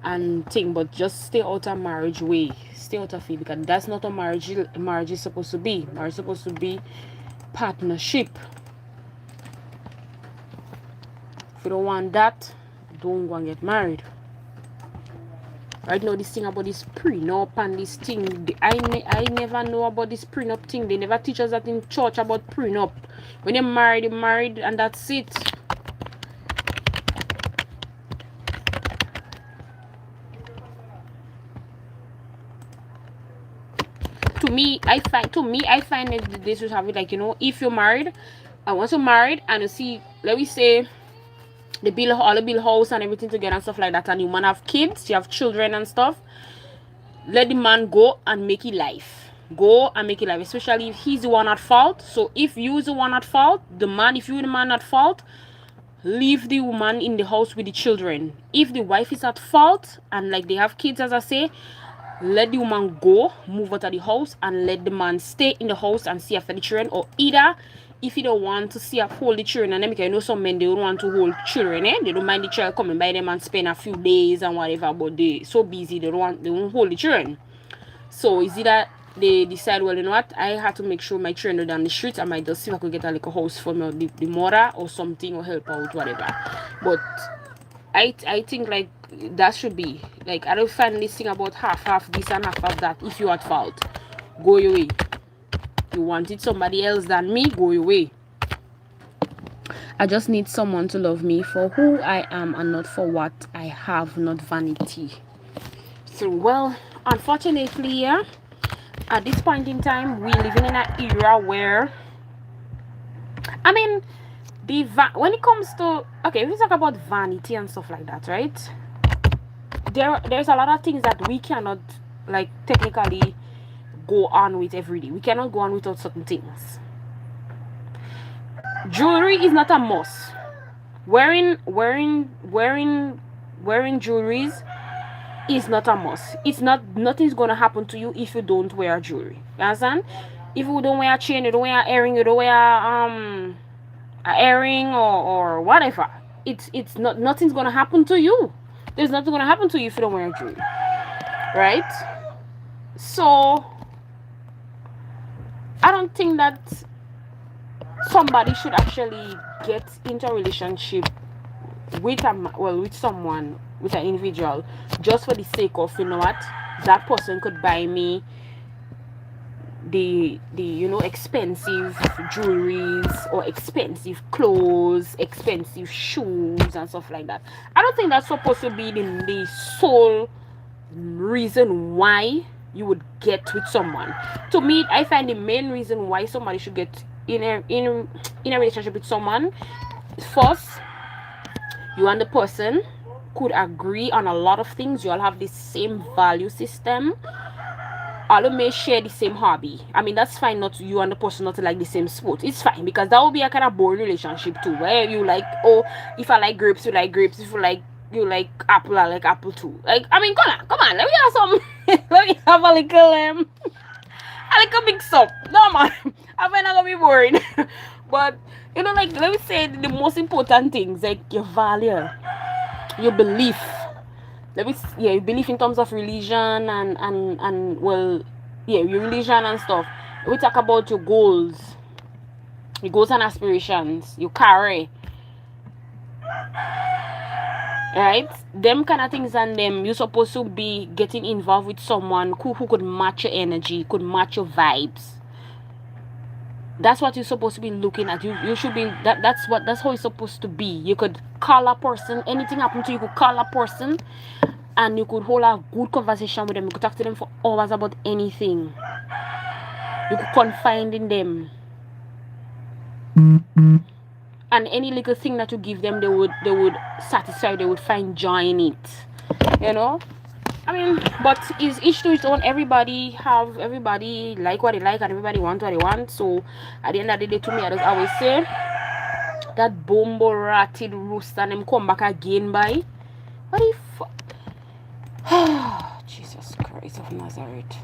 and think, but just stay out of marriage way. Stay out of it, because that's not what marriage is supposed to be. Marriage is supposed to be partnership. If you don't want that, don't go and get married. Right now, this thing about this prenup and this thing, I never know about this prenup thing. They never teach us that in church about prenup. When you're married, and that's it. To me, I find that they should have it like, you know, if you're married, and once you're married, and you see, let me say, they build house and everything together and stuff like that, and you man have kids, you have children and stuff, let the man go and make it life. Especially if he's the one at fault. So if you're the one at fault, if you're the man at fault, leave the woman in the house with the children. If the wife is at fault and like they have kids, as I say, let the woman go, move out of the house, and let the man stay in the house and see after the children. Or either, if you don't want to hold the children, and then because I know some men, they don't want to hold children, they don't mind the child coming by them and spend a few days and whatever, but they so busy they won't hold the children. So is it that they decide, well, you know what, I have to make sure my children are down the street, I might just see if I could get a little house for the mother or something, or help out, whatever. But I think like that should be like, I don't find this thing about half this and half of that. If you're at fault, go your way. You wanted somebody else than me, go your way. I just need someone to love me for who I am and not for what I have, not vanity. So, well, unfortunately, yeah, at this point in time, we're living in an era where, I mean, when it comes to, okay, if we talk about vanity and stuff like that, right? There's a lot of things that we cannot, like, technically go on with every day. We cannot go on without certain things. Jewelry is not a must. Wearing jewelries is not a must. Nothing's gonna happen to you if you don't wear jewelry. You understand? If you don't wear a chain, you don't wear an earring, you don't wear an earring or whatever, it's not, nothing's gonna happen to you. There's nothing gonna happen to you if you don't wear jewelry, right? So I don't think that somebody should actually get into a relationship with someone, with an individual, just for the sake of, you know what, that person could buy me the expensive jewelries or expensive clothes, expensive shoes and stuff like that. I don't think that's supposed to be the sole reason why you would get with someone. To me, I find the main reason why somebody should get in a relationship with someone, first, you and the person could agree on a lot of things. You all have the same value system. All may share the same hobby. I mean, that's fine. Not you and the person not to like the same sport. It's fine, because that would be a kind of boring relationship too, where you like, oh, if I like grapes, you like grapes. If you like apple, I like apple too. Like, I mean, come on, let me have some. Let me have a little mix up. No man, I'm not gonna be boring. But you know, like, let me say the most important things, like your value, your belief. You believe in terms of religion and well, yeah, your religion and stuff. We talk about your goals and aspirations, your career, right? Them kind of things, and them you're supposed to be getting involved with someone who could match your energy, could match your vibes. That's what you're supposed to be looking at. You should be that's how it's supposed to be. You could call a person, anything happen to you, could call a person and you could hold a good conversation with them. You could talk to them for hours about anything. You could confide in them. And any little thing that you give them, they would satisfy, they would find joy in it. You know? I mean, but is each to its own. Everybody like what they like, and everybody want what they want. So at the end of the day, to me, I just always say that bombo ratted rooster and them come back again by what the fuck. Jesus Christ of Nazareth.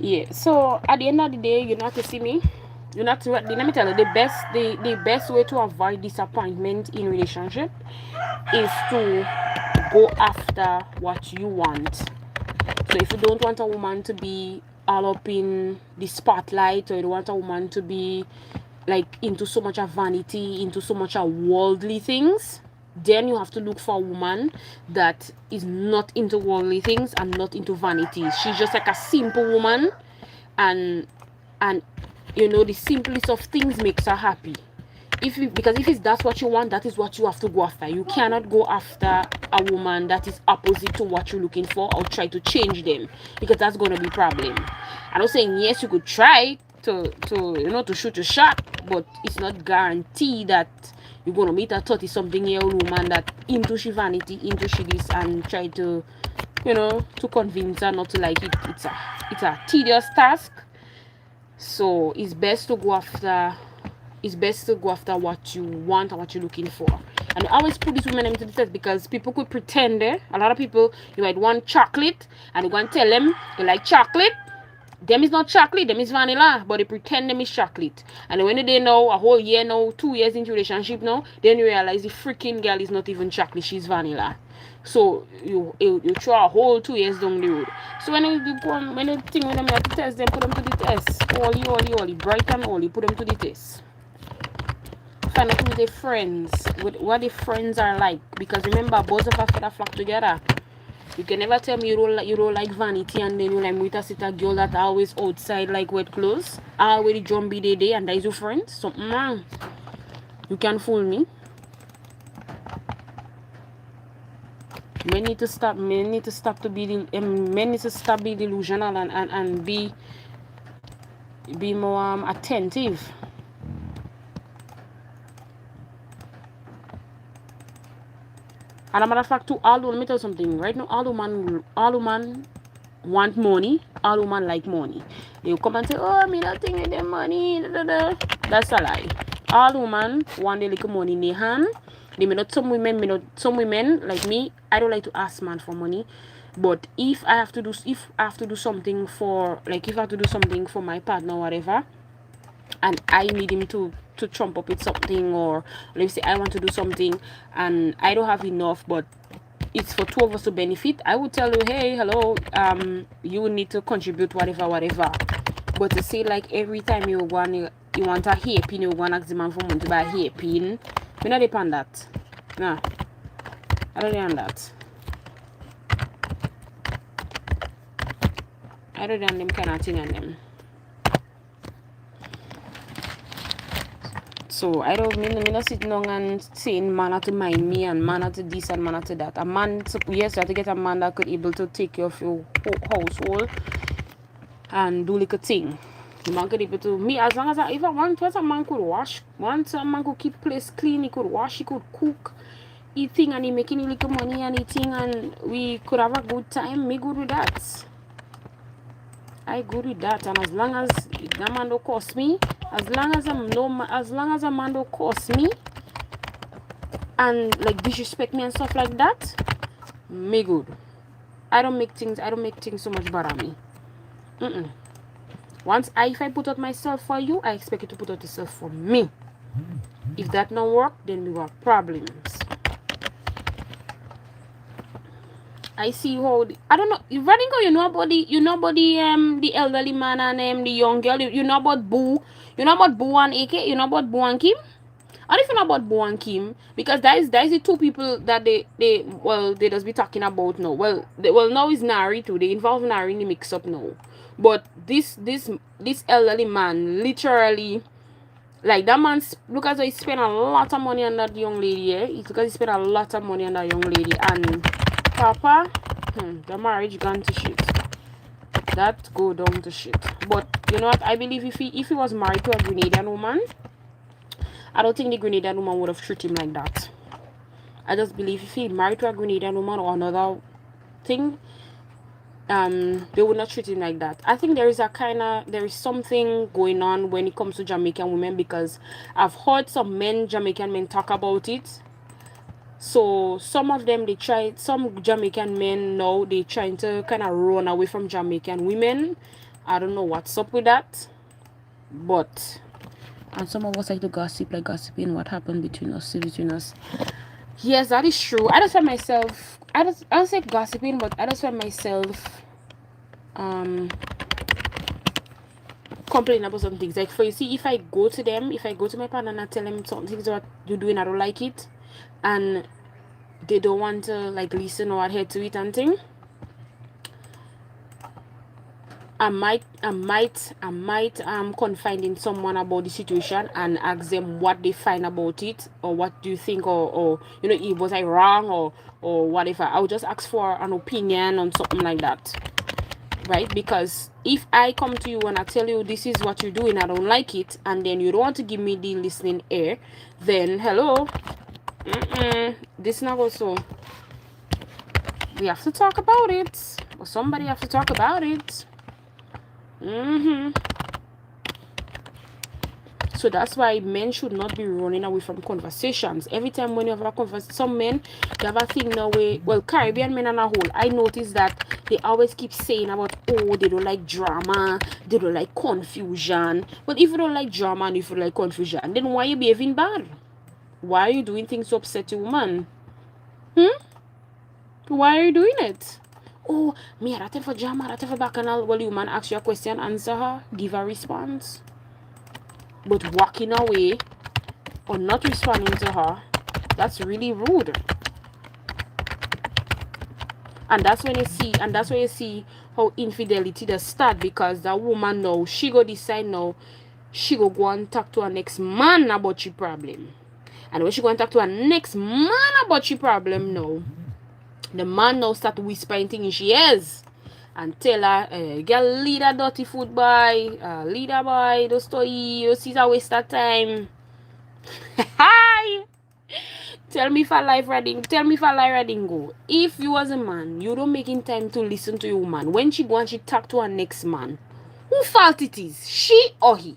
Yeah, so at the end of the day, you not to see me. You not to, let me tell you, the best way to avoid disappointment in relationship is to go after what you want. So if you don't want a woman to be all up in the spotlight, or you don't want a woman to be like into so much of vanity, into so much of worldly things, then you have to look for a woman that is not into worldly things and not into vanity. She's just like a simple woman, and you know, the simplest of things makes her happy. Because if that's what you want, that is what you have to go after. You cannot go after a woman that is opposite to what you're looking for, or try to change them, because that's going to be a problem. I'm not saying yes, you could try to shoot your shot, but it's not guaranteed that you're going to meet a 30-something-year-old woman that into she vanity, into she this, and try to, to convince her not to like it. It's a tedious task. So it's best to go after what you want and what you're looking for. And I always put these women into the test, because people could pretend. A lot of people, you might want chocolate, and you want to tell them you like chocolate. Them is not chocolate, them is vanilla, but they pretend them is chocolate. And when they know a whole year now, 2 years into relationship now, then you realize the freaking girl is not even chocolate, she's vanilla. So you throw a whole 2 years down the road. So when you think when them have to test them, put them to the test. All bright and all, you put them to the test. Find out who their friends, what their friends are like. Because remember, both of us feather flock together. You can never tell me you don't like vanity, and then you like with a girl that always outside like wet clothes. Always John be day and that is your friend. So you can fool me. Men need to stop being delusional and be more attentive. And a matter of fact, too, let me tell you something. Right now, all women want money. All women like money. They will come and say, oh, me not think with them money. Da, da, da. That's a lie. All women want a little money in their hand. They may not, some women like me, I don't like to ask man for money. But if I have to do something for my partner or whatever, and I need him to trump up with something, or let me say I want to do something and I don't have enough, but it's for two of us to benefit, I would tell you, hey, hello, you need to contribute whatever. But to say like every time you want a hairpin, you want to ask the man for money to buy a hairpin, me not depend that. Nah, I don't depend that. I don't depend them kind of thing on them. So I don't mean me not sitting down and saying man have to mind me and man have to this and man have to that. A man, yes, you have to get a man that could able to take care of your household and do like a thing. The man could able to me as long as if I want a man could wash, once a man could keep place clean, he could wash, he could cook, eating and he making little money and eating and we could have a good time. Me good with that. I good with that, and as long as that man don't cost me, as long as a man don't cost me and like disrespect me and stuff like that, me good. I don't make things so much bother me. If I put out myself for you, I expect you to put out yourself for me. If that don't work, then we have problems. I see how I don't know. Radingo, you know about the elderly man and the young girl. You know about Boo. You know about Boo and AK. You know about Boo and Kim. I don't even know about Boo and Kim because that is the two people that they just be talking about now. Now is Nari too. They involve Nari in the mix up now. But this elderly man literally. Like that man, look as though he spent a lot of money on that young lady, yeah? It's because he spent a lot of money on that young lady. And Papa, the marriage gone to shit. That go down to shit. But you know what? I believe if he was married to a Grenadian woman, I don't think the Grenadian woman would have treated him like that. I just believe if he married to a Grenadian woman or another thing, they would not treat him like that. I think there is something going on when it comes to Jamaican women because I've heard some Jamaican men talk about it. So some Jamaican men now they trying to kind of run away from Jamaican women. I don't know what's up with that, but and some of us like to gossip, like gossiping what happened between us. Yes, that is true. I don't say gossiping, but I just find myself complaining about some things. Like for you see, if I go to my partner and I tell them some things what you're doing, I don't like it, and they don't want to like listen or adhere to it and thing, I might confide in someone about the situation and ask them what they find about it or what do you think or you know, was I wrong or whatever. I'll just ask for an opinion on something like that, right? Because if I come to you and I tell you this is what you're doing, I don't like it, and then you don't want to give me the listening ear, then hello, this not also. We have to talk about it, or somebody have to talk about it. So that's why men should not be running away from conversations. Every time when you have a conversation, some men, they have a thing now where, well, Caribbean men on a whole, I notice that they always keep saying about, oh, they don't like drama, they don't like confusion. But if you don't like drama and if you like confusion, then why are you behaving bad? Why are you doing things to upset your woman? Why are you doing it? Oh, me I for drama, I for bacchanal. Well, you man ask you a question, answer her, give a response. But walking away or not responding to her, that's really rude. And that's when you see how infidelity does start, because that woman now, she go decide now, she go and talk to her next man about your problem. And when she go and talk to her next man about your problem now, the man now start whispering things in she ears and tell her, girl, lead a dirty food boy, lead a boy, don't stay, you see a waste of time. Hi! Tell me if I lie riding go. If you as a man, you don't making time to listen to your woman, when she go and she talk to her next man, who fault it is? She or he?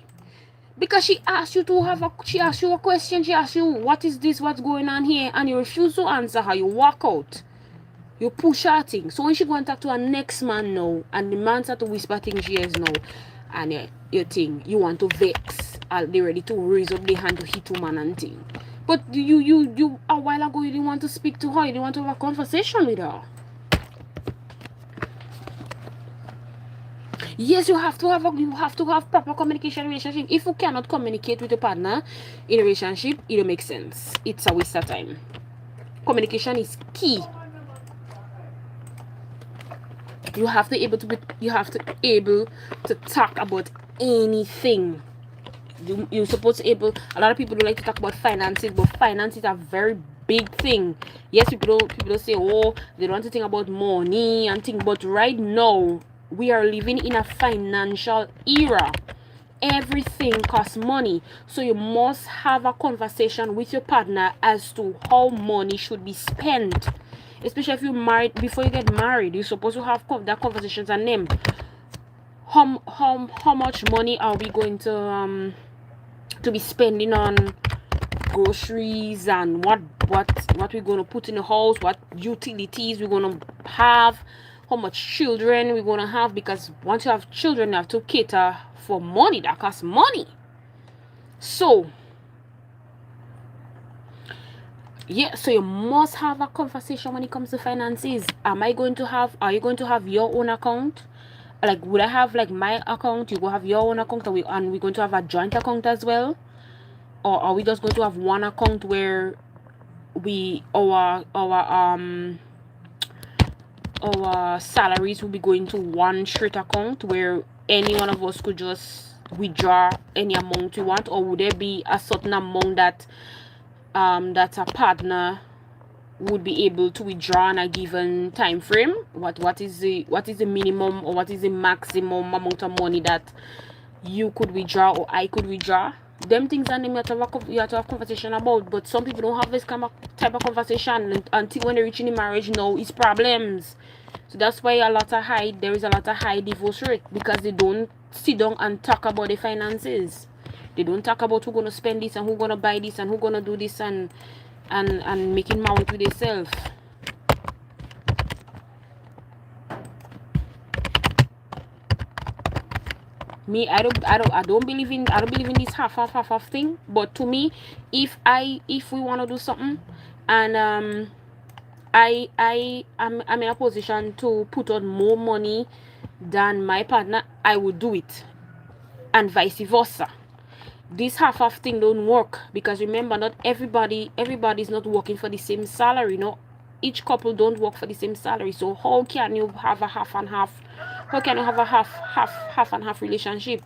Because she asked you a question, she asked you, what is this, what's going on here, and you refuse to answer her, you walk out. You push her thing. So when she go and talk to her next man now, and the man start to whisper things she hears now, and you think you want to vex, they ready to raise up their hand to hit a man and thing. But you a while ago you didn't want to speak to her, you didn't want to have a conversation with her. Yes, you have to have proper communication in a relationship. If you cannot communicate with your partner in a relationship, it don't make sense. It's a waste of time. Communication is key. You have to able to talk about anything. you're supposed to able. A lot of people don't like to talk about finances, but finances are a very big thing. Yes, people don't say, oh, they don't want to think about money and things, but right now we are living in a financial era. Everything costs money, so you must have a conversation with your partner as to how money should be spent, especially if you're married. Before you get married, you're supposed to have that conversations and them. How much money are we going to be spending on groceries, and what we're going to put in the house, what utilities we're going to have, how much children we're going to have, because once you have children you have to cater for money that costs money. So yeah, so you must have a conversation when it comes to finances. Are you going to have your own account? Like, would I have like my account, you go have your own account, and we're going to have a joint account as well? Or are we just going to have one account where our salaries will be going to one straight account where any one of us could just withdraw any amount we want? Or would there be a certain amount that a partner would be able to withdraw in a given time frame? What is the minimum, or what is the maximum amount of money that you could withdraw or I could withdraw? Them things and them you have to have conversation about. But some people don't have this type of conversation until when they reach in the marriage. Now it's problems. So that's why there is a lot of high divorce rate, because they don't sit down and talk about the finances. They don't talk about who's gonna spend this and who's gonna buy this and who's gonna do this and making money with themselves. Me, I don't believe in this half thing. But to me, if we want to do something, and I'm in a position to put on more money than my partner, I would do it, and vice versa. This half thing don't work, because remember, not everybody's not working for the same salary. No, each couple don't work for the same salary. So how can you have a half and half? How can you have a half and half relationship?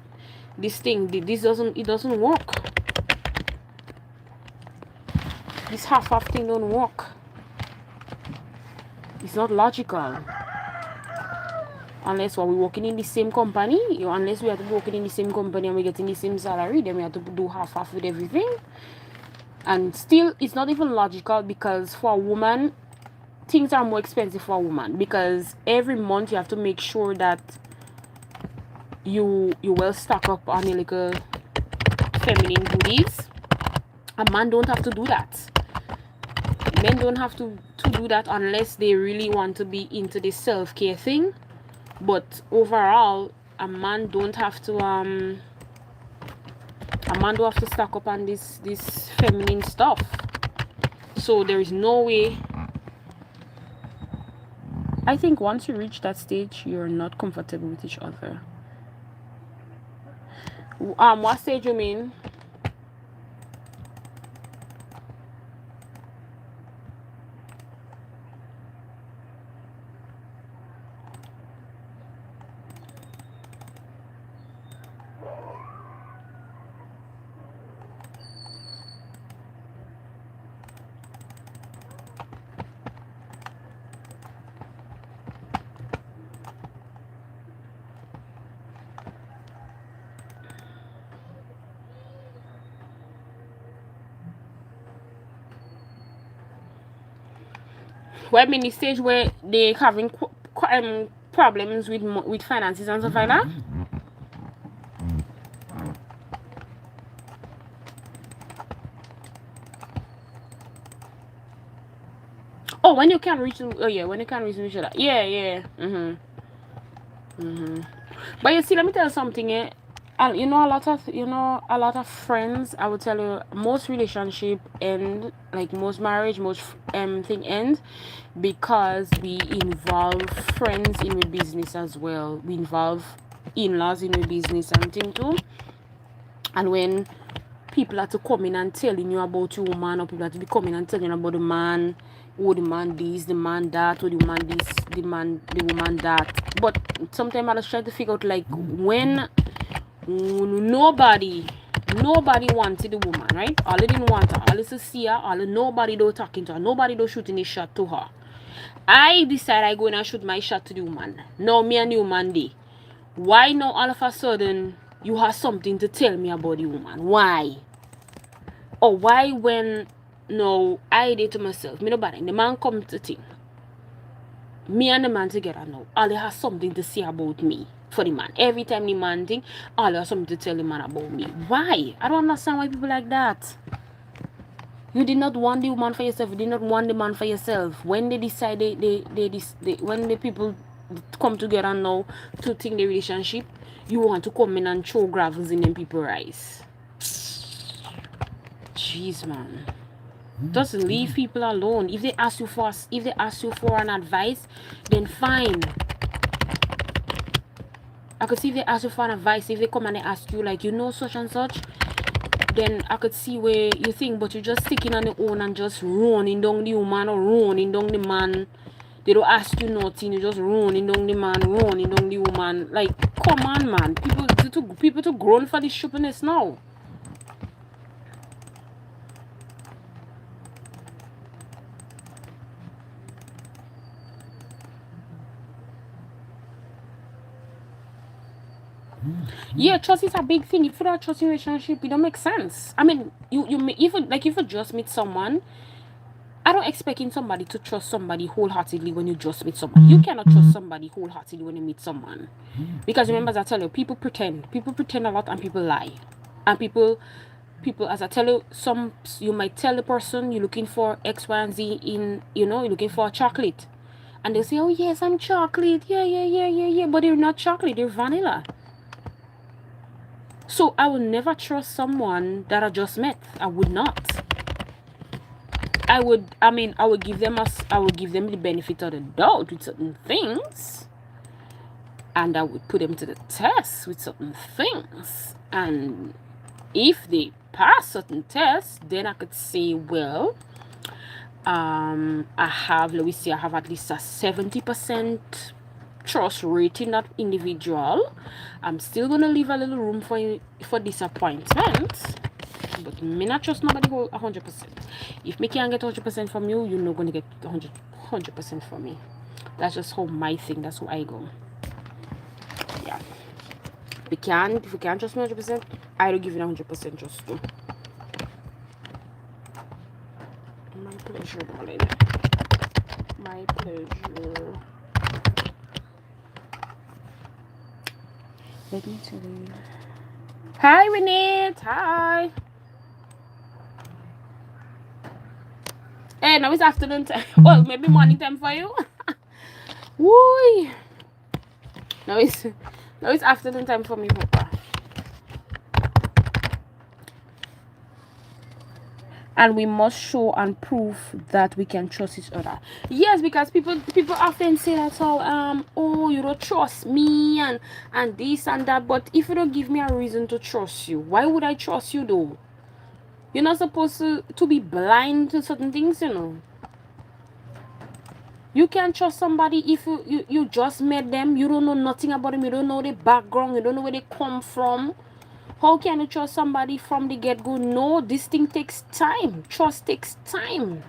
This doesn't work. This half thing don't work. It's not logical. Unless we're working in the same company, unless we are working in the same company and we're getting the same salary, then we have to do half with everything. And still, it's not even logical, because for a woman, things are more expensive for a woman, because every month you have to make sure that you will stock up on your little feminine goodies. A man don't have to do that. Men don't have to do that unless they really want to be into the self-care thing. But overall, a man don't have to stock up on this feminine stuff. So there is no way. I think once you reach that stage, you're not comfortable with each other. What stage you mean? Well, I'm in the stage where they're having problems with finances and stuff like that. Oh, when you can reach, when you can reach each other. Yeah. But you see, let me tell you something. A lot of friends, I would tell you, most relationship end, like most marriage, most thing ends because we involve friends in the business as well. We involve in-laws in the business and thing too. And when people are to come in and telling you about your woman, or people are to be coming and telling you about the man, oh, the man this, the man that, or the woman this, the woman that. But sometimes I just try to figure out, like, when nobody Nobody wanted the woman, right? All they didn't want her. All to see her. All nobody do talking to her. Nobody do shooting a shot to her. I decide I go and shoot my shot to the woman. Now me and the woman day. Why now all of a sudden you have something to tell me about the woman? Why? Or why when no I did to myself, me no bad. The man come to thing. Me and the man together now. All they have something to say about me for the man. Every time the man think, all they have something to tell the man about me. Why? I don't understand why people like that. You did not want the woman for yourself. You did not want the man for yourself. When they decide when the people come together now to think the relationship, you want to come in and throw gravels in them people's eyes. Jeez, man. Just leave people alone. If they ask you for an advice, then fine. I could see if they ask you for an advice. If they come and they ask you like, you know, such and such, then I could see where you think, but you're just sticking on your own and just running down the woman or running down the man. They don't ask you nothing. You just running down the man, running down the woman. Like, come on, man. People too grown for this stupidness now. Yeah, trust is a big thing. If you don't trust in a relationship, it don't make sense. I mean, if you just meet someone, I don't expect in somebody to trust somebody wholeheartedly when you just meet someone. You cannot trust somebody wholeheartedly when you meet someone. Because remember, as I tell you, people pretend. People pretend a lot and people lie. And people, as I tell you, you might tell the person you're looking for X, Y, and Z you're looking for a chocolate. And they'll say, oh, yes, I'm chocolate. Yeah. But they're not chocolate, they're vanilla. So I will never trust someone that I just met. I would not. I would give them the benefit of the doubt with certain things. And I would put them to the test with certain things. And if they pass certain tests, then I could say, well, I have at least a 70% trust rating that individual. I'm still gonna leave a little room for disappointment, but me not trust nobody 100%. If me can't get 100% from you, you're not gonna get 100% from me. That's just how my thing. That's how I go. Yeah. If you can't trust me 100%, I don't give you 100% trust too. My pleasure, darling. My pleasure. Let me tell you. Hi, Renee. Hi. Hey, now it's afternoon time. Well, maybe morning time for you. Woo! Now it's afternoon time for me, Papa. And we must show and prove that we can trust each other. Yes, because people often say that, oh, you don't trust me and this and that. But if you don't give me a reason to trust you, why would I trust you though? You're not supposed to be blind to certain things, you know. You can't trust somebody if you just met them. You don't know nothing about them. You don't know their background. You don't know where they come from. How can you trust somebody from the get-go? No, this thing takes time. Trust takes time.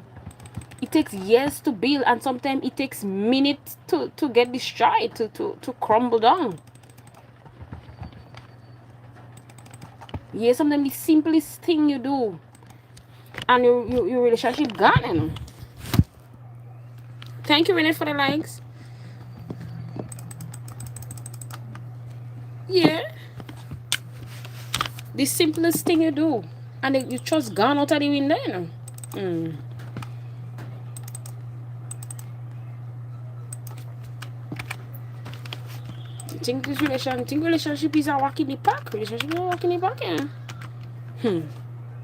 It takes years to build, and sometimes it takes minutes to get destroyed, to crumble down. Yeah, sometimes the simplest thing you do, and your relationship gone. Thank you, Renee, for the likes. Yeah. The simplest thing you do, and you just gone out of the window, you know. I think relationship is a walk in the park. Relationship is a walk in the park, yeah. You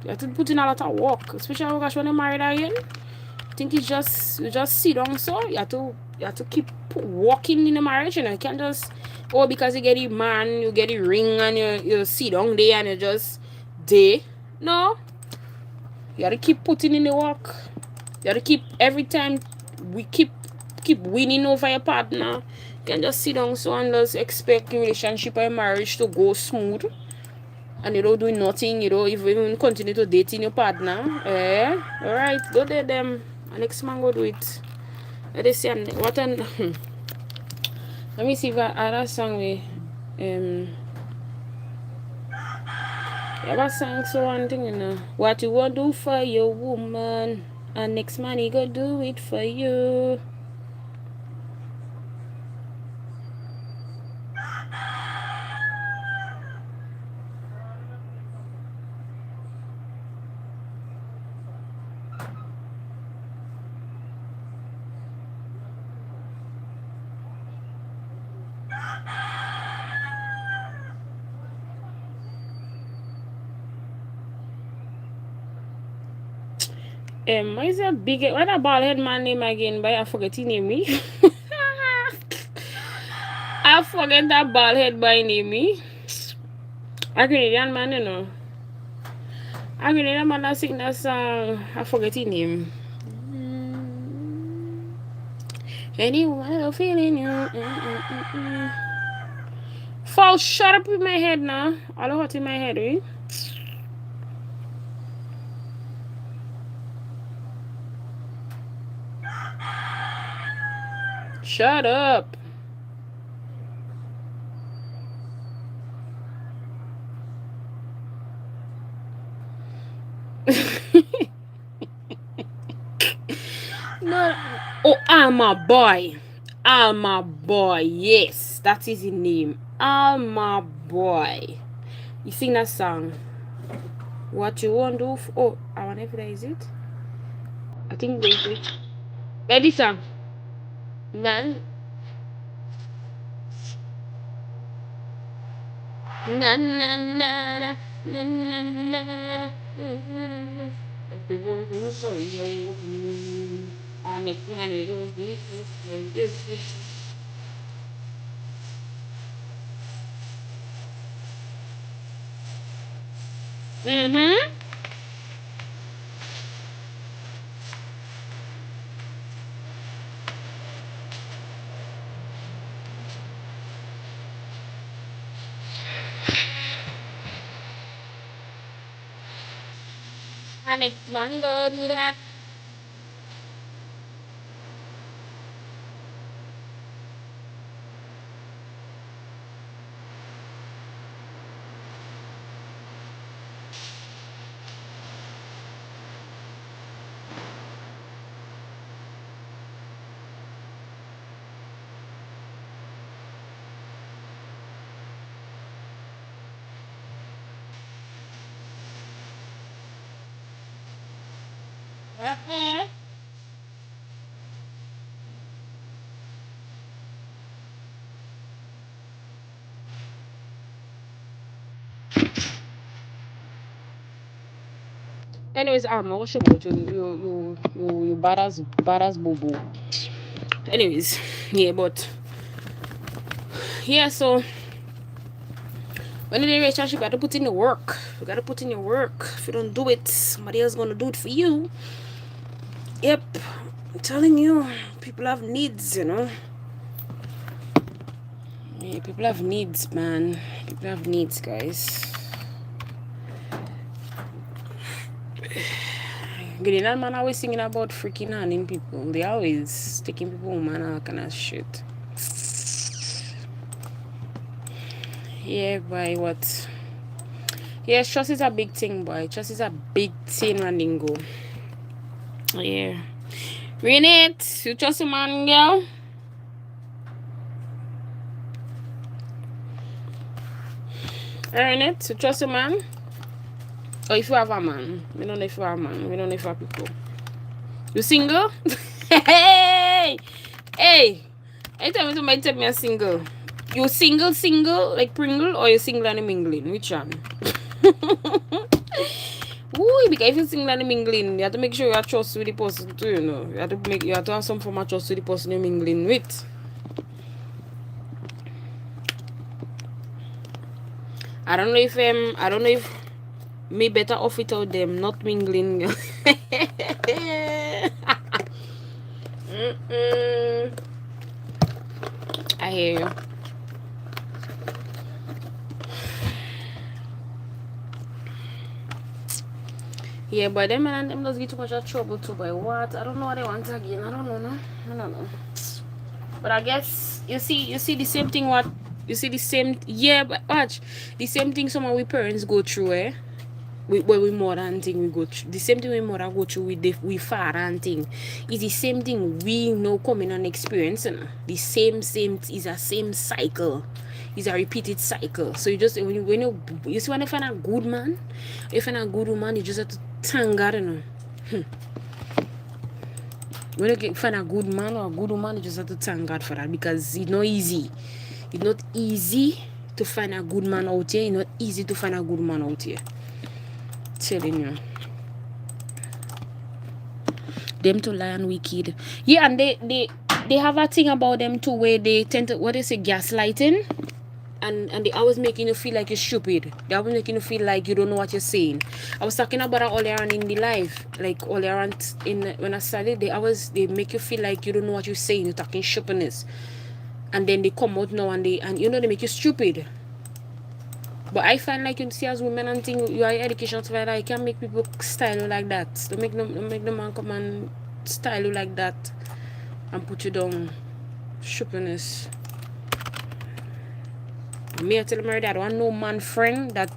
have to put in a lot of work, especially when you're married again. I think it's just you just sit down, so you have to keep walking in the marriage, you know. You can't just because you get the man, you get the ring, and you sit down there and you just there. No, you gotta keep putting in the work. You gotta keep every time we keep winning over your partner. You can't just sit down so and just expect your relationship or marriage to go smooth. and you don't do nothing, you don't even continue to dating your partner, alright, go date them. And next man go do it. Let us see what an let me see if I other song we you ever sang so one thing, you know. What you want do for your woman, and next man he go do it for you. What is that big, what a bald head man name again? But I forget his name me. I forget that bald head boy name me. A Grenadian man, you know. A Grenadian man that sing that song. I forget his name. Anyone feeling you? Fall shut up in my head now. All of what's in my head, eh? Shut up. No. Oh, Alma Boy. Alma Boy. Yes, that is his name. Alma Boy. You sing that song. What you want to do? Oh, I wonder if that is it. I think they do. Ready song. None. Na na na na na na. And it's mango do that. Anyways, what you you badass boo boo. Anyways, yeah, but yeah, so when in a relationship, you gotta put in the work. You gotta put in your work. If you don't do it, somebody else gonna do it for you. Yep, I'm telling you, people have needs, you know. Yeah, people have needs, man. People have needs, guys. Grenadian man always singing about freaking handing people. They always taking people home and all kind of shit. Yeah, boy, what? Yeah, trust is a big thing, boy. Trust is a big thing, Randingo. Yeah. Renate, you trust a man, girl? Renate, you trust a man? Or if you have a man? We don't know if you have a man. We don't know if you have people. You single? Hey! Hey! Anytime somebody tell me a single. You single, like Pringle, or you single and mingling? Which one? Ooh, because if you single and mingling, you have to make sure you have trust with the person too, you know. You have to have some form of trust with the person you're mingling with. I don't know if me better off without them, not mingling. I hear you. Yeah, but them and them does get too much of trouble too. But what? I don't know what they want again. I don't know. No, I don't know. But I guess you see the same thing. What you see the same? Yeah, but watch the same thing. Some of we parents go through. We mother and thing we go through. The same thing we mother go through with we father and thing. It's the same thing we know coming on experience. You know? The same is a same cycle. It's a repeated cycle. So you just when you see when you find a good man, if you find a good woman, you just have to thank God. You know. When you find a good man or a good woman, you just have to thank God for that because it's not easy. It's not easy to find a good man out here. It's not easy to find a good man out here. Telling you. Them to lie and wicked. Yeah, and they have a thing about them too where they tend to, what they say, gaslighting. And they always making you feel like you're stupid. They always making you feel like you don't know what you're saying. I was talking about that earlier on in the live. Like earlier on when I started, they make you feel like you don't know what you're saying. You're talking stupidness. And then they come out now and they make you stupid. But I find like you see as women and thing, you are education provider, you can make people style you like that. Don't make the man come and style you like that and put you down. Stupidness. Me, I tell them already, I don't want no man friend that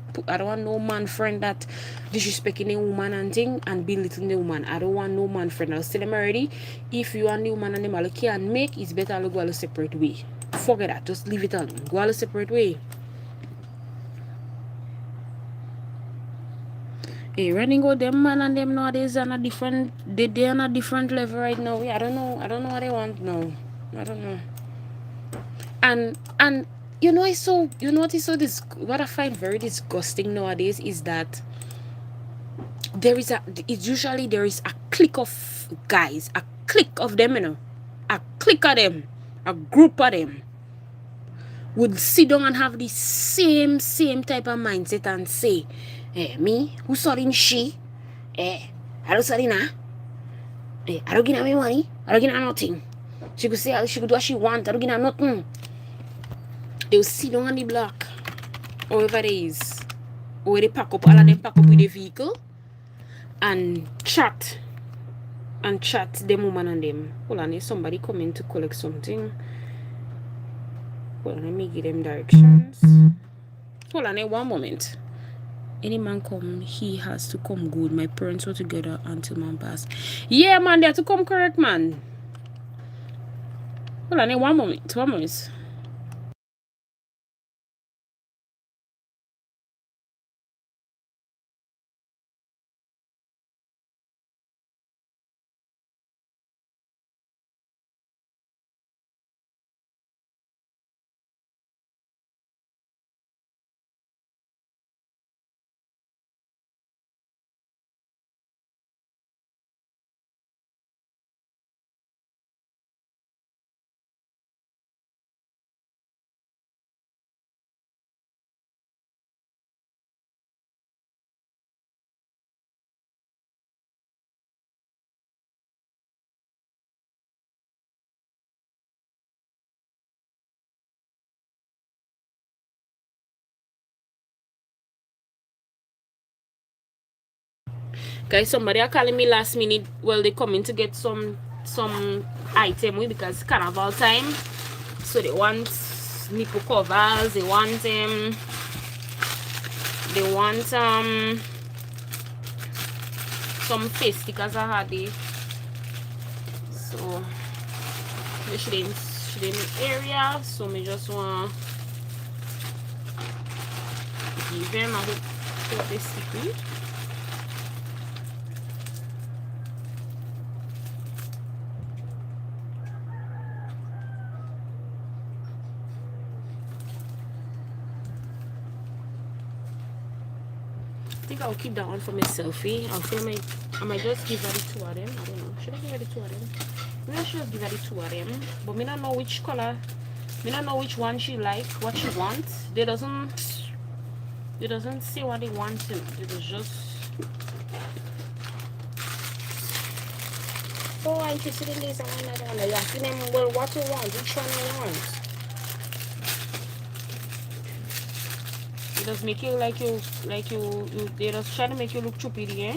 disrespecting a woman and thing and belittling the woman. I don't want no man friend. I'll tell them already, if you and the woman and them all can make, it's better to go a separate way. Forget that. Just leave it alone. Go a separate way. Hey, running out them man and them nowadays are on a different they're on a different level right now. I don't know what they want now. I don't know. And what I find very disgusting nowadays is that there is a clique of guys, a clique of them, a clique of them, a group of them would sit down and have the same type of mindset and say, me, who saw in she? I don't saw in her. I don't give her money. I don't give her nothing. She could say she could do what she want. I don't give her nothing. They will sit down on the block, or wherever it is, or they pack up, all of them pack up with the vehicle and chat them woman and them. Hold on, there's somebody coming to collect something. Hold on, let me give them directions. Hold on, one moment. Any man come, he has to come good. My parents were together until man passed. Yeah, man, they have to come correct, man. Hold on, one moment. Guys, somebody are calling me last minute. Well, they coming to get some item because carnival time. So they want nipple covers. They want some face stickers I had it. So she in the area. So me just want give them. I hope they stick with. I think I'll keep that one for my selfie. I might just give her the two of them. I don't know. Should I give her the two of them? Maybe I should just give her the two of them. But me don't know which color. Me don't know which one she like, what she wants. They doesn't say what they want. It was just. Oh, I'm interested in this and that. And I asking them, well, what you want? Which one you want? It does make you they just try to make you look stupid, yeah?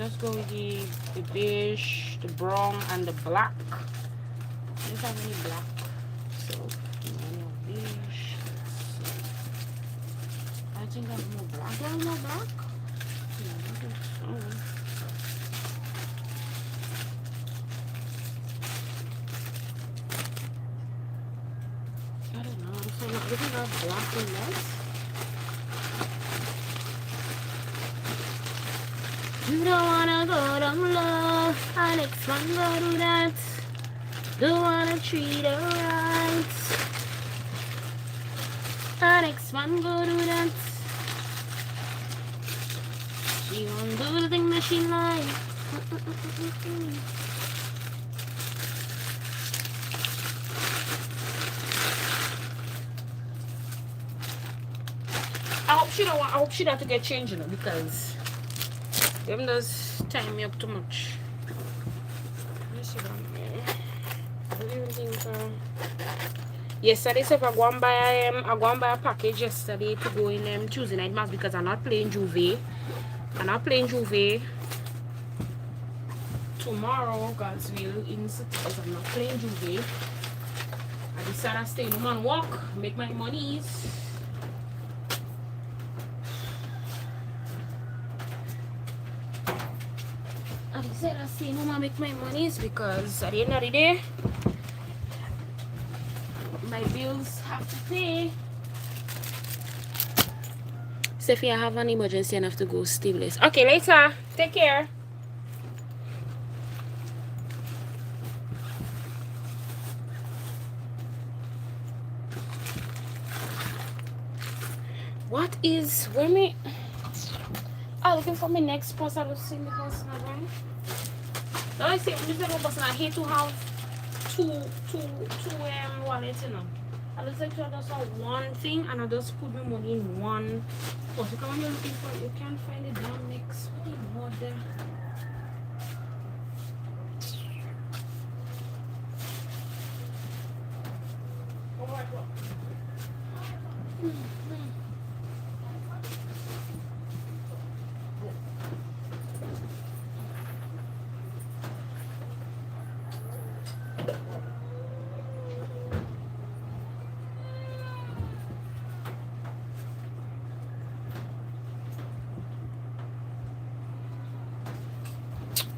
just go with the beige, the brown, and the black. I don't have any black, so no beige. So, I think I have more black. Do I have more black? No, I think so. I don't know. I think I have black in this. You don't wanna go to love, our next one go do that. Don't wanna treat her right. Our next one go do that. She won't do the thing that she like. I hope she don't have to get changed, you know, because them does time me up too much. Let's see down here. I don't even think yesterday, so if I go and buy a package yesterday to go in Tuesday night mass because I'm not playing Juve. I'm not playing Juve tomorrow, God's will, in because I'm not playing Juve. I decided to stay home and walk, make my monies. I decided to stay home and make my monies because at the end of the day, my bills have to pay. Stephie, I have an emergency and I have to go sleepless. Okay, later. Take care. What is where me? I'm looking for my next post. I don't see my post now, right? No, I say I hate to have two wallets, you know. I just like to just have one thing and I just put my money in one. So when you're looking for it, you can't find the damn mix. What do you want there?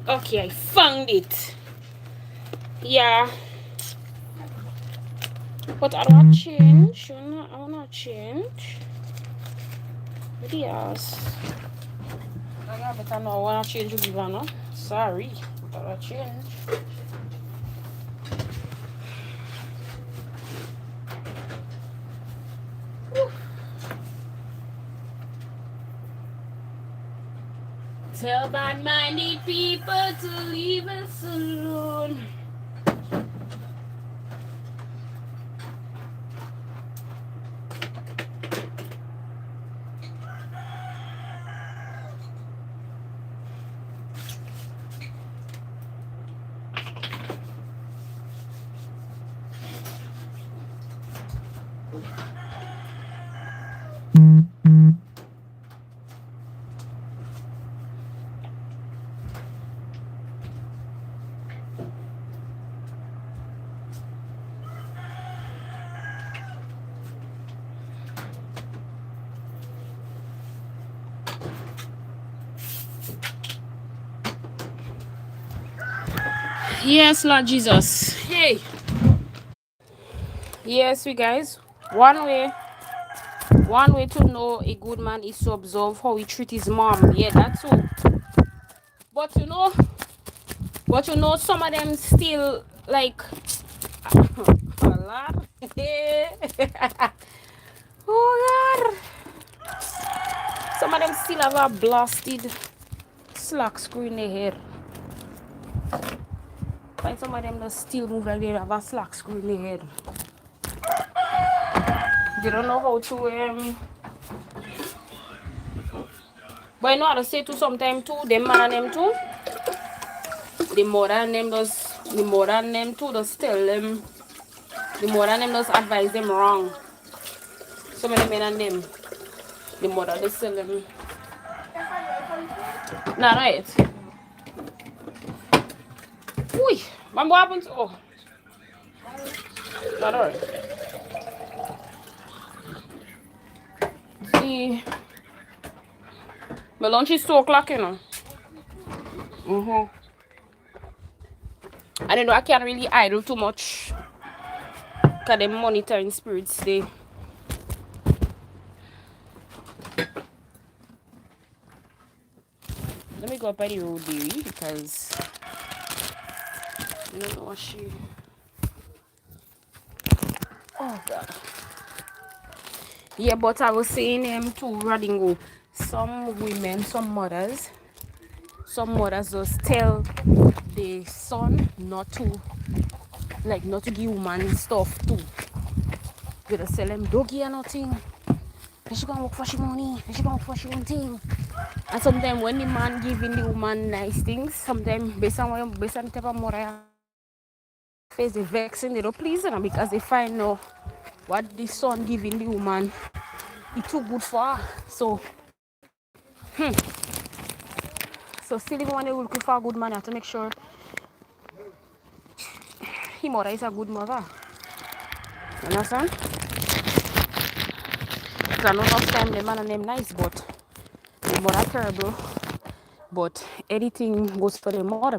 Okay, I found it. Yeah. But I don't change. I wanna change. Yes. I better know I wanna change with Ivana. Sorry. But I change. Tell bad-minded people to leave us alone. Yes, Lord Jesus. Hey. Yes, we guys. One way to know a good man is to observe how he treat his mom. Yeah, that's all. But you know, some of them still like oh God. Some of them still have a blasted slack screw in their hair. Like some of them that still move like they have a slack screw in their head. They don't know how to but I know how to say to sometimes too, them man and them too. The mother and them too just tell them, the mother and them just advise them wrong. Some of the men and them, the mother just tell them. Nah, right. Uy, man, what happened? Oh, not alright. See, my lunch is 2 o'clock, you know. I don't know, I can't really idle too much. Because they're monitoring spirits, they. Let me go up by the road, baby, because I don't know what she. Oh, God. Yeah, but I was saying too, Radingo, some women, some mothers just tell the son not to give woman stuff too. They just tell them, don't give her nothing. Then she gonna work for she money. Then she gonna work for she own thing. And sometimes when the man giving the woman nice things, sometimes based on the type of mother face, they vexing, they don't please them because they find out what the son giving the woman is too good for her. So still even when they looking for a good man, you have to make sure his mother is a good mother. You understand? Because I know sometimes the man and them nice, but the mother terrible. But anything goes for the mother